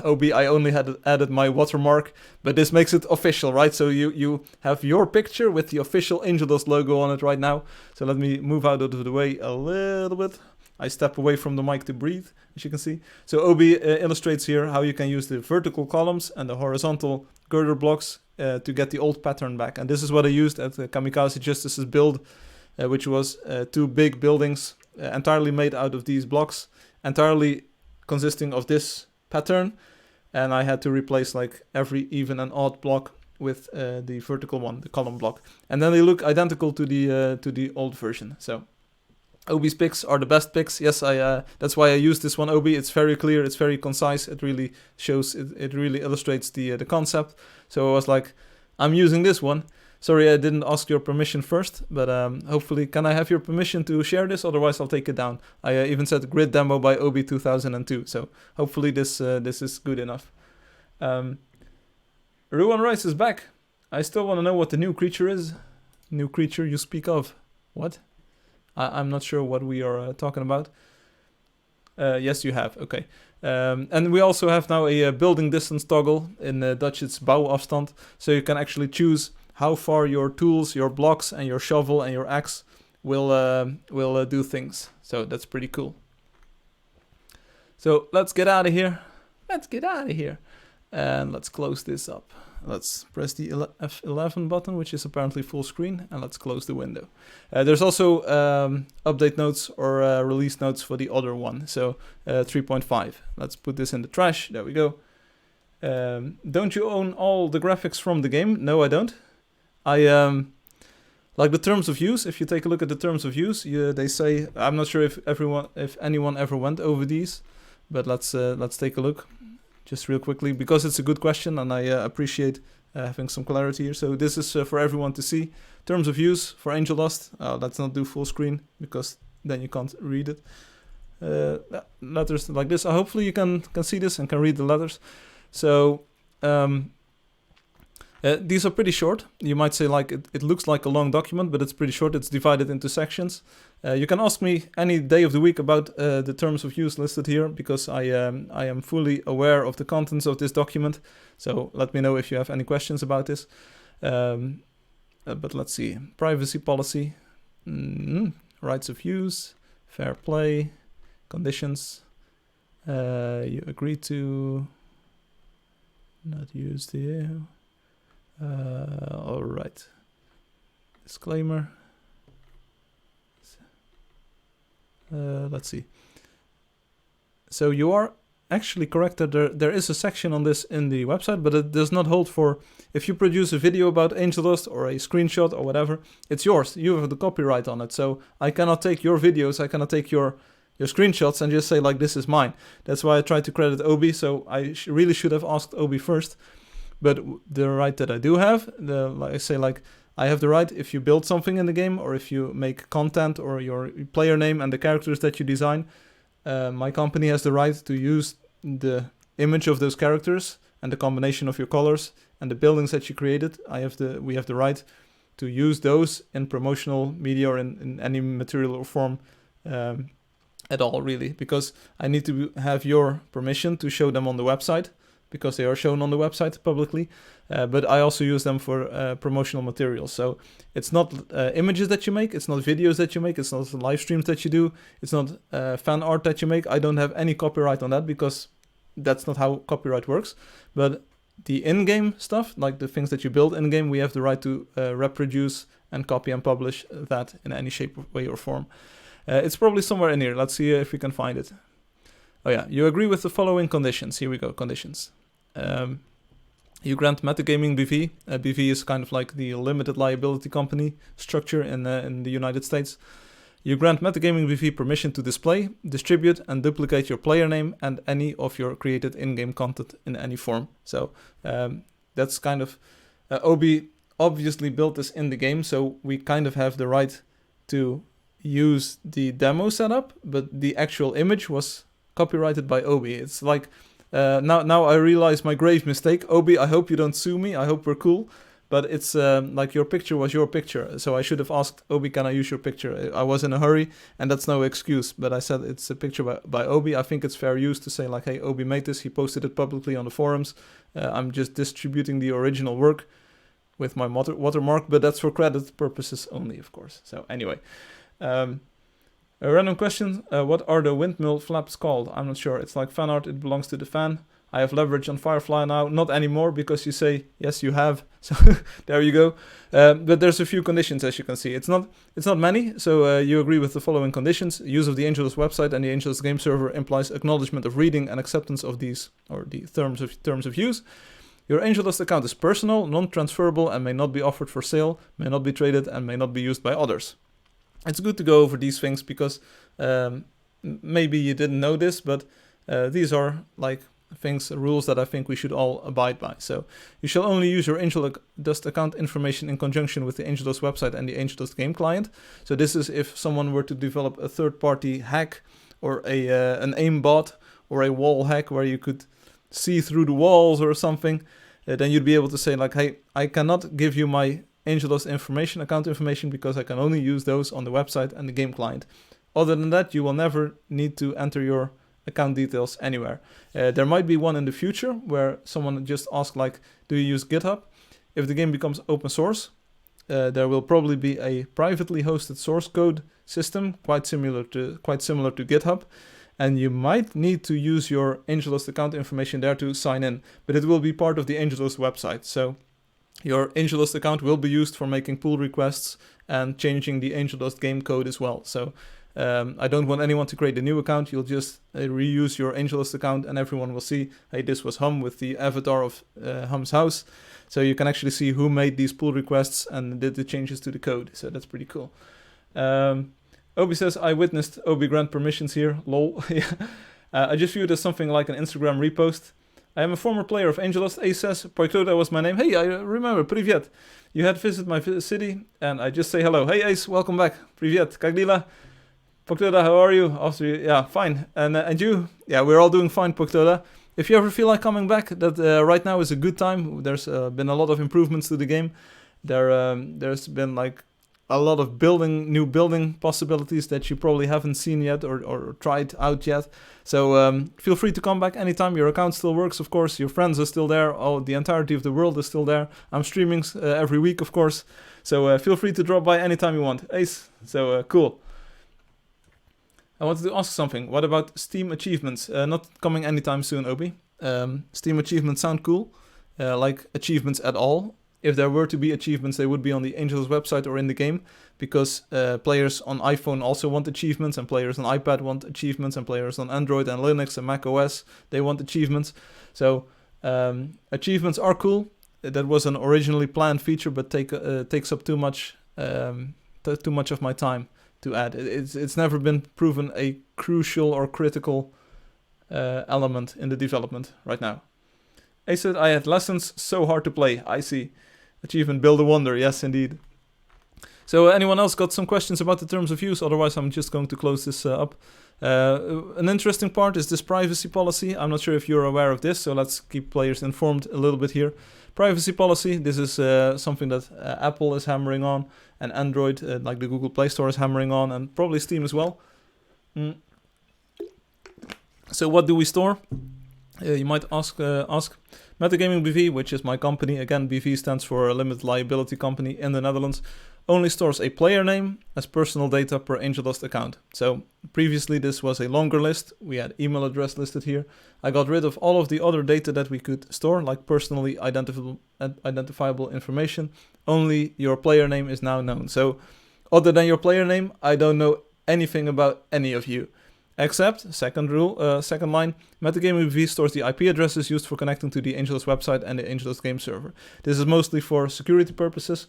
Obi, I only had added my watermark, but this makes it official, right? So you have your picture with the official Angeldust logo on it right now. So let me move out of the way a little bit. I step away from the mic to breathe, as you can see. So Obi illustrates here how you can use the vertical columns and the horizontal girder blocks to get the old pattern back. And this is what I used at the Kamikaze Justice's build, which was 2 big buildings entirely made out of these blocks, entirely consisting of this pattern. And I had to replace like every even and odd block with the vertical one, the column block. And then they look identical to the old version. So Obi's picks are the best picks. Yes, that's why I use this one, Obi. It's very clear, it's very concise. It really shows, it really illustrates the concept. So I was like, I'm using this one. Sorry, I didn't ask your permission first, but hopefully, can I have your permission to share this? Otherwise, I'll take it down. I even said grid demo by Obi 2002. So hopefully this is good enough. Ruan Rice is back. I still want to know what the new creature is. New creature you speak of. What? I'm not sure what we are talking about. Yes, you have. Okay. And we also have now a building distance toggle. In Dutch, it's bouwafstand. So you can actually choose how far your tools, your blocks, and your shovel and your axe will do things. So that's pretty cool. So let's get out of here. Let's get out of here. And let's close this up. Let's press the F11 button, which is apparently full screen, and let's close the window. There's also update notes or release notes for the other one, so 3.5. Let's put this in the trash. There we go. Don't you own all the graphics from the game? No, I don't. I like the terms of use. If you take a look at the terms of use, they say, I'm not sure if anyone ever went over these, but let's take a look. Just real quickly, because it's a good question and I appreciate having some clarity here. So this is for everyone to see. Terms of use for Angeldust. Let's not do full screen because then you can't read it. Letters like this. Hopefully you can see this and can read the letters. So these are pretty short. You might say like it looks like a long document, but it's pretty short. It's divided into sections. You can ask me any day of the week about the terms of use listed here because I am fully aware of the contents of this document. So let me know if you have any questions about this. But let's see. Privacy policy, rights of use, fair play, conditions. You agree to not use the... all right. Disclaimer. Let's see. So you are actually correct that there is a section on this in the website, but it does not hold for if you produce a video about Angeldust or a screenshot or whatever. It's yours. You have the copyright on it. So I cannot take your videos. I cannot take your screenshots and just say like this is mine. That's why I tried to credit Obi. So I really should have asked Obi first. But the right that I do have, like I say, like I have the right if you build something in the game or if you make content or your player name and the characters that you design, my company has the right to use the image of those characters and the combination of your colors and the buildings that you created. We have the right to use those in promotional media or in any material or form at all, really, because I need to have your permission to show them on the website, because they are shown on the website publicly, but I also use them for promotional materials. So it's not images that you make, it's not videos that you make, it's not live streams that you do, it's not fan art that you make. I don't have any copyright on that because that's not how copyright works. But the in-game stuff, like the things that you build in-game, we have the right to reproduce and copy and publish that in any shape, way or form. It's probably somewhere in here. Let's see if we can find it. Oh yeah, you agree with the following conditions. Here we go, conditions. You grant Metagaming BV. BV is kind of like the limited liability company structure in the United States. You grant Metagaming BV permission to display, distribute, and duplicate your player name and any of your created in-game content in any form. So that's kind of... Obi obviously built this in the game, so we kind of have the right to use the demo setup, but the actual image was copyrighted by Obi. It's like... now I realize my grave mistake. Obi, I hope you don't sue me. I hope we're cool. But it's like your picture was your picture. So I should have asked Obi, can I use your picture? I was in a hurry, and that's no excuse. But I said it's a picture by Obi. I think it's fair use to say like, hey, Obi made this. He posted it publicly on the forums. I'm just distributing the original work with my watermark. But that's for credit purposes only, of course. So anyway. A random question, what are the windmill flaps called? I'm not sure. It's like fan art, it belongs to the fan. I have leverage on Firefly now. Not anymore, because you say, yes, you have. So there you go. But there's a few conditions, as you can see. It's not many, so you agree with the following conditions. Use of the Angeldust website and the Angeldust game server implies acknowledgement of reading and acceptance of these, or the terms of use. Your Angeldust account is personal, non-transferable, and may not be offered for sale, may not be traded, and may not be used by others. It's good to go over these things because maybe you didn't know this, but these are like rules that I think we should all abide by. So you shall only use your Angeldust account information in conjunction with the Angeldust website and the Angeldust game client. So this is if someone were to develop a third-party hack or an aimbot or a wall hack where you could see through the walls or something, then you'd be able to say like, hey, I cannot give you my Angeldust account information, because I can only use those on the website and the game client. Other than that, you will never need to enter your account details anywhere. There might be one in the future where someone just asks like, do you use GitHub? If the game becomes open source, there will probably be a privately hosted source code system quite similar to GitHub, and you might need to use your Angeldust account information there to sign in, but it will be part of the Angeldust website. So your Angeldust account will be used for making pull requests and changing the Angeldust game code as well. So I don't want anyone to create a new account. You'll just reuse your Angeldust account and everyone will see, hey, this was Hum with the avatar of Hum's house. So you can actually see who made these pull requests and did the changes to the code. So that's pretty cool. Obi says, I witnessed Obi grant permissions here. Lol. I just viewed it as something like an Instagram repost. I am a former player of Angeldust. Ace says, Poikloda was my name. Hey, I remember. Privyet. You had visited my city, and I just say hello. Hey, Ace, welcome back. Privyet. Kaglila. Poikloda, how are you? Yeah, fine. And you? Yeah, we're all doing fine, Poikloda. If you ever feel like coming back, that right now is a good time. There's been a lot of improvements to the game. There's been like a lot of new building possibilities that you probably haven't seen yet or tried out yet. So feel free to come back anytime. Your account still works, of course. Your friends are still there. The entirety of the world is still there. I'm streaming every week, of course. So feel free to drop by anytime you want. Ace, so cool. I wanted to ask something. What about Steam achievements? Not coming anytime soon, Obi. Steam achievements sound cool. Like achievements at all. If there were to be achievements, they would be on the Angeldust website or in the game, because players on iPhone also want achievements, and players on iPad want achievements, and players on Android and Linux and Mac OS, they want achievements. So achievements are cool. That was an originally planned feature, but takes up too much of my time to add. It's never been proven a crucial or critical element in the development right now. I said I had lessons, so hard to play. I see. Achievement, build a wonder. Yes, indeed. So anyone else got some questions about the terms of use? Otherwise, I'm just going to close this up. An interesting part is this privacy policy. I'm not sure if you're aware of this, so let's keep players informed a little bit here. Privacy policy, this is something that Apple is hammering on, and Android, like the Google Play Store, is hammering on, and probably Steam as well. So what do we store? You might ask. Metagaming BV, which is my company, again, BV stands for a limited liability company in the Netherlands, only stores a player name as personal data per Angeldust account. So previously this was a longer list. We had email address listed here. I got rid of all of the other data that we could store, like personally identifiable information. Only your player name is now known. So other than your player name, I don't know anything about any of you. Except, second line, Metagaming BV stores the IP addresses used for connecting to the Angeldust website and the Angeldust game server. This is mostly for security purposes.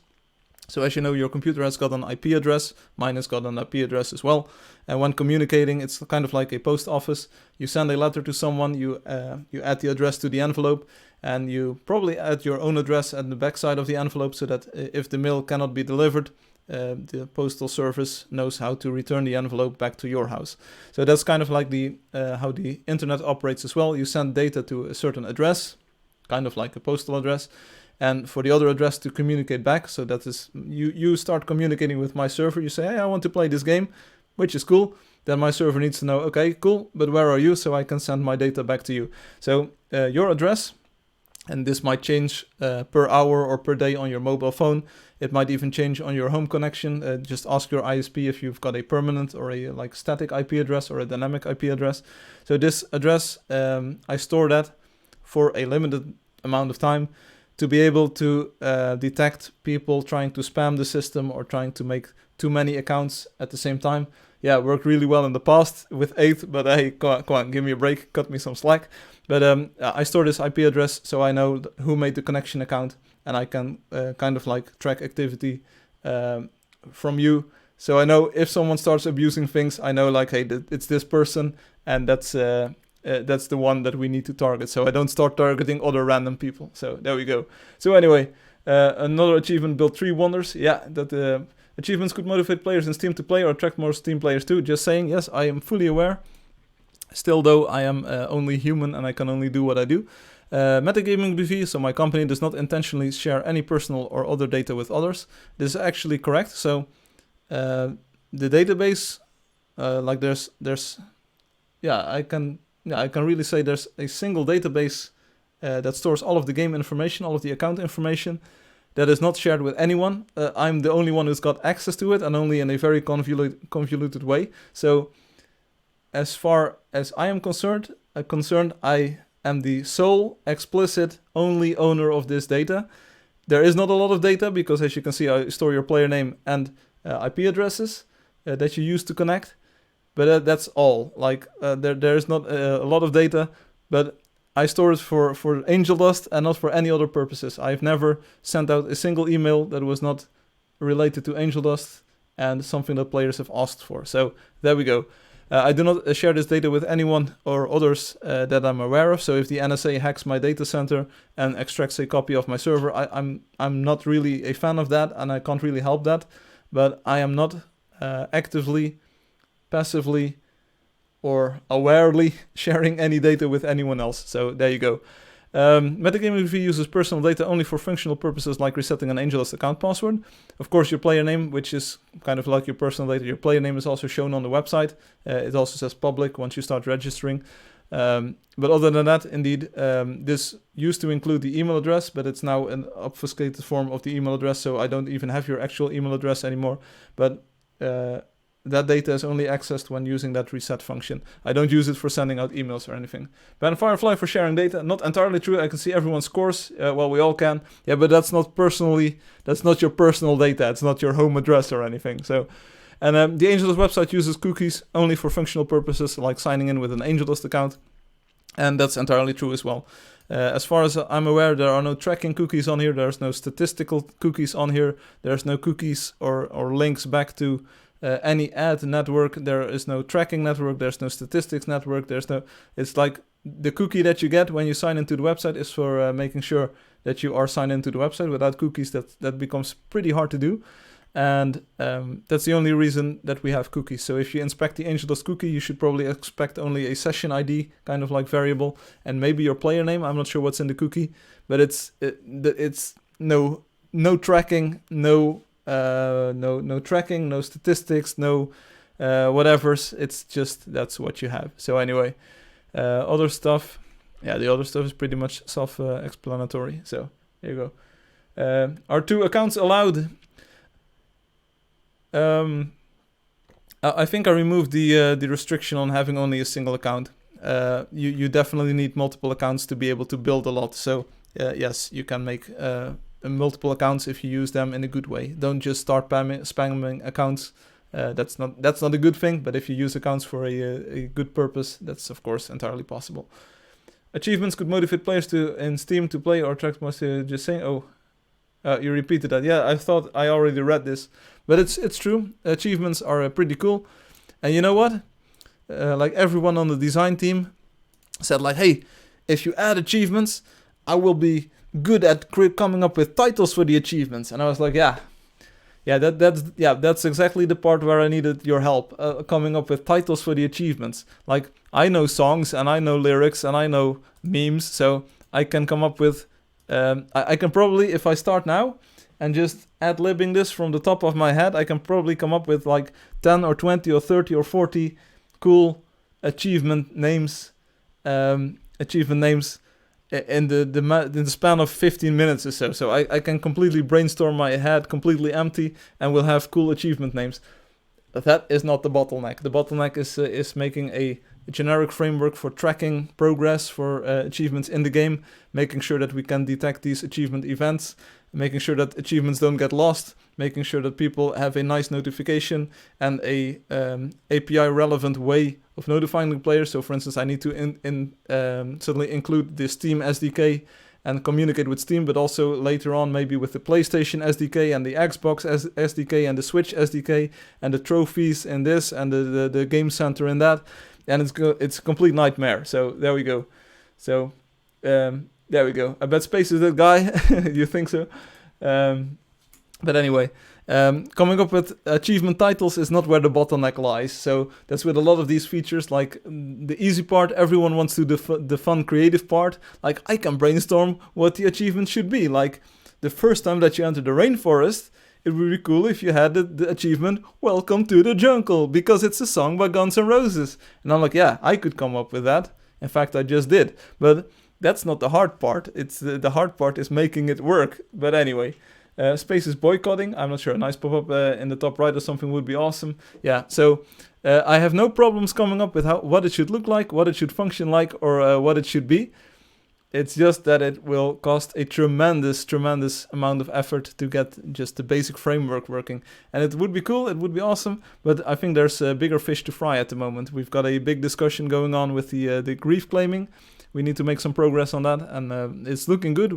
So as you know, your computer has got an IP address, mine has got an IP address as well. And when communicating, it's kind of like a post office. You send a letter to someone, you add the address to the envelope, and you probably add your own address at the back side of the envelope so that if the mail cannot be delivered, the postal service knows how to return the envelope back to your house. So that's kind of like the how the internet operates as well. You send data to a certain address, kind of like a postal address, and for the other address to communicate back. So that is, you start communicating with my server. You say, hey, I want to play this game, which is cool. Then my server needs to know, okay, cool, but where are you? So I can send my data back to you. So your address, and this might change per hour or per day on your mobile phone. It might even change on your home connection. Just ask your ISP if you've got a permanent or a like static IP address or a dynamic IP address. So this address, I store that for a limited amount of time to be able to detect people trying to spam the system or trying to make too many accounts at the same time. Yeah, it worked really well in the past with 8, but hey, come on, give me a break, cut me some slack. But I store this IP address so I know who made the connection account, and I can kind of like track activity from you. So I know if someone starts abusing things, I know like, hey, it's this person, and that's the one that we need to target. So I don't start targeting other random people. So there we go. So anyway, another achievement, build 3 wonders. Yeah, that achievements could motivate players in Steam to play or attract more Steam players too. Just saying, yes, I am fully aware. Still though, I am only human and I can only do what I do. Metagaming BV, so my company does not intentionally share any personal or other data with others. This is actually correct. So the database, like there's, yeah, I can really say there's a single database that stores all of the game information, all of the account information that is not shared with anyone. I'm the only one who's got access to it, and only in a very convoluted way. So as far as I am concerned, I am the sole, explicit, only owner of this data. There is not a lot of data because, as you can see, I store your player name and IP addresses that you use to connect. But that's all. Like there is not a lot of data, but I store it for Angeldust and not for any other purposes. I've never sent out a single email that was not related to Angeldust and something that players have asked for. So there we go. I do not share this data with anyone or others that I'm aware of. So if the NSA hacks my data center and extracts a copy of my server, I'm not really a fan of that, and I can't really help that. But I am not actively, passively, or awarely sharing any data with anyone else. So there you go. Metagaming review uses personal data only for functional purposes like resetting an Angeldust account password. Of course, your player name, which is kind of like your personal data, your player name is also shown on the website. It also says public once you start registering. But other than that, indeed, this used to include the email address, but it's now an obfuscated form of the email address, so I don't even have your actual email address anymore. But that data is only accessed when using that reset function. I don't use it for sending out emails or anything. Ban Firefly for sharing data. Not entirely true. I can see everyone's scores. Well, we all can. Yeah, but that's not your personal data. It's not your home address or anything. So, and the Angeldust website uses cookies only for functional purposes, like signing in with an Angeldust account. And that's entirely true as well. As far as I'm aware, there are no tracking cookies on here. There's no statistical cookies on here. There's no cookies or links back to any ad network. There is no tracking network. There's no statistics network. It's like the cookie that you get when you sign into the website is for making sure that you are signed into the website. Without cookies, that becomes pretty hard to do. And that's the only reason that we have cookies. So if you inspect the Angeldust cookie, you should probably expect only a session ID kind of like variable, and maybe your player name. I'm not sure what's in the cookie, but it's no tracking, no tracking, no statistics, no whatever's. It's just that's what you have. So anyway, other stuff. Yeah, the other stuff is pretty much self-explanatory. So there you go. Are 2 accounts allowed? I think I removed the restriction on having only a single account. You definitely need multiple accounts to be able to build a lot. So yes, you can make multiple accounts if you use them in a good way. Don't just start spamming accounts. That's not a good thing. But if you use accounts for a good purpose, that's of course entirely possible. Achievements could motivate players in Steam to play or attract more. Just saying. Oh, You repeated that. Yeah, I thought I already read this, but it's true. Achievements are pretty cool, and you know what? Like everyone on the design team said, like, hey, if you add achievements, I will be good at coming up with titles for the achievements. And I was like, that's exactly the part where I needed your help, coming up with titles for the achievements. Like, I know songs and I know lyrics and I know memes, so I can come up with. I can probably, if I start now and just ad-libbing this from the top of my head, I can probably come up with like 10 or 20 or 30 or 40 cool achievement names. In the span of 15 minutes or so. So I can completely brainstorm my head, completely empty, and we'll have cool achievement names. But that is not the bottleneck. The bottleneck is making a generic framework for tracking progress for achievements in the game, making sure that we can detect these achievement events, making sure that achievements don't get lost, making sure that people have a nice notification and a API relevant way of notifying the players. So for instance, I need to suddenly include the Steam SDK and communicate with Steam, but also later on maybe with the PlayStation SDK and the Xbox SDK and the Switch SDK and the trophies in this and the Game Center in that. And it's a complete nightmare. So there we go. So there we go. I bet Space is that guy. You think so? But anyway, coming up with achievement titles is not where the bottleneck lies. So that's with a lot of these features, like the easy part, everyone wants to do the fun creative part. Like, I can brainstorm what the achievement should be. Like, the first time that you enter the rainforest, it would be cool if you had the achievement, Welcome to the Jungle, because it's a song by Guns N' Roses. And I'm like, yeah, I could come up with that. In fact, I just did. But that's not the hard part. It's the hard part is making it work. But anyway, Space is boycotting. I'm not sure. A nice pop-up in the top right or something would be awesome. Yeah, so I have no problems coming up with what it should look like, what it should function like, or what it should be. It's just that it will cost a tremendous amount of effort to get just the basic framework working. And it would be cool, it would be awesome, but I think there's bigger fish to fry at the moment. We've got a big discussion going on with the grief claiming. We need to make some progress on that, and it's looking good.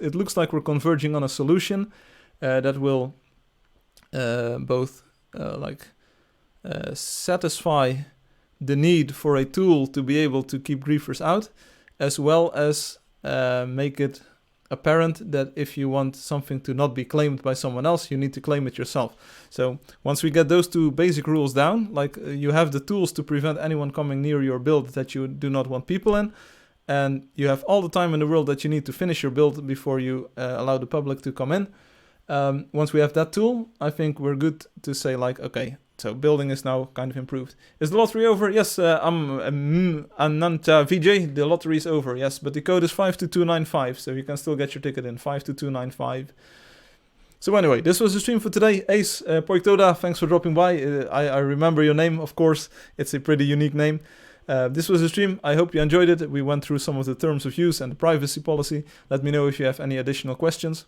It looks like we're converging on a solution that will both satisfy the need for a tool to be able to keep griefers out, as well as make it apparent that if you want something to not be claimed by someone else, you need to claim it yourself. So once we get those two basic rules down, like you have the tools to prevent anyone coming near your build that you do not want people in, and you have all the time in the world that you need to finish your build before you allow the public to come in. Once we have that tool, I think we're good to say, like, okay, so building is now kind of improved. Is the lottery over? Yes, I'm Ananta VJ. The lottery is over, yes, but the code is 52295, so you can still get your ticket in 52295. So anyway, this was the stream for today. Ace Poiktoda, thanks for dropping by. I remember your name, of course. It's a pretty unique name. This was the stream. I hope you enjoyed it. We went through some of the terms of use and the privacy policy. Let me know if you have any additional questions.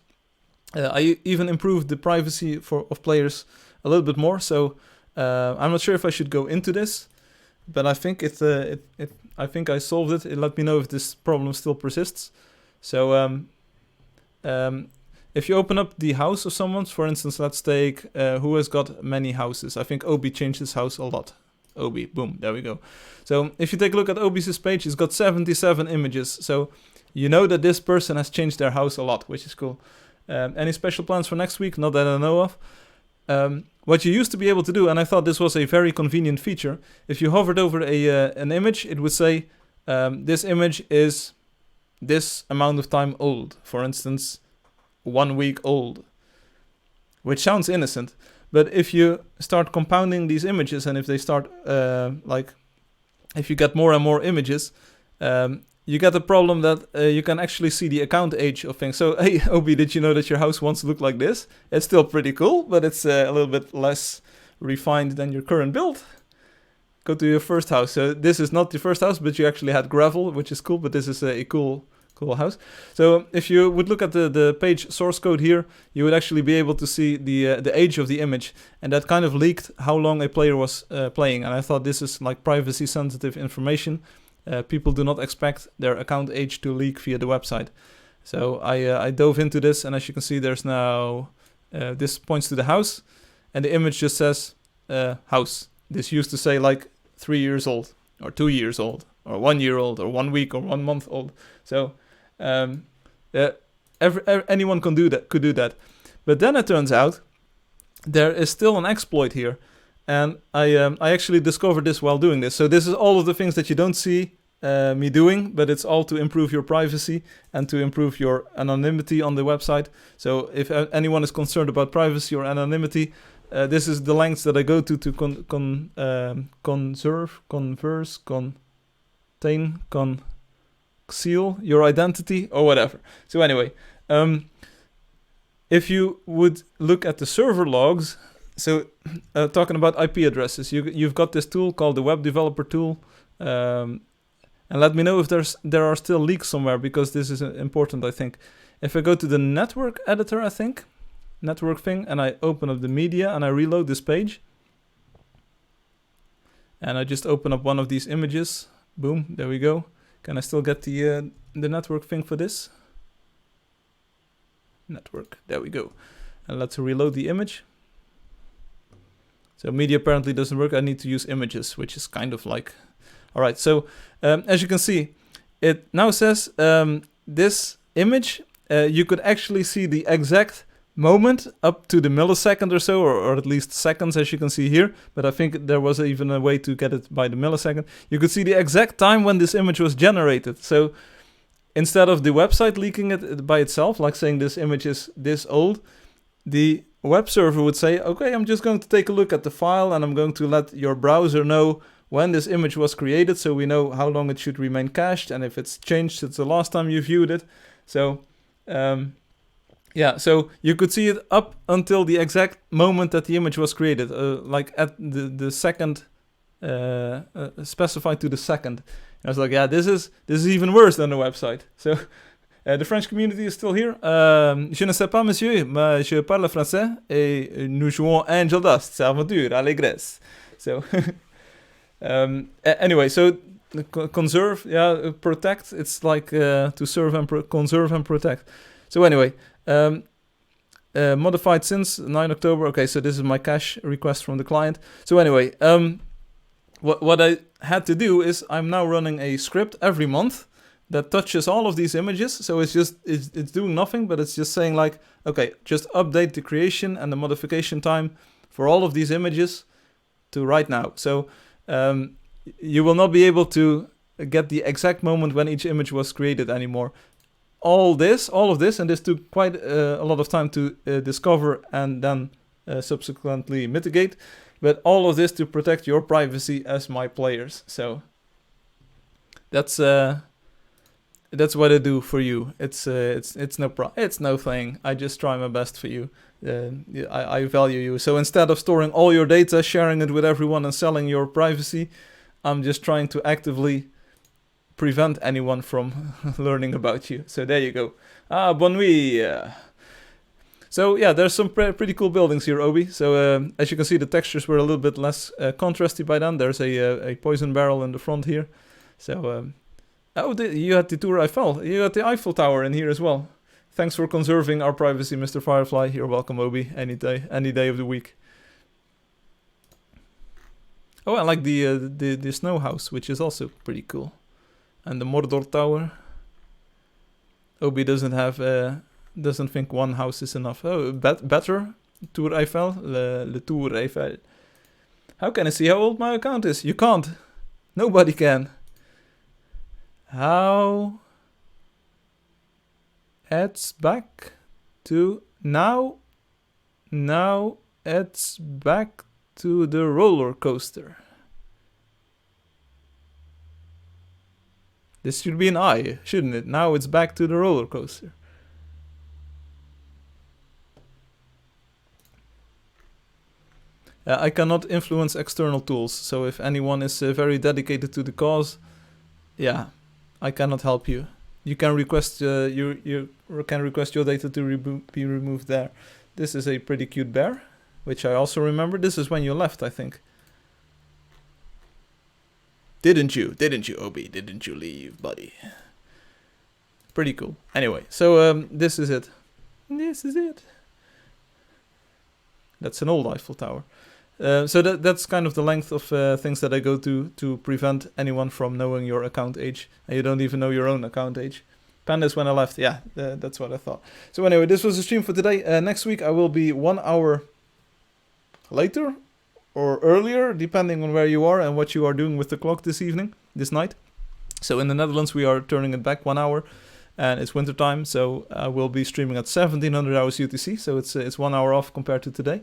I even improved the privacy of players a little bit more, so I'm not sure if I should go into this, but I think I think I solved it. Let me know if this problem still persists. So if you open up the house of someone, for instance, let's take who has got many houses. I think Obi changed his house a lot. Obi, boom, there we go. So if you take a look at Obi's page, he's got 77 images. So you know that this person has changed their house a lot, which is cool. Any special plans for next week? Not that I know of. What you used to be able to do, and I thought this was a very convenient feature, if you hovered over an image, it would say, this image is this amount of time old. For instance, 1 week old. Which sounds innocent. But if you start compounding these images, and if they start, if you get more and more images, you get the problem that you can actually see the account age of things. So, hey, Obi, did you know that your house wants to look like this? It's still pretty cool, but it's a little bit less refined than your current build. Go to your first house. So this is not the first house, but you actually had gravel, which is cool, but this is a cool house. So if you would look at the page source code here, you would actually be able to see the age of the image, and that kind of leaked how long a player was playing. And I thought this is like privacy sensitive information. People do not expect their account age to leak via the website. So I dove into this, and as you can see, there's now this points to the house, and the image just says house. This used to say like 3 years old, or 2 years old, or 1 year old, or 1 week, or 1 month old. So anyone could do that. But then it turns out there is still an exploit here, and I actually discovered this while doing this. So this is all of the things that you don't see me doing, but it's all to improve your privacy and to improve your anonymity on the website. So if anyone is concerned about privacy or anonymity, this is the lengths that I go to conceal your identity or whatever. So anyway, if you would look at the server logs, so talking about IP addresses, you've got this tool called the Web Developer Tool, and let me know if there are still leaks somewhere, because this is important, I think. If I go to the network editor, I think, network thing, and I open up the media and I reload this page, and I just open up one of these images, boom, there we go. Can I still get the network thing for this? Network, there we go. And let's reload the image. So media apparently doesn't work. I need to use images, which is kind of like... Alright, so as you can see, it now says this image, you could actually see the exact moment up to the millisecond or so, or at least seconds, as you can see here. But I think there was even a way to get it by the millisecond. You could see the exact time when this image was generated. So instead of the website leaking it by itself, like saying this image is this old, the web server would say, okay, I'm just going to take a look at the file, and I'm going to let your browser know when this image was created, so we know how long it should remain cached, and if it's changed since the last time you viewed it. So yeah, so you could see it up until the exact moment that the image was created, like at the second specified to the second. And I was like, yeah, this is even worse than the website. So the French community is still here. Je ne sais pas, monsieur, mais je parle français et nous jouons Angeldust, c'est aventure, allégresse. So anyway, so conserve, yeah, protect. It's like to serve and conserve and protect. So anyway, modified since 9 October. Okay, so this is my cache request from the client. So anyway, what I had to do is I'm now running a script every month that touches all of these images. So it's doing nothing, but it's just saying like, okay, just update the creation and the modification time for all of these images to right now. So you will not be able to get the exact moment when each image was created anymore. All of this, and this took quite a lot of time to discover and then subsequently mitigate. But all of this to protect your privacy as my players. So that's what I do for you. It's no thing. I just try my best for you. I value you. So instead of storing all your data, sharing it with everyone, and selling your privacy, I'm just trying to actively prevent anyone from learning about you. So there you go. Bonne nuit. So yeah, there's some pretty cool buildings here, Obi. So as you can see, the textures were a little bit less contrasty by then. There's a poison barrel in the front here. So you had the Tour Eiffel. You had the Eiffel Tower in here as well. Thanks for conserving our privacy, Mr. Firefly. You're welcome, Obi. Any day of the week. Oh, I like the snow house, which is also pretty cool. And the Mordor Tower. Obi doesn't think one house is enough. Oh, better. Tour Eiffel. Le Tour Eiffel. How can I see how old my account is? You can't. Nobody can. How? It's back to now. Now it's back to the roller coaster. This should be an I, shouldn't it? Now it's back to the roller coaster. I cannot influence external tools, so if anyone is very dedicated to the cause, yeah, I cannot help you. You can request you can request your data to be removed there. This is a pretty cute bear, which I also remember. This is when you left, I think. Didn't you, Obi? Didn't you leave, buddy? pretty cool. Anyway, so this is it. This is it. That's an old Eiffel Tower. So that's kind of the length of things that I go to prevent anyone from knowing your account age. And you don't even know your own account age. Pandas when I left. Yeah, that's what I thought. So anyway, this was the stream for today. Next week I will be 1 hour later or earlier, depending on where you are and what you are doing with the clock this night. So in the Netherlands we are turning it back 1 hour. And it's winter time, so I will be streaming at 1700 hours UTC. So it's 1 hour off compared to today.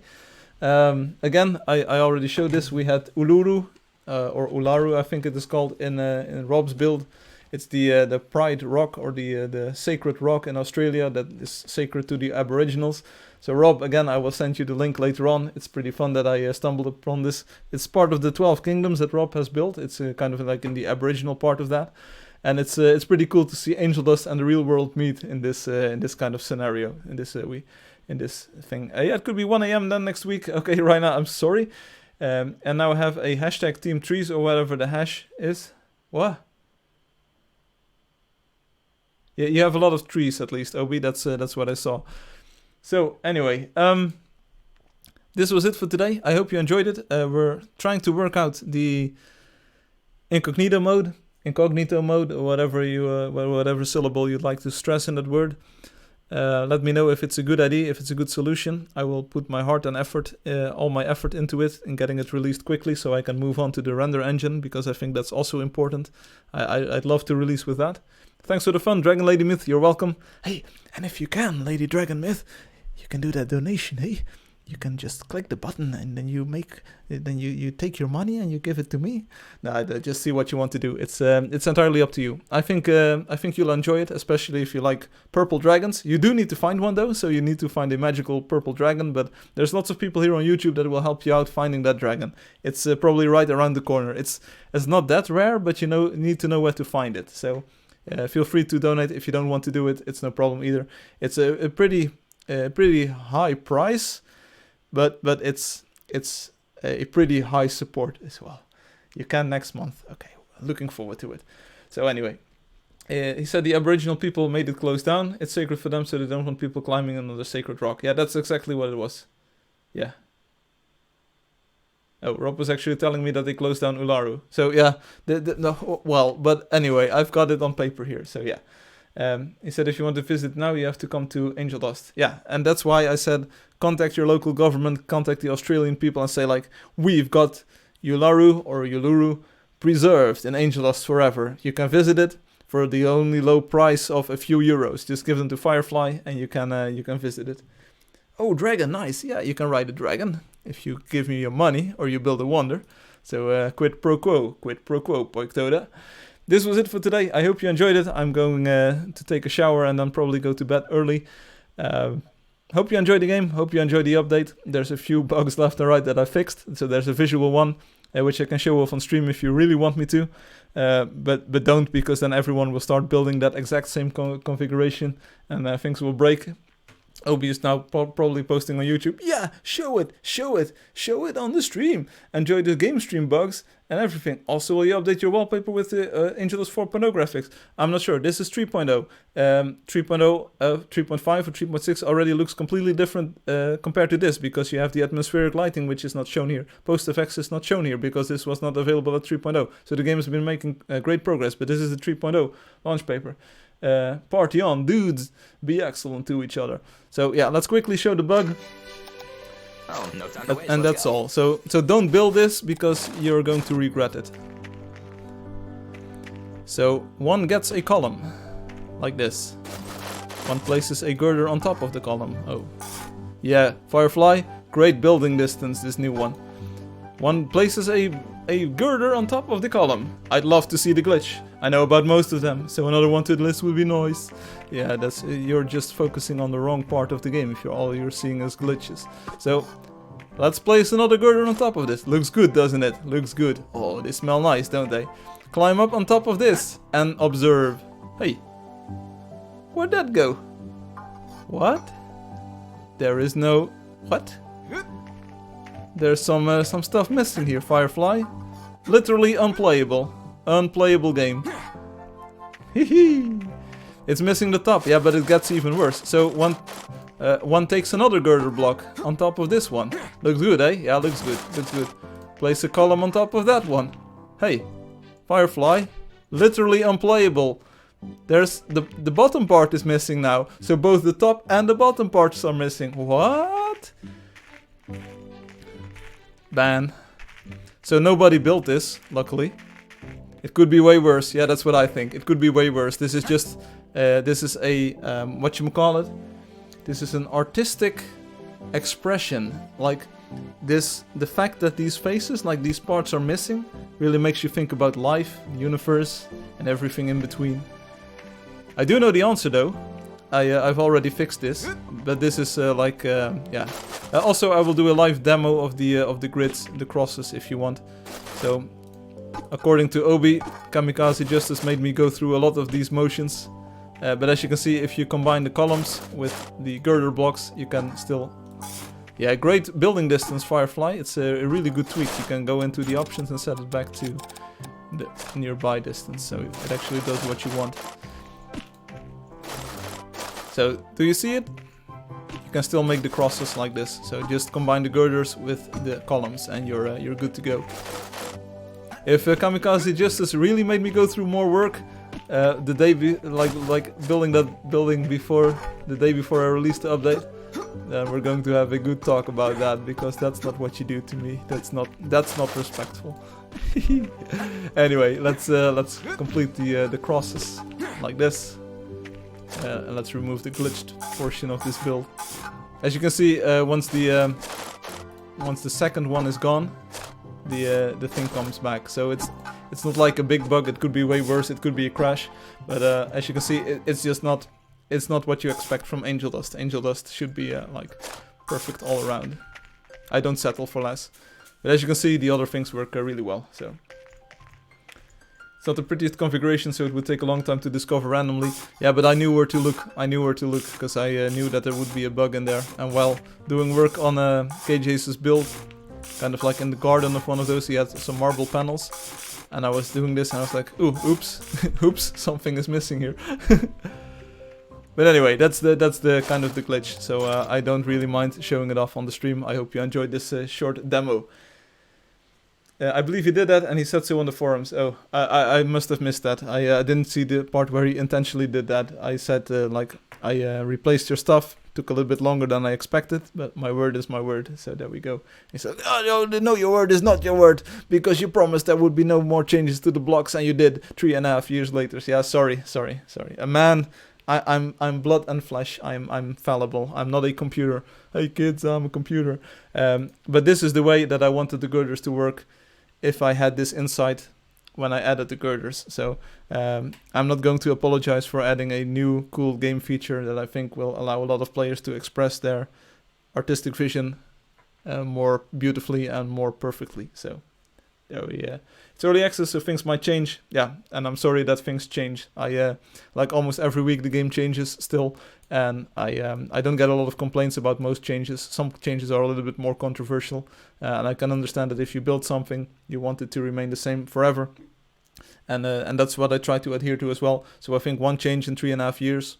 Again, I already showed this. We had Uluru, or Ularu, I think it is called, in Rob's build. It's the Pride Rock, or the sacred rock in Australia that is sacred to the Aboriginals. So Rob, again, I will send you the link later on. It's pretty fun that I stumbled upon this. It's part of the 12 kingdoms that Rob has built. It's kind of like in the Aboriginal part of that. And it's pretty cool to see Angeldust and the real world meet in this kind of scenario, in this thing. Yeah, it could be 1 a.m. then next week. Okay, right now I'm sorry. And now I have a hashtag Team Trees or whatever the hash is. What? Yeah, you have a lot of trees at least, Obi. That's what I saw. So anyway, this was it for today. I hope you enjoyed it. We're trying to work out the incognito mode, or whatever syllable you'd like to stress in that word. Let me know if it's a good idea, if it's a good solution. I will put my heart and effort, all my effort into it, in getting it released quickly so I can move on to the render engine, because I think that's also important. I'd love to release with that. Thanks for the fun, Dragon Lady Myth, you're welcome. Hey, and if you can, Lady Dragon Myth, you can do that donation, hey? You can just click the button and then you take your money and you give it to me. No, just see what you want to do. It's entirely up to you. I think you'll enjoy it, especially if you like purple dragons. You do need to find one though, so you need to find a magical purple dragon. But there's lots of people here on YouTube that will help you out finding that dragon. It's probably right around the corner. It's not that rare, but you need to know where to find it. So feel free to donate if you don't want to do it. It's no problem either. It's a pretty high price. But it's a pretty high support as well. You can next month. Okay, looking forward to it. So anyway, he said the Aboriginal people made it close down. It's sacred for them, so they don't want people climbing another sacred rock. Yeah, that's exactly what it was. Yeah. Oh, Rob was actually telling me that they closed down Ularu. So yeah, but anyway, I've got it on paper here. So yeah. He said if you want to visit now, you have to come to Angeldust. Yeah, and that's why I said contact your local government, contact the Australian people and say like, we've got Ularu or Uluru preserved in Angeldust forever. You can visit it for the only low price of a few euros. Just give them to Firefly and you can visit it. Oh, dragon, nice. Yeah, you can ride a dragon if you give me your money or you build a wonder. So quid pro quo, Poiktoda. This was it for today. I hope you enjoyed it. I'm going to take a shower and then probably go to bed early. Hope you enjoyed the game. Hope you enjoyed the update. There's a few bugs left and right that I fixed. So there's a visual one, which I can show off on stream if you really want me to. But don't, because then everyone will start building that exact same configuration and things will break. Obi is now probably posting on YouTube. Yeah, show it on the stream. Enjoy the game stream bugs and everything. Also, will you update your wallpaper with the Angeldust 4.0 graphics? I'm not sure. This is 3.0. 3.5 or 3.6 already looks completely different compared to this, because you have the atmospheric lighting, which is not shown here. Post effects is not shown here because this was not available at 3.0. So the game has been making great progress, but this is the 3.0 launch paper. Party on, dudes. Be excellent to each other. So yeah, let's quickly show the bug. Oh, no time to wait. And that's all. So don't build this because you're going to regret it. So one gets a column like this. One places a girder on top of the column. Oh, yeah, Firefly, great building distance. This new one. One places a girder on top of the column. I'd love to see the glitch. I know about most of them, so another one to the list would be nice. Yeah, you're just focusing on the wrong part of the game if all you're seeing is glitches. So let's place another girder on top of this. Looks good, doesn't it? Looks good. Oh, they smell nice, don't they? Climb up on top of this and observe. Hey, where'd that go? What? There is no... What? There's some stuff missing here, Firefly. Literally unplayable. Unplayable game. Hehe. It's missing the top, yeah, but it gets even worse. So one takes another girder block on top of this one. Looks good, eh? Yeah, looks good, looks good. Place a column on top of that one. Hey, Firefly, literally unplayable. There's the bottom part is missing now, so both the top and the bottom parts are missing. What? Ban. So nobody built this, luckily. It could be way worse. Yeah, that's what I think. It could be way worse. This is just, this is a, whatchamacallit? This is an artistic expression. Like, this, the fact that these faces, like these parts are missing, really makes you think about life, the universe, and everything in between. I do know the answer though. I've already fixed this, but this is yeah. Also, I will do a live demo of the grids, the crosses, if you want. So, according to Obi, Kamikaze Justice made me go through a lot of these motions. But as you can see, if you combine the columns with the girder blocks, you can still... Yeah, great building distance, Firefly. It's a really good tweak. You can go into the options and set it back to the nearby distance, so it actually does what you want. So, do you see it? You can still make the crosses like this. So just combine the girders with the columns and you're good to go. If Kamikaze Justice really made me go through more work, the day building that building before the day before I released the update, then we're going to have a good talk about that, because that's not what you do to me. That's not respectful. Anyway, let's complete the crosses like this. And let's remove the glitched portion of this build. As you can see, once the second one is gone, the thing comes back. So it's not like a big bug. It could be way worse. It could be a crash. But as you can see, it's just not. It's not what you expect from Angeldust. Angeldust should be like perfect all around. I don't settle for less. But as you can see, the other things work really well. So. It's not the prettiest configuration, so it would take a long time to discover randomly. Yeah, but I knew where to look. I knew where to look, because I knew that there would be a bug in there. And while doing work on KJ's build, kind of like in the garden of one of those, he had some marble panels. And I was doing this and I was like, ooh, oops, oops, something is missing here. But anyway, that's the kind of the glitch. So I don't really mind showing it off on the stream. I hope you enjoyed this short demo. I believe he did that, and he said so on the forums. Oh, I must have missed that. I didn't see the part where he intentionally did that. I said, I replaced your stuff. Took a little bit longer than I expected, but my word is my word. So there we go. He said, oh, no, your word is not your word, because you promised there would be no more changes to the blocks, and you did 3.5 years later. So yeah, sorry. A man, I'm blood and flesh. I'm fallible. I'm not a computer. Hey kids, I'm a computer. But this is the way that I wanted the girders to work. If I had this insight when I added the girders. So I'm not going to apologize for adding a new cool game feature that I think will allow a lot of players to express their artistic vision more beautifully and more perfectly. So there we it's early access, so things might change. Yeah, and I'm sorry that things change. I like almost every week the game changes still, and I don't get a lot of complaints about most changes. Some changes are a little bit more controversial, and I can understand that if you build something, you want it to remain the same forever, and that's what I try to adhere to as well. So I think one change in 3.5 years,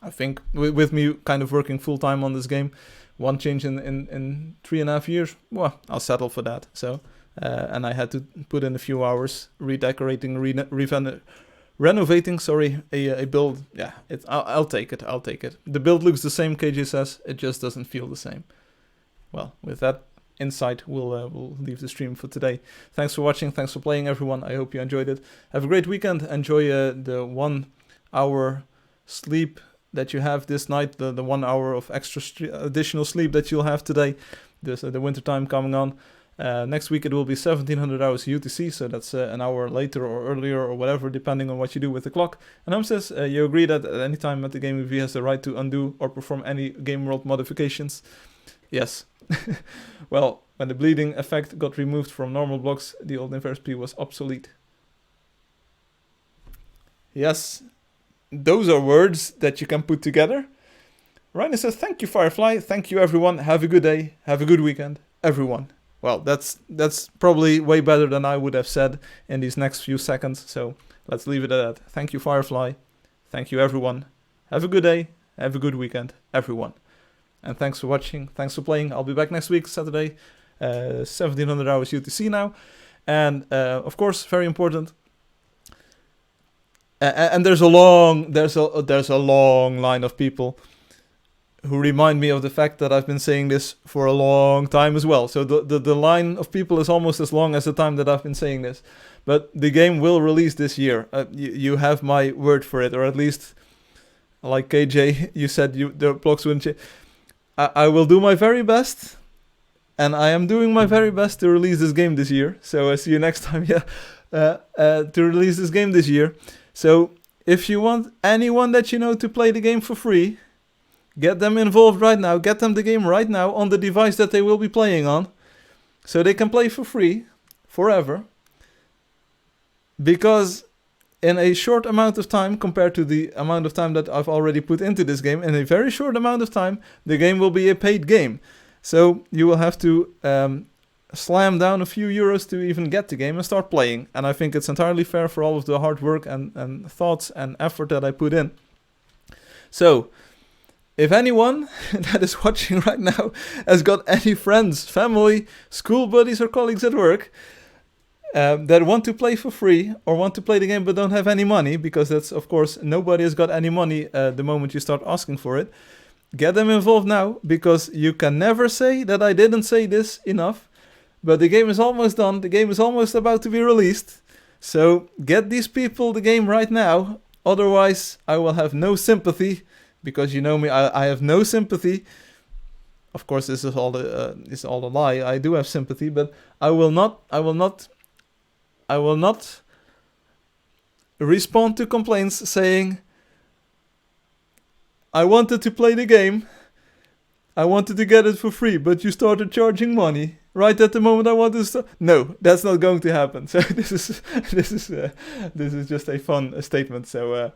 I think with me kind of working full time on this game, one change in 3.5 years, well, I'll settle for that. So. And I had to put in a few hours redecorating, renovating, a build. Yeah, I'll take it. The build looks the same, KJ says. It just doesn't feel the same. Well, with that insight, we'll leave the stream for today. Thanks for watching. Thanks for playing, everyone. I hope you enjoyed it. Have a great weekend. Enjoy the 1 hour sleep that you have this night. The 1 hour of additional sleep that you'll have today. There's the winter time coming on. Next week it will be 1700 hours UTC, so that's an hour later or earlier or whatever, depending on what you do with the clock. And says, you agree that at any time Metagaming V has the right to undo or perform any game world modifications? Yes. Well, when the bleeding effect got removed from normal blocks, the old inverse P was obsolete. Yes, those are words that you can put together. Rainer says, thank you Firefly, thank you everyone, have a good day, have a good weekend, everyone. Well, that's probably way better than I would have said in these next few seconds, so let's leave it at that. Thank you, Firefly. Thank you, everyone. Have a good day. Have a good weekend, everyone. And thanks for watching. Thanks for playing. I'll be back next week, Saturday, 1700 hours UTC now. And of course, very important. And there's a long line of people who remind me of the fact that I've been saying this for a long time as well. So the line of people is almost as long as the time that I've been saying this. But the game will release this year. You have my word for it, or at least, like KJ, you said the blocks wouldn't change. I will do my very best, and I am doing my very best to release this game this year. So I'll see you next time. To release this game this year. So if you want anyone that you know to play the game for free, get them involved right now. Get them the game right now on the device that they will be playing on, so they can play for free forever. Because in a short amount of time, compared to the amount of time that I've already put into this game, in a very short amount of time, the game will be a paid game. So you will have to slam down a few euros to even get the game and start playing. And I think it's entirely fair for all of the hard work and thoughts and effort that I put in. So, if anyone that is watching right now has got any friends, family, school buddies or colleagues at work that want to play for free or want to play the game but don't have any money, because that's, of course, nobody has got any money the moment you start asking for it, get them involved now, because you can never say that I didn't say this enough. But the game is almost done. The game is almost about to be released. So get these people the game right now. Otherwise, I will have no sympathy. Because you know me, I have no sympathy. Of course, this is all a lie. I do have sympathy, but I will not respond to complaints saying, I wanted to play the game. I wanted to get it for free, but you started charging money right at the moment I wanted to start. No, that's not going to happen. So this is just a fun statement. So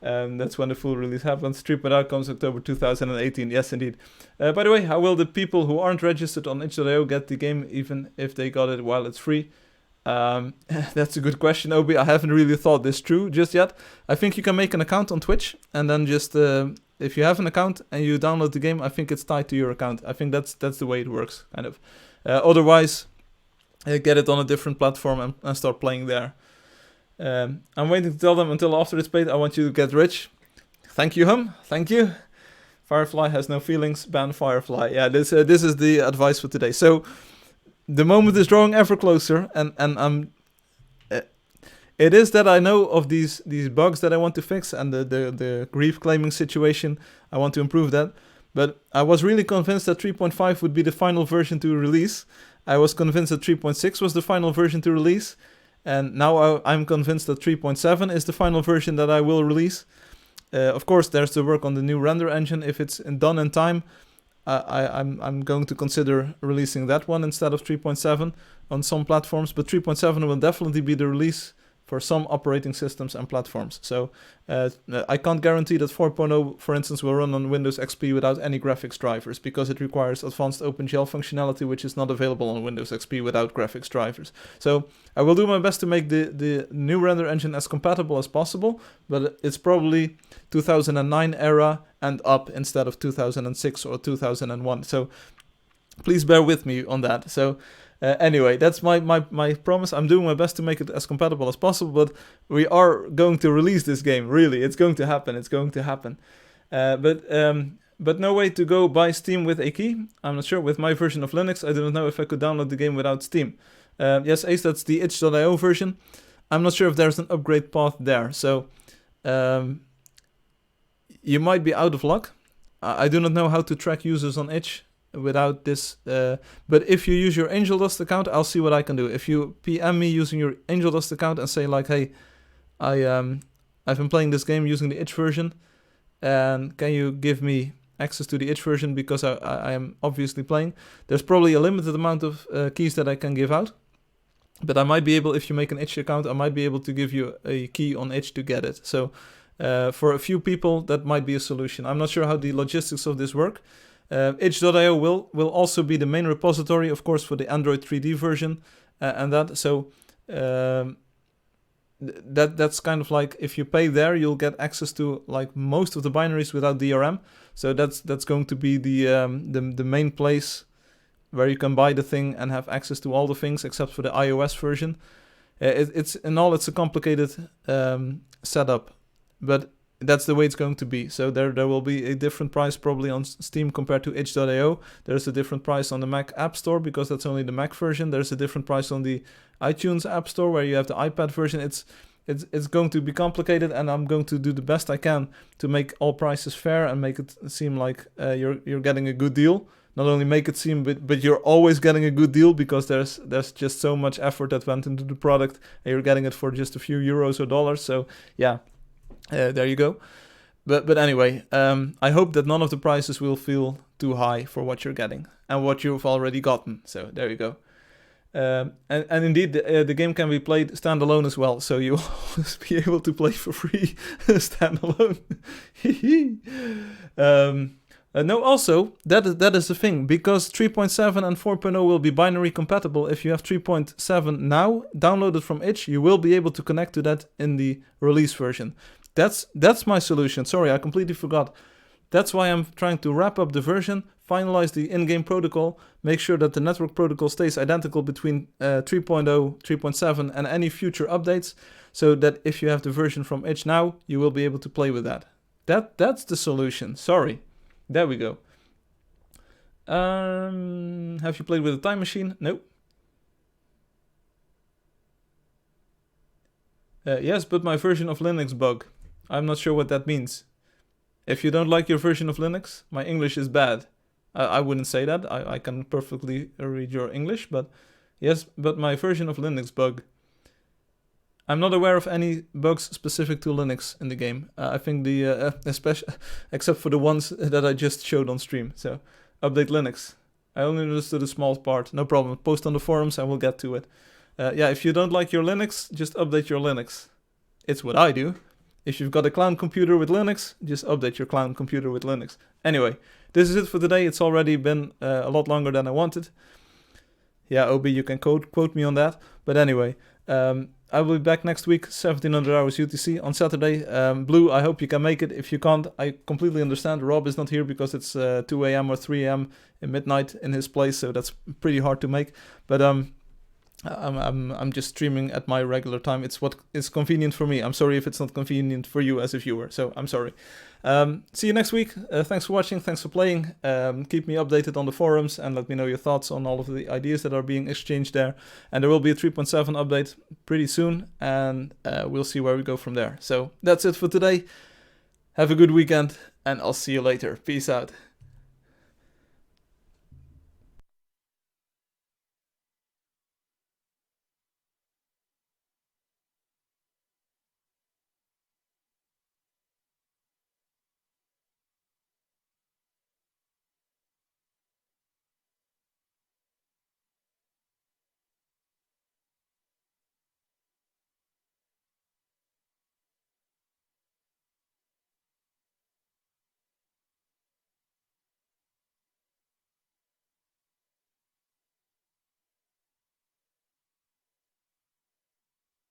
that's when the full release happens. Treatment Outcomes October 2018. Yes, indeed. By the way, how will the people who aren't registered on itch.io get the game, even if they got it while it's free? That's a good question, Obi. I haven't really thought this through just yet. I think you can make an account on Twitch, and then just if you have an account and you download the game, I think it's tied to your account. I think that's the way it works, kind of. Otherwise, get it on a different platform and start playing there. I'm waiting to tell them until after it's paid. I want you to get rich. Thank you, Hum. Thank you. Firefly has no feelings. Ban Firefly. Yeah, this is the advice for today. So the moment is drawing ever closer, and I'm. It is that I know of these bugs that I want to fix, and the grief claiming situation. I want to improve that. But I was really convinced that 3.5 would be the final version to release. I was convinced that 3.6 was the final version to release. And now I'm convinced that 3.7 is the final version that I will release. Of course, there's the work on the new render engine. If it's done in time, I'm going to consider releasing that one instead of 3.7 on some platforms. But 3.7 will definitely be the release for some operating systems and platforms. So I can't guarantee that 4.0, for instance, will run on Windows XP without any graphics drivers, because it requires advanced OpenGL functionality, which is not available on Windows XP without graphics drivers. So I will do my best to make the new render engine as compatible as possible, but it's probably 2009 era and up instead of 2006 or 2001. So please bear with me on that. So anyway, that's my promise. I'm doing my best to make it as compatible as possible, but we are going to release this game. Really, it's going to happen. It's going to happen. But no way to go buy Steam with a key. I'm not sure. With my version of Linux, I do not know if I could download the game without Steam. Yes, Ace, that's the itch.io version. I'm not sure if there's an upgrade path there. So you might be out of luck. I do not know how to track users on itch without this, but if you use your Angeldust account, I'll see what I can do. If you PM me using your Angeldust account and say like, hey, I've been playing this game using the itch version, and can you give me access to the itch version, because I am obviously playing. There's probably a limited amount of keys that I can give out, but I might be able, if you make an itch account, I might be able to give you a key on itch to get it. So for a few people, that might be a solution. I'm not sure how the logistics of this work. itch.io will also be the main repository, of course, for the Android 3D version and that. So that's kind of like, if you pay there, you'll get access to like most of the binaries without DRM. So that's going to be the main place where you can buy the thing and have access to all the things except for the iOS version. It's a complicated setup, but that's the way it's going to be. So there will be a different price probably on Steam compared to itch.io. There's a different price on the Mac App Store because that's only the Mac version. There's a different price on the iTunes App Store where you have the iPad version. It's going to be complicated, and I'm going to do the best I can to make all prices fair and make it seem like you're getting a good deal. Not only make it seem, but you're always getting a good deal, because there's just so much effort that went into the product, and you're getting it for just a few euros or dollars. So yeah, there you go. But anyway, I hope that none of the prices will feel too high for what you're getting and what you've already gotten. So there you go. And indeed, the game can be played standalone as well, so you'll always be able to play for free standalone. No, also, that is the thing, because 3.7 and 4.0 will be binary compatible. If you have 3.7 now, downloaded from itch, you will be able to connect to that in the release version. That's my solution. Sorry, I completely forgot. That's why I'm trying to wrap up the version, finalize the in-game protocol, make sure that the network protocol stays identical between 3.0, 3.7 and any future updates, so that if you have the version from itch now, you will be able to play with that. That's the solution. Sorry. There we go. Have you played with a time machine? No. Yes, but my version of Linux bug. I'm not sure what that means. If you don't like your version of Linux, my English is bad. I wouldn't say that. I can perfectly read your English, but yes, but my version of Linux bug. I'm not aware of any bugs specific to Linux in the game. I think especially except for the ones that I just showed on stream. So, update Linux. I only understood a small part. No problem. Post on the forums and we'll get to it. Yeah, if you don't like your Linux, just update your Linux. It's what I do. If you've got a clown computer with Linux, just update your clown computer with Linux. Anyway, this is it for today. It's already been a lot longer than I wanted. Yeah, OB, you can quote me on that. But anyway, I will be back next week, 1700 hours UTC on Saturday. Blue, I hope you can make it. If you can't, I completely understand. Rob is not here because it's 2 a.m. or 3 a.m. in midnight in his place, so that's pretty hard to make. But I'm just streaming at my regular time. It's what is convenient for me. I'm sorry if it's not convenient for you as a viewer, so I'm sorry. See you next week. Thanks for watching. Thanks for playing. Keep me updated on the forums and let me know your thoughts on all of the ideas that are being exchanged there. And there will be a 3.7 update pretty soon, and we'll see where we go from there. So that's it for today. Have a good weekend, and I'll see you later. Peace out.